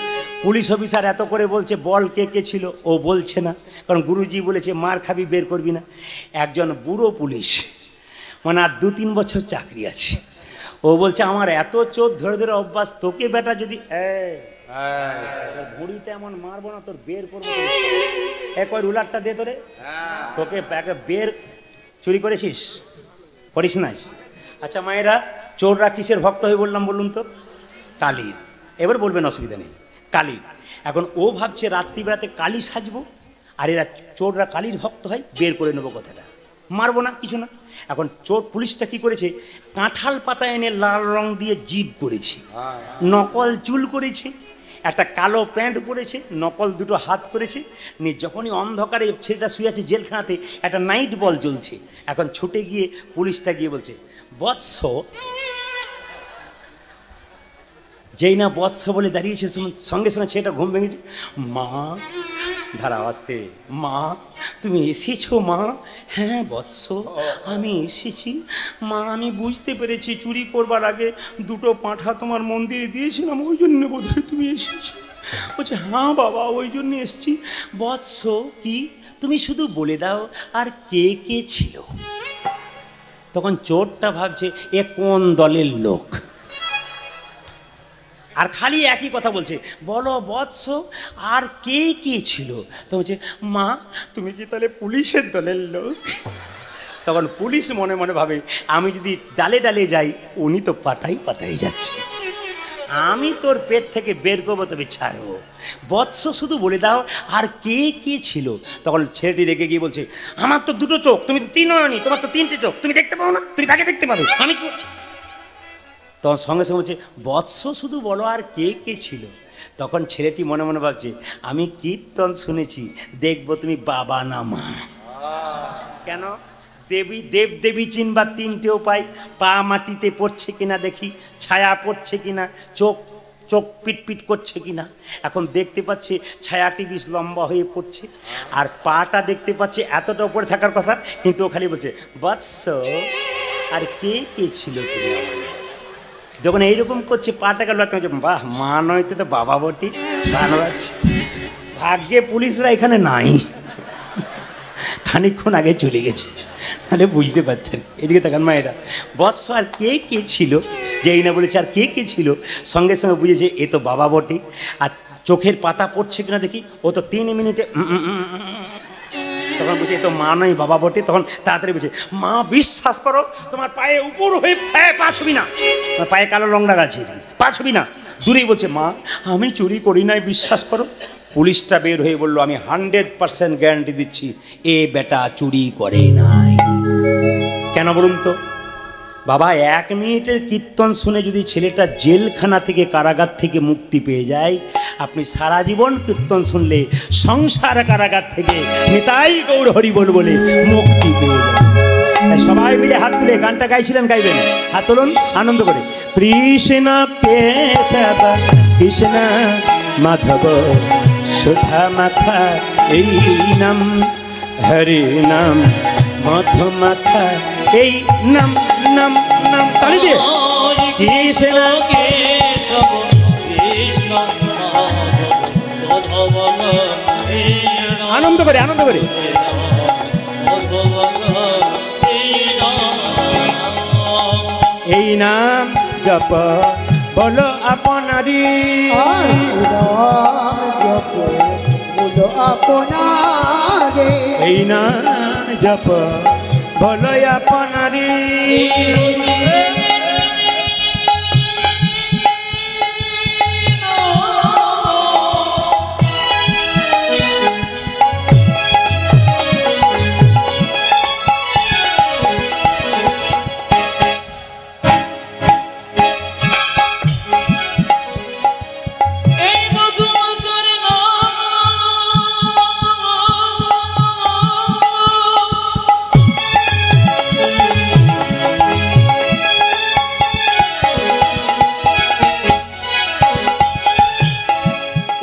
[SPEAKER 1] পুলিশ অফিসার এত করে বলছে বল কে কে ছিল, ও বলছে না, কারণ গুরুজি বলেছে মার খাবি, বের করবি না। একজন বুড়ো পুলিশ, মানে আর 2-3 বছর চাকরি আছে, ও বলছে আমার এত চোখ ধরে ধরে অভ্যাস, তোকে বেটা যদি বুড়িতে এমন মারবো না, তোর বের করবো। কই রুলারটা দে তোরে, তোকে বের। চুরি করেছিস? করিস না? আচ্ছা মায়েরা, চোররা কিসের ভক্ত হয়ে বললাম বলুন তো? কালীর। এবার বলবেন অসুবিধা নেই, কালীর। এখন ও ভাবছে রাত্রিবেলাতে কালী সাজবো, আর এরা চোররা কালীর ভক্ত হয়, বের করে নেবো কথাটা, মারবো না, কিছু না। এখন চোর পুলিশটা কি করেছে, কাঁঠাল পাতা এনে লাল রং দিয়ে জিভ করেছে, নকল চুল করেছে, একটা কালো প্যান্ট পরেছে, নকল 2টো হাত করেছে। যখনই অন্ধকারে ছেলেটা শুয়ে আছে জেলখানাতে, একটা নাইট বল জ্বলছে। এখন ছুটে গিয়ে পুলিশটা গিয়ে বলছে, বৎস। যেই না বৎস বলে দাঁড়িয়েছে, সঙ্গে সঙ্গে ছেলেটা ঘুম ভেঙেছে। মা, ধারা আসতে, মা তুমি এসেছো? মা, হ্যাঁ বৎস আমি এসেছি। মা আমি বুঝতে পেরেছি চুরি করবার আগে 2টো পাঁঠা তোমার মন্দিরে দিয়েছিলাম, ওই জন্য বোধহয় তুমি এসেছো। বলছে হ্যাঁ বাবা, ওই জন্য এসছি। বৎস কি, তুমি শুধু বলে দাও আর কে কে ছিল। তখন চোরটা ভাবছে এ কোন দলের লোক, আর খালি একই কথা বলছে, বলো বৎস আর কে কে ছিল। তো বলছে মা তুমি কি তাহলে পুলিশের দলের লোক? তখন পুলিশ মনে মনে ভাবে, আমি যদি ডালে ডালে যাই, উনি তো পাতাই পাতাই যাচ্ছে, আমি তোর পেট থেকে বের করবো, তবে ছাড়বো। বৎস শুধু বলে দাও আর কে কে ছিল। তখন ছেলেটি রেগে গিয়ে বলছে, আমার তো 2টো চোখ, তুমি তো 3 নয়নি, তোমার তো 3টে চোখ, তুমি দেখতে পাও না? তুমি তাকে দেখতে পাবে, আমি তখন সঙ্গে সঙ্গে বলছে বৎস শুধু বলো আর কে কে ছিল। তখন ছেলেটি মনে মনে ভাবছে, আমি কীর্তন শুনেছি, দেখবো তুমি বাবা না মা। কেন? দেবী দেব দেবী চিনবার 3টে উপায়, পা মাটিতে পড়ছে কিনা দেখি, ছায়া পড়ছে কিনা, চোখ চোখ পিটপিট করছে কিনা। এখন দেখতে পাচ্ছে ছায়াটি বেশ লম্বা হয়ে পড়ছে, আর পাটা দেখতে পাচ্ছে এতটা উপরে থাকার কথা, কিন্তু ও খালি বলছে বৎস আর কে কে ছিল তুমি আমার। যখন এইরকম করছে পাটাকে লড়তে, বাহ মা নয়তো তো বাবা বটি, গান বাজছে। ভাগ্যে পুলিশরা এখানে নাই, খানিকক্ষণ আগে চলে গেছে, তাহলে বুঝতে পারতেন। এদিকে তাকান মায়েরা, বৎস আর কে কে ছিল, যেই না বলেছে আর কে কে ছিল, সঙ্গে সঙ্গে বুঝেছে এ তো বাবা বটে। আর চোখের পাতা পড়ছে কিনা দেখি, ও তো 3 মিনিটে তখন বলছে এ তো মা নয় বাবা বটে। তখন তাড়াতাড়ি বলছে মা বিশ্বাস করো, তোমার পায়ে উপর হয়ে পা ছবি না, পায়ে কালো রং লাগা আছে, পা ছবি না। দূরেই বলছে মা আমি চুরি করি নাই, বিশ্বাস করো। পুলিশটা বের হয়ে বললো, আমি 100% গ্যারান্টি দিচ্ছি এ বেটা চুরি করে নাই। কেন বলুন তো বাবা? 1 মিনিটের কীর্তন শুনে যদি ছেলেটা জেলখানা থেকে, কারাগার থেকে মুক্তি পেয়ে যায়, আপনি সারা জীবন কীর্তন শুনলে সংসার কারাগার থেকে নিতাই গৌর হরি বল বলে মুক্তি পেয়ে যাবেন। সবাই মিলে হাত তুলে গানটা গাইছিলেন, গাইবেন, হাত তুলুন আনন্দ করে। কৃষ্ণ কেশব কৃষ্ণ মাধব সুধা মাথা, এই নাম হরি নাম মধু মাথা, এই নাম নাম নাম তালি দিয়ে কৃষ্ণ
[SPEAKER 2] কেশব কৃষ্ণ মাধব
[SPEAKER 1] আনন্দ করে আনন্দ করে। নাম জপ বলো আপনারি
[SPEAKER 4] নাম জপ বলো আপনারে
[SPEAKER 1] এই নাম জপ বলো আপনারি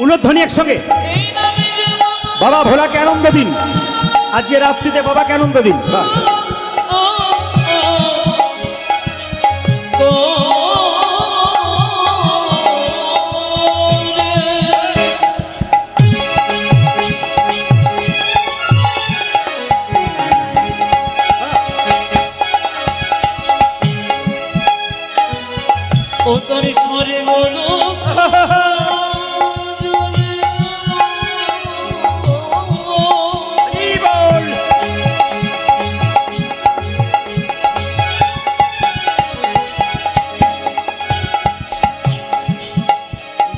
[SPEAKER 1] উলধ্বনি একসঙ্গে বাবা ভোলাকে আনন্দ দিন আজকে রাত্রিতে বাবাকে আনন্দ দিন
[SPEAKER 2] ও তোর স্মরে বলো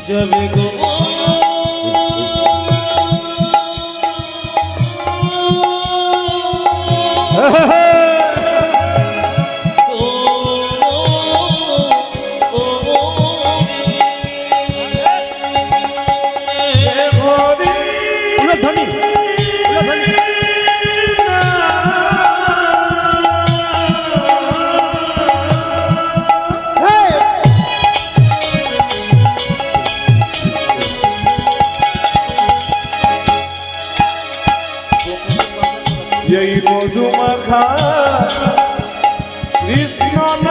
[SPEAKER 2] যাবে গো
[SPEAKER 1] উলধ্বনি উলধ্বনি
[SPEAKER 3] এই মধুমাখা কৃষ্ণ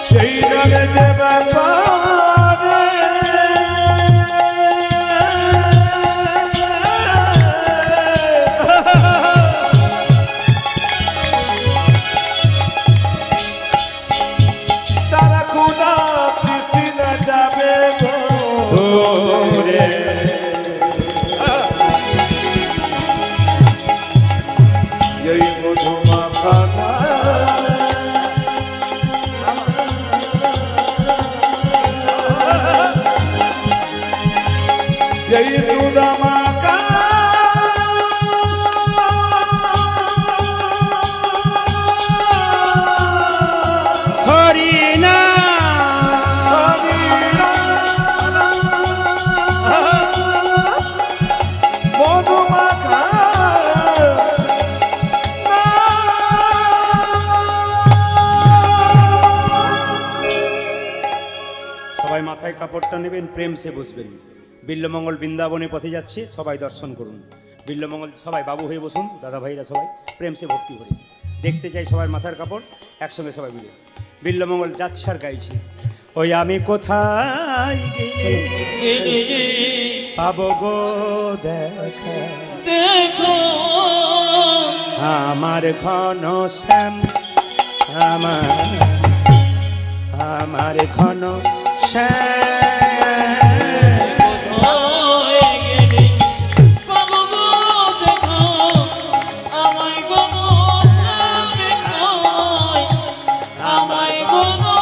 [SPEAKER 3] সেই নামে যে ব্যাপারে তারা খুদা পৃথিবী যাবে
[SPEAKER 1] ওরে
[SPEAKER 3] এই মধুমাখা এই সুদামাকা
[SPEAKER 1] হরি না
[SPEAKER 3] মধুমাখা
[SPEAKER 1] সবাই মাথায় কাপড়টা নেবেন প্রেম সে বসবেন বিল্লমঙ্গল বৃন্দাবনে পথে যাচ্ছে সবাই দর্শন করুন বিল্লমঙ্গল সবাই বাবু হয়ে বসুন দাদা ভাইরা সবাই প্রেম সে ভক্তি করে দেখতে চাই সবার মাথার কাপড় একসঙ্গে সবাই মিলে বিল্লমঙ্গল যাচ্ছে আর গাইছে ওই আমি কোথায় গেলে পাবো গো দেখা
[SPEAKER 2] দেখো
[SPEAKER 1] আমার ঘন শ্যাম আমার ঘন শ্যাম
[SPEAKER 2] কোথায় গেলে পাবো গো দেখো আমায় কোনো সামনে কই আমায় কোনো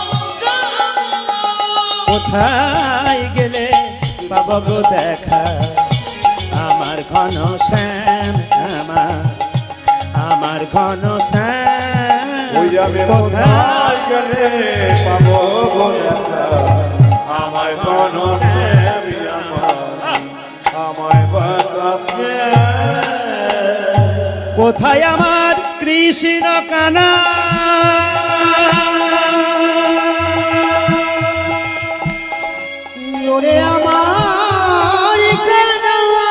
[SPEAKER 1] কোথায় গেলে পাবো গো দেখা আমার ঘন শ্যাম আমার ঘন শ্যাম
[SPEAKER 3] ওই আমি কোথায় গেলে পাবো গো দেখা আমায় কোন আমায় বাতাসে
[SPEAKER 1] কোথায় আমার কৃষ্ণ কানা
[SPEAKER 4] ওরে আমার কানওয়া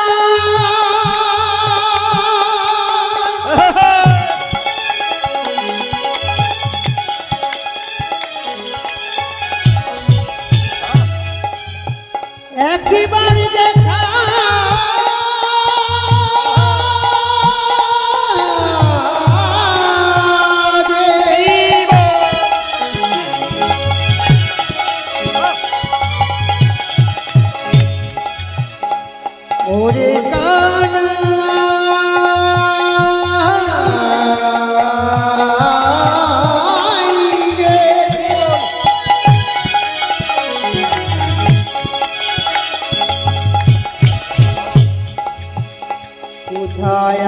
[SPEAKER 3] কোথায়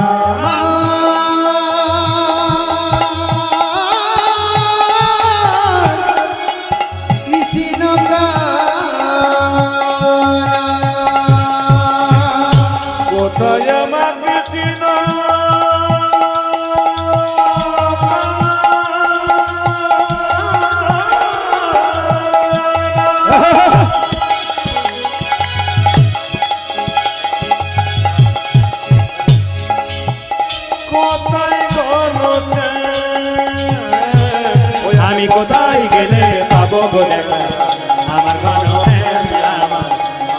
[SPEAKER 3] আমার কৃষ্ণ কোথায় গলতে
[SPEAKER 1] আমি কোথায় গেলে পাবো গো দেখা আমার ঘনশ্যাম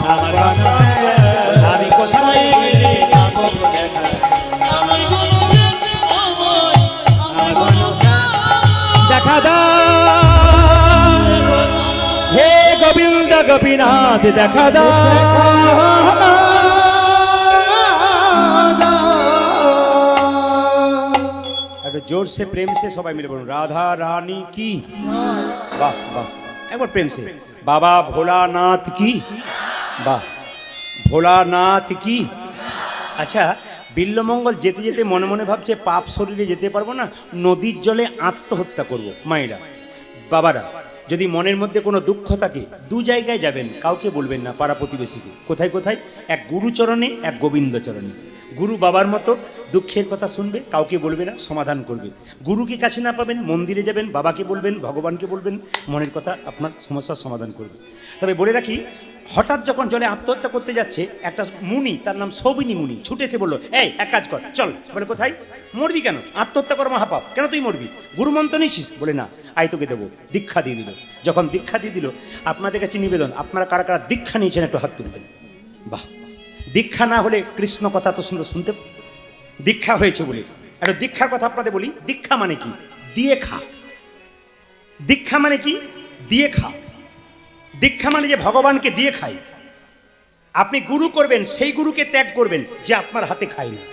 [SPEAKER 1] আমার ঘনশ্যাম আমি কোথায় গেলে পাবো গো দেখা
[SPEAKER 2] আমার ঘনশ্যাম আমায় আমার ঘনশ্যাম
[SPEAKER 1] দেখা দাও হে গোবিন্দ গোপীনাথ দেখা দাও একটু जोर से प्रेम से सबाई मिले बोलूं राधा रानी की वाह वाह एक बार प्रेम से बाबा भोलानाथ की वाह भोलानाथ की अच्छा बिल्लमंगल যেতে যেতে মনে মনে ভাবছে পাপ শরীরে যেতে পারবো না নদীর জলে আত্মহত্যা করব মায়েরা বাবারা যদি মনের মধ্যে কোনো দুঃখ থাকে দু জায়গায় যাবেন কাউকে বলবেন না পাড়া প্রতিবেশীকে কোথায় কোথায় এক গুরুচরণে এক গোবিন্দচরণে গুরু বাবার মতো দুঃখের কথা শুনবে কাউকে বলবে না সমাধান করবে গুরুকে কাছে না পাবেন মন্দিরে যাবেন বাবাকে বলবেন ভগবানকে বলবেন মনের কথা আপনার সমস্যার সমাধান করবে তবে বলে রাখি হঠাৎ যখন জলে আত্মহত্যা করতে যাচ্ছে একটা মুনি তার নাম সৌবিনী মুনি ছুটেছে বললো এই এক কাজ কর চল বলে কোথায় মরবি কেন আত্মহত্যা কর মহাপাপ কেন তুই মরবি গুরু মন্ত্র নিছিস বলে না আই তোকে দেবো দীক্ষা দিয়ে দিল যখন দীক্ষা দিয়ে দিল আপনাদের কাছে নিবেদন আপনারা কারা কারা দীক্ষা নিয়েছেন একটু হাত তুলবেন বাহ দীক্ষা না হলে কৃষ্ণ কথা তো সুন্দর শুনতে দীক্ষা হয়েছে বলে একটা দীক্ষার কথা আপনাদের বলি দীক্ষা মানে কি দিয়ে খা দীক্ষা মানে কি দিয়ে খা দীক্ষা মানে যে ভগবানকে দিয়ে খাই আপনি গুরু করবেন সেই গুরুকে ত্যাগ করবেন যে আপনার হাতে খায় না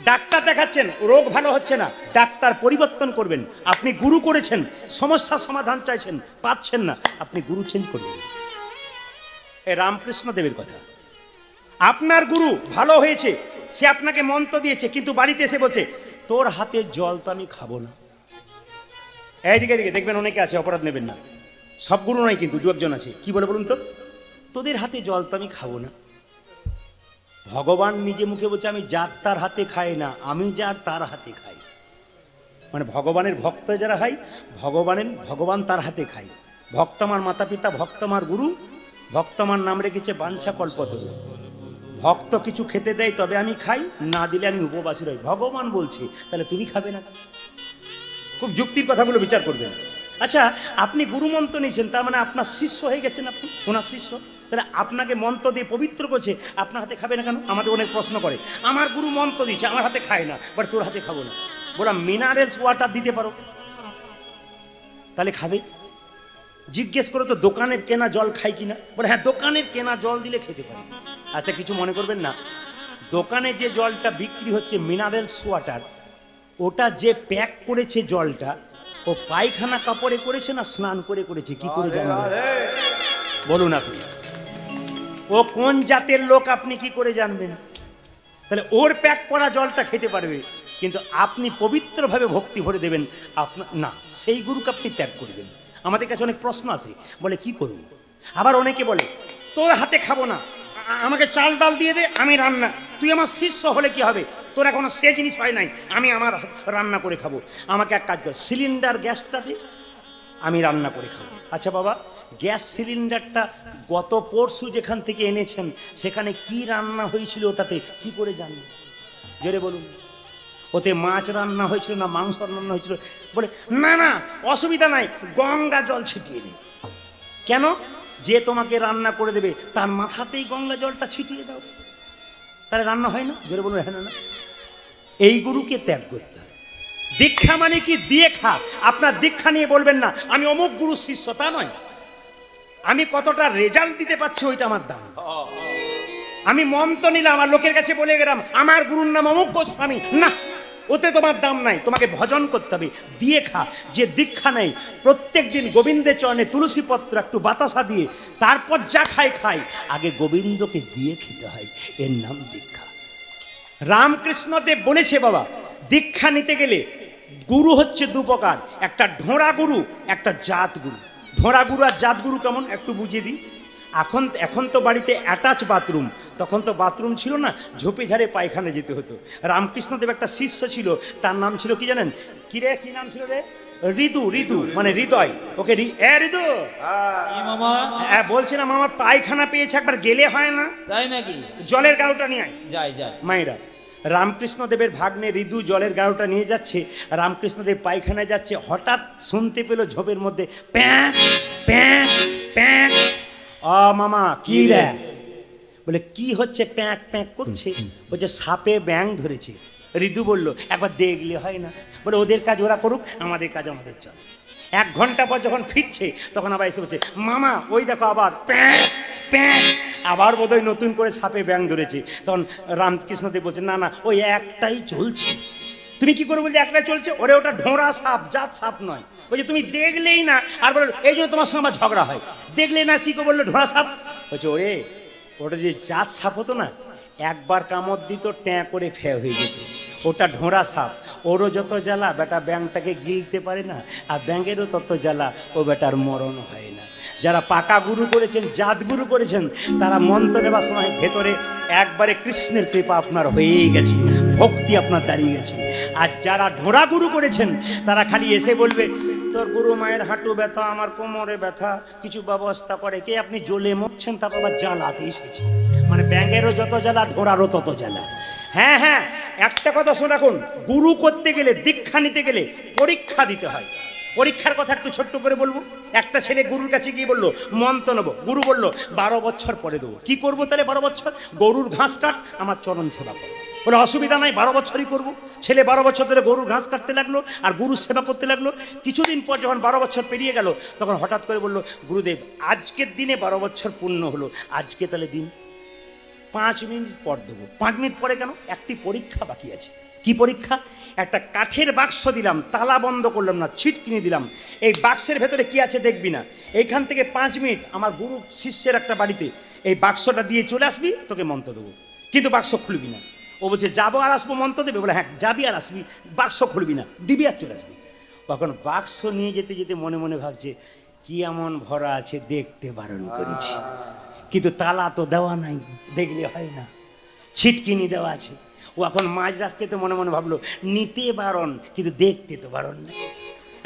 [SPEAKER 1] ডাক্তার দেখাচ্ছেন রোগ ভালো হচ্ছে না ডাক্তার পরিবর্তন করবেন আপনি গুরু করেছেন সমস্যা সমাধান চাইছেন পাচ্ছেন না আপনি গুরু চেঞ্জ করবেন এই রামকৃষ্ণ দেবের কথা আপনার গুরু ভালো হয়েছে সে আপনাকে মন্ত্র দিয়েছে কিন্তু বাড়িতে এসে বলছে তোর হাতে জল তো আমি খাবো না এইদিকে দিকে দেখবেন অনেকে আছে অপরাধ নেবেন না সব গুরু নয় কিন্তু দু একজন আছে কি বলে বলুন তো তোদের হাতে জল তো আমি খাবো না ভগবান নিজে মুখে বলছে আমি যার তার হাতে খাই না আমি যার তার হাতে খাই মানে ভগবানের ভক্ত যারা হয় ভগবান তার হাতে খায় ভক্ত আমার মাতা পিতা ভক্ত আমার গুরু ভক্ত আমার নাম রেখেছে বাঞ্ছা কল্পতরু ভক্ত কিছু খেতে দেয় তবে আমি খাই না দিলে আমি উপবাসী রই ভগবান বলছে তাহলে তুমি খাবে না খুব যুক্তির কথাগুলো বিচার করবেন আচ্ছা আপনি গুরু মন্ত্র নিয়েছেন তার মানে আপনার শিষ্য হয়ে গেছেন আপনি ওনার শিষ্য তাহলে আপনাকে মন্ত্র দিয়ে পবিত্র করছে আপনার হাতে খাবে না কেন আমাদের অনেক প্রশ্ন করে আমার গুরু মন্ত্র দিচ্ছে আমার হাতে খায় না বাট তোর হাতে খাবো না বললাম মিনারেলস ওয়াটার দিতে পারো তাহলে খাবে জিজ্ঞেস করে তো দোকানের কেনা জল খাই কিনা বলে হ্যাঁ দোকানের কেনা জল দিলে খেতে পারি আচ্ছা কিছু মনে করবেন না দোকানে যে জলটা বিক্রি হচ্ছে মিনারেলস ওয়াটার ওটা যে প্যাক করেছে জলটা ও পায়খানা কাপড়ে করেছে না স্নান করে করেছে কি করে জানবেন বলুন আপনি ও কোন জাতের লোক আপনি কি করে জানবেন তাহলে ওর প্যাক করা জলটা খেতে পারবে কিন্তু আপনি পবিত্রভাবে ভক্তি ভরে দেবেন আপনার না সেই গুরুকে আপনি ত্যাগ করবেন আমাদের কাছে অনেক প্রশ্ন আছে বলে কি করব আবার অনেকে বলে তোর হাতে খাবো না আমাকে চাল ডাল দিয়ে দে আমি রান্না তুই আমার শিষ্য হলে কি হবে তোর এখনো সে জিনিস হয় নাই আমি আমার রান্না করে খাবো আমাকে এক কাজ কর সিলিন্ডার গ্যাসটা দে আমি রান্না করে খাবো আচ্ছা বাবা গ্যাস সিলিন্ডারটা গত পরশু যেখান থেকে এনেছেন সেখানে কি রান্না হয়েছিল ওটাতে কি করে জানবেন জোরে বলুন ওতে মাছ রান্না হয়েছিল না মাংস রান্না হয়েছিল বলে না না অসুবিধা নাই গঙ্গা জল ছিটিয়ে দিই কেন যে তোমাকে রান্না করে দেবে তার মাথাতেই গঙ্গা জলটা ছিটিয়ে দাও তাহলে রান্না হয় না জোরে বলুন হ্যাঁ না এই গুরুকে ত্যাগ করতে হয় দীক্ষা মানে কি দিয়ে খা আপনার দীক্ষা নিয়ে বলবেন না আমি অমুক গুরু শিষ্য তা নয় আমি কতটা রেজাল্ট দিতে পারছি ওইটা আমার দাম আমি মন্ত্র নিলাম আর লোকের কাছে বলে গেলাম আমার গুরুর নাম অমুক গোস্বামী, না, ওতে তোমার দাম নাই, তোমাকে ভজন করতে হবে, দিয়ে খা। যে দীক্ষা নেই প্রত্যেক দিন গোবিন্দের চরণে তুলসী পত্র একটু বাতাসা দিয়ে তারপর যা খায় আগে গোবিন্দকে দিয়ে খেতে হয়, এর নাম দীক্ষা। রামকৃষ্ণদেব বলেছে বাবা, দীক্ষা নিতে গেলে গুরু হচ্ছে দু প্রকার, একটা ঢোঁড়া গুরু, একটা জাত গুরু। ঢোঁড়া গুরু আর জাত গুরু কেমন একটু বুঝিয়ে দিই। এখন তো বাড়িতে অ্যাটাচ বাথরুম, তখন তো বাথরুম ছিল না, ঝোপে ঝাড়ে পায়খানা যেতে হতো। রামকৃষ্ণদেব একটা শিষ্য ছিল, তার নাম ছিল কি জানেন? কি রে, কি নাম ছিল রে? ঋতু মানে হৃদয়। ওকে ঋতু হ্যাঁ বলছিলাম, আমার পায়খানা পেয়েছে, একবার গেলে হয় না?
[SPEAKER 2] তাই নাকি?
[SPEAKER 1] জলের গাড়োটা নিয়ে আয়।
[SPEAKER 2] যাই
[SPEAKER 1] মায়েরা, রামকৃষ্ণদেবের ভাগ্নে ঋতু জলের গাড়োটা নিয়ে যাচ্ছে, রামকৃষ্ণদেব পায়খানায় যাচ্ছে, হঠাৎ শুনতে পেল ঝোপের মধ্যে প্যাঁক প্যাঁক প্যাঁক। মামা কি রে? বলে কি হচ্ছে প্যাঁক প্যাঁক করছে? বলছে সাপে ব্যাং ধরেছে। ঋতু বলল একবার দেখলে হয় না? বলে ওদের কাজ ওরা করুক, আমাদের কাজ আমাদের চল। 1 ঘন্টা পর যখন ফিরছে তখন আবার এসে বলছে মামা ওই দেখো আবার প্যাঁক প্যাঁক, আবার বোধহয় নতুন করে সাপে ব্যাং ধরেছে। তখন রামকৃষ্ণদেব বলছে না ওই একটাই চলছে। তুমি কি করে বলছো একটাই চলছে? ওরে ওটা ঢোঁড়া সাপ, জাত সাপ নয়। বলছে তুমি দেখলেই না, আর বলো এই জন্য তোমার সঙ্গে আমার ঝগড়া হয়। দেখলেই না কি করে বললো ঢোঁড়া সাপ? বলছে ওরে ওটা যে জাত সাপ হতো না, একবার কামড় দিত ট্যাঁ করে ফেয়া হয়ে যেত, ওটা ঢোঁড়া সাপ। ওরও যত জ্বালা, বেটা ব্যাংটাকে গিলতে পারে না, আর ব্যাঙেরও তত জ্বালা, ও বেটার মরণ হয় না। যারা পাকা গুরু করেছেন, জাত গুরু করেছেন, তারা মন্ত্র নেবার সময় ভেতরে একবারে কৃষ্ণের কৃপা আপনার হয়েই গেছে, ভক্তি আপনার দাঁড়িয়ে গেছে। আর যারা ঢোঁড়া গুরু করেছেন তারা খালি এসে বলবে তোর গুরু মায়ের হাঁটু ব্যথা, আমার কোমরে ব্যথা, কিছু ব্যবস্থা করে কে? আপনি জ্বলে মরছেন, তারপর আবার জ্বালাতে এসেছে। মানে ব্যাঙেরও যত জ্বালা, ঢোঁড়ারও তত জ্বালা। হ্যাঁ, একটা কথা শোন, এখন গুরু করতে গেলে, দীক্ষা নিতে গেলে পরীক্ষা দিতে হয়। পরীক্ষার কথা একটু ছোট্ট করে বলবো। একটা ছেলে গুরুর কাছে গিয়ে বললো মন্ত্র নেবো, গুরু বললো 12 বছর পরে দেবো। কি করবো তাহলে 12 বছর? গরুর ঘাস কাট, আমার চরণ সেবা করো। বলে অসুবিধা নাই, 12 বছরই করবো। ছেলে 12 বছর ধরে গরুর ঘাস কাটতে লাগলো আর গুরুর সেবা করতে লাগলো। কিছুদিন পর যখন 12 বছর পেরিয়ে গেল, তখন হঠাৎ করে বললো গুরুদেব আজকের দিনে 12 বছর পূর্ণ হলো, আজকে তাহলে দিন 5 মিনিট পর দেবো। 5 মিনিট পরে কেন? একটি পরীক্ষা বাকি আছে। কি পরীক্ষা? একটা কাঠের বাক্স দিলাম, তালা বন্ধ করলাম না, ছিট কিনে দিলাম, এই বাক্সের ভেতরে কি আছে দেখবি না। এইখান থেকে 5 মিনিট আমার গুরু শিষ্যের একটা বাড়িতে এই বাক্সটা দিয়ে চলে আসবি, তোকে মন্ত্র দেবো, কিন্তু বাক্স খুলবি না। ও বলছে যাবো আর আসবো মন্ত্র দেবে? বলে হ্যাঁ যাবি আর আসবি, বাক্স খুলবি না, দিবি আর চলে আসবি। তখন বাক্স নিয়ে যেতে যেতে মনে মনে ভাবছে কি এমন ভরা আছে, দেখতে বারণ করেছি, কিন্তু তালা তো দেওয়া নাই, দেখলে হয় না, ছিটকিনি দেওয়া আছে। ও এখন মাঝ রাস্তাতে মনে মনে ভাবলো নিতে বারণ, কিন্তু দেখতে তো বারণ নেই।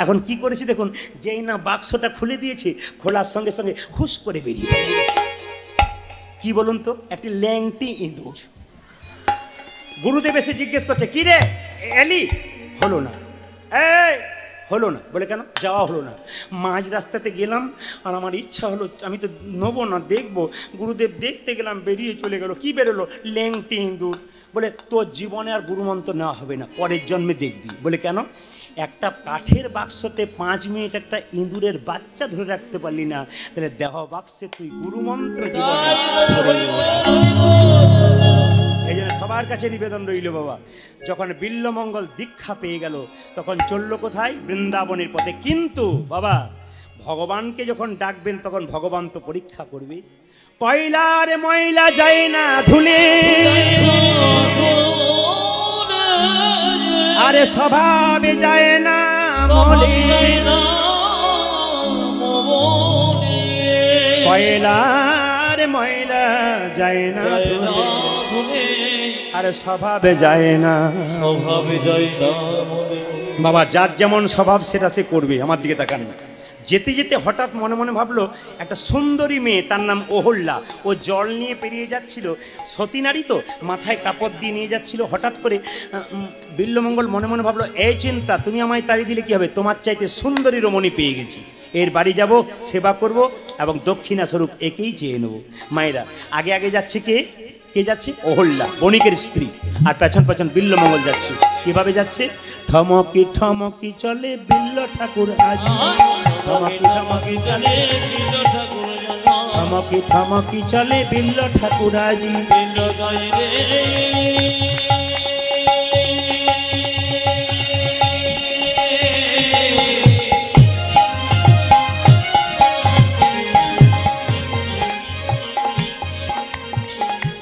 [SPEAKER 1] এখন কি করেছি দেখুন, যেই না বাক্সটা খুলে দিয়েছে, খোলার সঙ্গে সঙ্গে হুশ করে বেরিয়ে কি বলুন তো, একটি ল্যাংটি ইঁদুর। গুরুদেব এসে জিজ্ঞেস করছে কি রে এলি? হলো না। হলো না। বলে কেন? যাওয়া হলো না। মাঝ রাস্তাতে গেলাম আর আমার ইচ্ছা হলো আমি তো নেবো না, দেখবো। গুরুদেব দেখতে গেলাম, বেরিয়ে চলে গেল। কি বেরোলো? ল্যাংটি ইঁদুর। বলে তোর জীবনে আর গুরুমন্ত্র নেওয়া হবে না, পরের জন্মে দেখবি। বলে কেন? একটা কাঠের বাক্সতে 5 মিনিট একটা ইঁদুরের বাচ্চা ধরে রাখতে পারলি না, তাহলে দেহ বাক্সে তুই গুরুমন্ত্র জীবনে। এই জন্য সবার কাছে নিবেদন রইল বাবা, যখন বিল্লমঙ্গল দীক্ষা পেয়ে গেল তখন চলল কোথায়? বৃন্দাবনের পথে। কিন্তু বাবা ভগবানকে যখন ডাকবেন তখন ভগবান তো পরীক্ষা করবে। কয়লার ময়লা যায় না ধুলে, আরে স্বভাবে যায় না মলে। কয়লার ময়লা যায় না ধুলে, আরে স্বভাবে যায় না,
[SPEAKER 2] স্বভাবে যায় না।
[SPEAKER 1] বাবা যার যেমন স্বভাব সেটা সে করবে। আমার দিকে তাকান না। যেতে যেতে হঠাৎ মনে মনে ভাবলো একটা সুন্দরী মেয়ে, তার নাম অহল্যা, ও জল নিয়ে পেরিয়ে যাচ্ছিল। সতী নারী তো, মাথায় কাপড় দিয়ে নিয়ে যাচ্ছিল। হঠাৎ করে বিল্লমঙ্গল মনে মনে ভাবলো এই চিন্তা, তুমি আমায় তাড়িয়ে দিলে কি হবে? তোমার চাইতে সুন্দরী রমণী পেয়ে গেছি, এর বাড়ি যাব, সেবা করব এবং দক্ষিণা স্বরূপ একেই চেয়ে নেব। মায়েরা আগে আগে যাচ্ছে কে? কে যাচ্ছে? অহল্যা, বণিকের স্ত্রী। আর পেছন পেছন বিল্লমঙ্গল যাচ্ছে। কিভাবে যাচ্ছে? ঠমকি ঠমকি চলে বিল্ল ঠাকুর আজ, ঠমকি ঠমকি চলে বিল্ল ঠাকুর। থমকি থমকি চলে বিল্ল ঠাকুরাজি।
[SPEAKER 2] বিল্ল গাই রে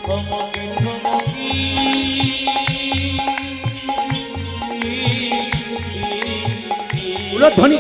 [SPEAKER 2] থমকি থমকি
[SPEAKER 1] উলধ্বনি।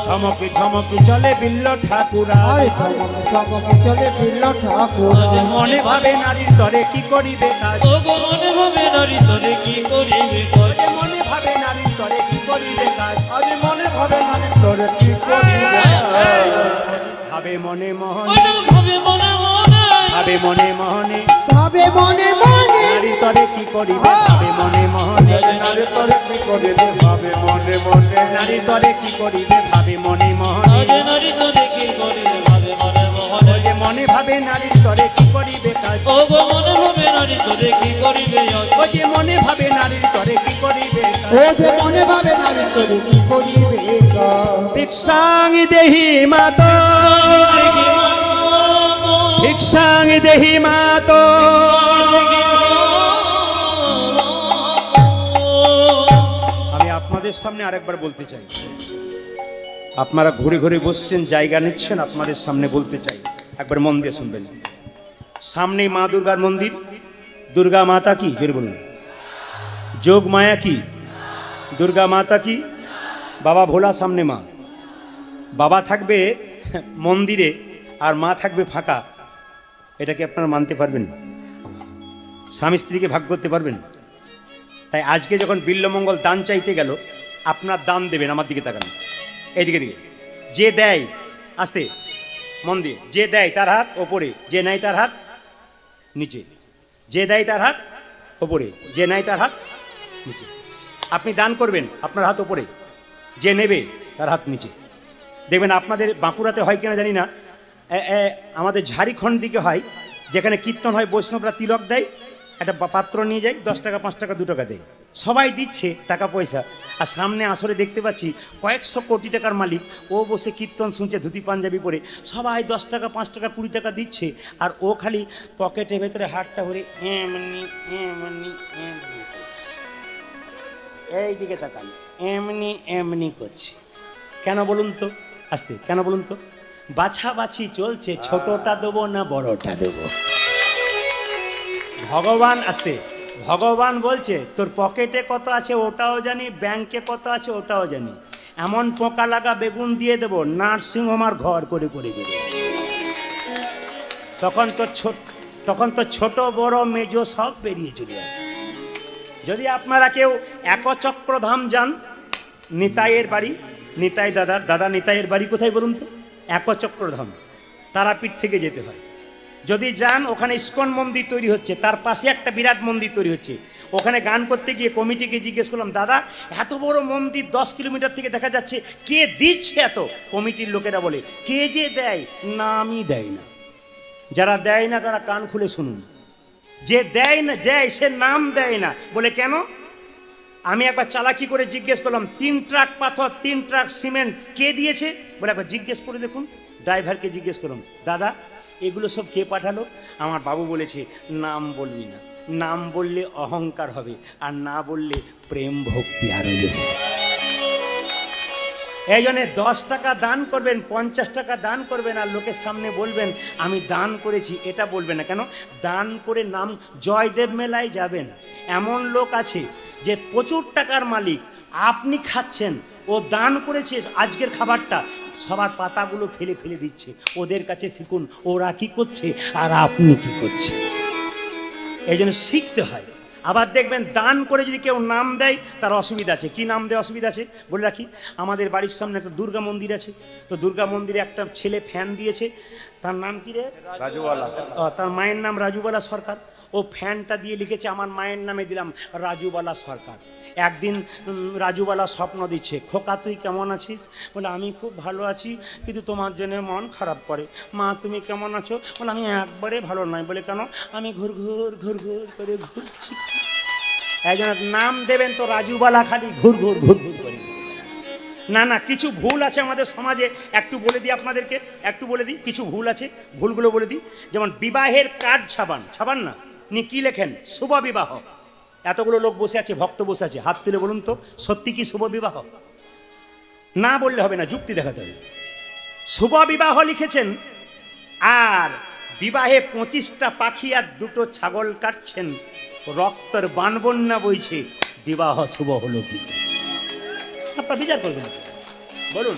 [SPEAKER 1] থমকি থমকি চলে বিল্ল ঠাকুরাজি।
[SPEAKER 4] থমকি থমকি চলে বিল্ল ঠাকুর।
[SPEAKER 1] মনে ভাবে নারীর তরে কি করিবে কাজ।
[SPEAKER 2] ও গো মনে ভাবে নারী তরে কি করিবে কাজ।
[SPEAKER 1] মনে ভাবে নারীর তরে কি করিবে কাজ।
[SPEAKER 3] আরে মনে ভাবে নারীর তরে কি করিবে কাজ।
[SPEAKER 1] ভাবে মনে মহনে,
[SPEAKER 2] ওটা ভাবে মনে মনে
[SPEAKER 1] ভাবে মনে মহনে,
[SPEAKER 4] ভাবে মনে মনে
[SPEAKER 1] নারীর তরে কি করিবে। ভাবে মনে মহনে,
[SPEAKER 3] নারীর তরে কি করিবে ভাবে মনে মনে।
[SPEAKER 1] নারীর তরে কি করিবে। ভাবে মনে মহনে,
[SPEAKER 2] আজ নারী তরে কি করিবে ভাবে মনে মনে।
[SPEAKER 1] যে মনে ভাবে নারীর তরে কি করিবে কাজ।
[SPEAKER 2] ও গো মনে ভাবে নারী তরে কি করিবে আজ।
[SPEAKER 1] ও যে মনে ভাবে নারীর তরে কি করিবে কাজ।
[SPEAKER 4] ও যে মনে ভাবে নারী তোরে কি করিবে কাজ।
[SPEAKER 1] ভিক্ষাং দেহি মাতো, ভিক্ষাং দেহি মাতো। আমি আপনাদের সামনে আরেকবার বলতে চাই, আপনারা ঘুরে ঘুরে বসছেন, জায়গা নিচ্ছেন, আপনাদের সামনে বলতে চাই, একবার মন দিয়ে শুনবেন। সামনে মা দুর্গার মন্দির। দুর্গা মাতা কি জোরে বলুন। যোগ মায়া কি। দুর্গা মাতা কি। বাবা ভোলা সামনে মা। বাবা থাকবে মন্দিরে আর মা থাকবে ফাঁকা। এটাকে আপনারা মানতে পারবেন? স্বামী স্ত্রীকে ভাগ করতে পারবেন? তাই আজকে যখন বিল্লমঙ্গল দান চাইতে গেল, আপনার দান দেবেন। আমার দিকে তাকান, এইদিকে দিকে। যে দেয়, আস্তে মন দিয়ে, যে দেয় তার হাত ওপরে, যে নেয় তার হাত নিচে। যে দেয় তার হাত ওপরে, যে নেয় তার হাত নিচে। আপনি দান করবেন, আপনার হাত ওপরে, যে নেবে তার হাত নিচে। দেখবেন আপনাদের বাঁকুড়াতে হয় কিনা জানি না, আমাদের ঝাড়খণ্ড দিকে হয়, যেখানে কীর্তন হয় বৈষ্ণবরা তিলক দেয়, একটা পাত্র নিয়ে যায়, 10 টাকা 5 টাকা 2 টাকা দেয়, সবাই দিচ্ছে টাকা পয়সা। আর সামনে আসরে দেখতে পাচ্ছি কয়েকশো কোটি টাকার মালিক, ও বসে কীর্তন শুনছে ধুতি পাঞ্জাবি পরে, সবাই 10 টাকা 5 টাকা 20 টাকা দিচ্ছে, আর ও খালি পকেটের ভেতরে হাতটা ভরে এমনি এমনি এমনি, এই দিকে তাকান, এমনি এমনি করছে। কেন বলুন তো? আস্তে, কেন বলুন তো? বাছাবাছি চলছে, ছোটটা দেবো না বড়টা দেবো। ভগবান, আস্তে, ভগবান বলছে তোর পকেটে কত আছে ওটাও জানি, ব্যাংকে কত আছে ওটাও জানি, এমন পোকা লাগা বেগুন দিয়ে দেবো, নার্সিংহোম আর ঘর করে করে দেবো। তখন তো ছোট বড় মেজো সব বেরিয়ে চলে আসে। যদি আপনারা কেউ একচক্রধাম যান, নিতাইয়ের বাড়ি, নিতাই দাদা নিতাইয়ের বাড়ি কোথায় বলুন তো? একচক্রধাম, তারাপীঠ থেকে যেতে হয়। যদি যান, ওখানে ইস্কন মন্দির তৈরি হচ্ছে, তার পাশে একটা বিরাট মন্দির তৈরি হচ্ছে। ওখানে গান করতে গিয়ে কমিটিকে জিজ্ঞেস করলাম, দাদা এত বড় মন্দির 10 কিলোমিটার থেকে দেখা যাচ্ছে, কে দিচ্ছে এত? কমিটির লোকেরা বলে, কে যে দেয়, নামই দেয় না। যারা দেয় না তারা কান খুলে শুনুন। যে দেয় না, দেয়, সে নাম দেয় না। বলে কেন? আমি একবার চালাকি করে জিজ্ঞেস করলাম, 3 ট্রাক পাথর 3 ট্রাক সিমেন্ট কে দিয়েছে? বলে একবার জিজ্ঞেস করে দেখুন। ড্রাইভারকে জিজ্ঞেস করলাম, দাদা এগুলো সব কে পাঠালো? আমার বাবু বলেছে, নাম বলবি না, নাম বললে অহংকার হবে, আর না বললে প্রেম ভক্তি আরো বেশি। এই জন্য 10 টাকা দান করবেন, 50 টাকা দান করবেন, আর লোকের সামনে বলবেন আমি দান করেছি, এটা বলবেন না। কেন? দান করে নাম, জয়দেব মেলায় যাবেন, এমন লোক আছে যে প্রচুর টাকার মালিক, আপনি খাচ্ছেন, ও দান করেছে আজকের খাবারটা, সবার পাতাগুলো ফেলে ফেলে দিচ্ছে। ওদের কাছে শিখুন ওরা কি করছে আর আপনি কি করছে। এই জন্য শিখতে হয়। আবার দেখবেন দান করে যদি কেউ নাম দেয় তার অসুবিধা আছে। কি নাম দেয় অসুবিধা আছে বলে রাখি। আমাদের বাড়ির সামনে একটা দুর্গা মন্দির আছে, তো দুর্গা মন্দিরে একটা ছেলে ফ্যান দিয়েছে, তার নাম কি রে?
[SPEAKER 3] রাজুওয়ালা।
[SPEAKER 1] তার মায়ের নাম রাজুবালা সরকার। ও ফ্যানটা দিয়ে লিখেছে আমার মায়ের নামে দিলাম রাজুবালা সরকার। একদিন রাজুবালা স্বপ্ন দিচ্ছে, খোকা তুই কেমন আছিস? বলে আমি খুব ভালো আছি, কিন্তু তোমার জন্য মন খারাপ করে। মা তুমি কেমন আছো? বলে আমি একবারে ভালো নয়। বলে কেন? আমি ঘুর ঘুর ঘুর ঘুর করে ঘুরছি। একজনের নাম দেবেন তো রাজুবালা, খালি ঘুর ঘুর ঘুর ঘুর করে। না না, কিছু ভুল আছে আমাদের সমাজে, একটু বলে দিই আপনাদেরকে, একটু বলে দিই কিছু ভুল আছে, ভুলগুলো বলে দিই। যেমন বিবাহের কার্ড ছাপান, ছাপান না, নি কি লেখেন? শুভ বিবাহ। এতগুলো লোক বসে আছে, ভক্ত বসে আছে, হাত তুলে বলুন তো সত্যি কি শুভ বিবাহ? না বললে হবে না, যুক্তি দেখাতে হবে। শুভ বিবাহ লিখেছেন, আর বিবাহে 25টা পাখি আর 2টো ছাগল কাটছেন, রক্তের বানবন্যা বইছে, বিবাহ শুভ হলো কি? আপনার বিচার করবেন, বলুন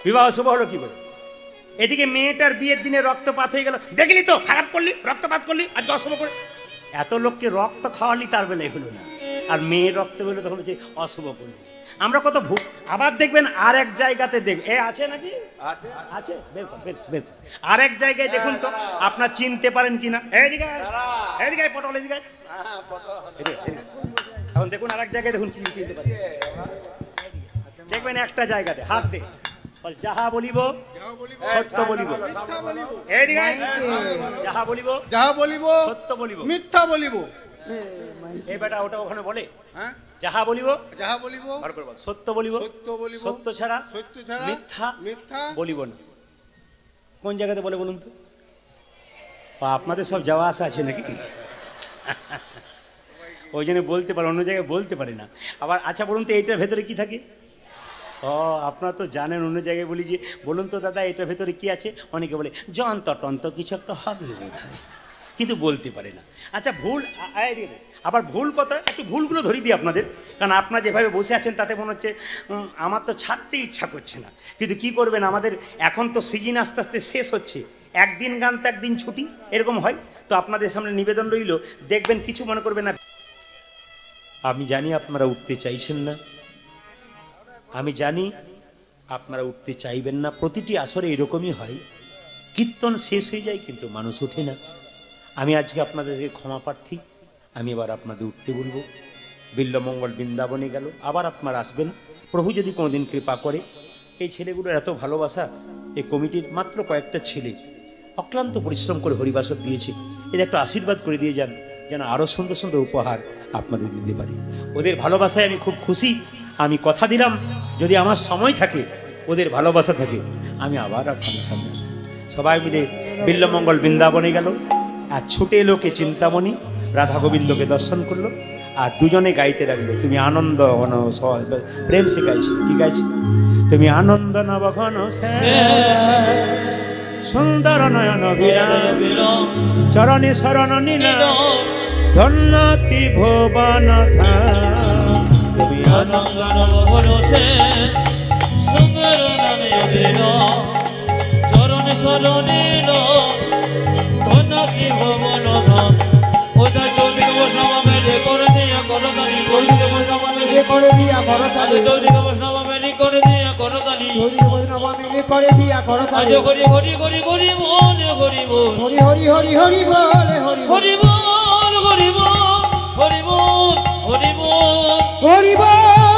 [SPEAKER 1] বিবাহ শুভ হলো কি করে? এদিকে মেয়েটার বিয়ের দিনে রক্তপাত হয়ে গেল, দেখলি তো খারাপ করলি, রক্তপাত করলি, আজকে অশুভ করে। এত লোককে রক্ত খাওয়ালি, তার বেলায় হলো না, আর মেয়ের রক্ত বেরোলে তখন হচ্ছে অশুভ করলি। আমরা কত ভুল। আবার দেখবেন আর এক জায়গাতে দেখ, এ আছে নাকি আছে, আর এক জায়গায় দেখুন তো, আপনার চিনতে পারেন কিনা। এদিকে পটল, এদিকে এখন দেখুন, আর এক জায়গায় দেখুন চিনতে পারেন। দেখবেন একটা জায়গাতে হাত দে, যাহা বলিব সত্য বলিব, যাহা বলিব সত্য বলিব,
[SPEAKER 5] মিথ্যা বলিব।
[SPEAKER 1] এই বেটা ওটা ওখানে বলে, যাহা বলিব সত্য বলিব, সত্য ছাড়া মিথ্যা বলিব না। কোন জায়গাতে বলে বলুন তো? আপনাদের সব যাওয়া আসা আছে নাকি? ওই জন্য বলতে পারে, অন্য জায়গায় বলতে পারে না। আবার আচ্ছা বলুন তো, এইটার ভেতরে কি থাকে? ও আপনারা তো জানেন, অন্য জায়গায় বলি যে বলুন তো দাদা এটার ভেতরে কি আছে? অনেকে বলে যন্ত্র টন্ত্র কিছু একটা হবে, কিন্তু বলতে পারে না। আচ্ছা ভুল, আবার ভুল কথা, একটু ভুলগুলো ধরিয়ে দিই আপনাদের, কারণ আপনারা যেভাবে বসে আছেন তাতে মনে হচ্ছে আমার তো ছাড়তে ইচ্ছা করছে না, কিন্তু কি করবেন, আমাদের এখন তো সিজন আস্তে আস্তে শেষ হচ্ছে, একদিন গান তো একদিন ছুটি, এরকম হয়। তো আপনাদের সামনে নিবেদন রইল, দেখবেন কিছু মনে করবেন না। আমি জানি আপনারা উঠতে চাইছেন না, আমি জানি আপনারা উঠতে চাইবেন না, প্রতিটি আসরে এরকমই হয়, কীর্তন শেষ হয়ে যায় কিন্তু মানুষ ওঠে না। আমি আজকে আপনাদেরকে ক্ষমা প্রার্থী, আমি এবার আপনাদের উঠতে বলবো। বিল্লমঙ্গল বৃন্দাবনে গেল, আবার আপনারা আসবেন, প্রভু যদি কোনোদিন কৃপা করে। এই ছেলেগুলোর এত ভালোবাসা, এই কমিটির মাত্র কয়েকটা ছেলে অক্লান্ত পরিশ্রম করে হরিবাসর দিয়েছে, এর একটা আশীর্বাদ করে দিয়ে যান, যেন আরও সুন্দর সুন্দর উপহার আপনাদের দিতে পারি। ওদের ভালোবাসায় আমি খুব খুশি। আমি কথা দিলাম, যদি আমার সময় থাকে, ওদের ভালোবাসা থাকে, আমি আবার আপনাদের সামনে আসবো। সবাই মিলে বিল্লমঙ্গল বৃন্দাবনে গেল, আর ছুটে এলো কে চিন্তামণি, রাধা গোবিন্দকে দর্শন করলো, আর দুজনে গাইতে লাগলো, তুমি আনন্দ ঘন প্রেম সে গাইছি, কি গাইছি? তুমি আনন্দ নব ঘন সুন্দর নয়ন চরণে শরণ নীলা ধন্য ত্রিভুবন তুমি
[SPEAKER 2] আনন্দ নব ঘন সুন্দর নয়ন চরণে শরণ নীলা ধন্য ত্রিভুবন ওটা চৌধুরী বৈষ্ণব মেলে করে দিয়া করতালি, চৌধুরী বৈষ্ণব মেলে করে দিয়া করতালি, চৌধুরী বৈষ্ণব মেলে করে দিয়া করতালি, চৌধুরী বৈষ্ণব মেলে করে দিয়া করতালি। আজ হরি হরি হরি হরি বল, হরি বল, হরি হরি হরি হরি বল, হরি হরি বল, হরি বল, হরি বল, হরি বল, হরি বল।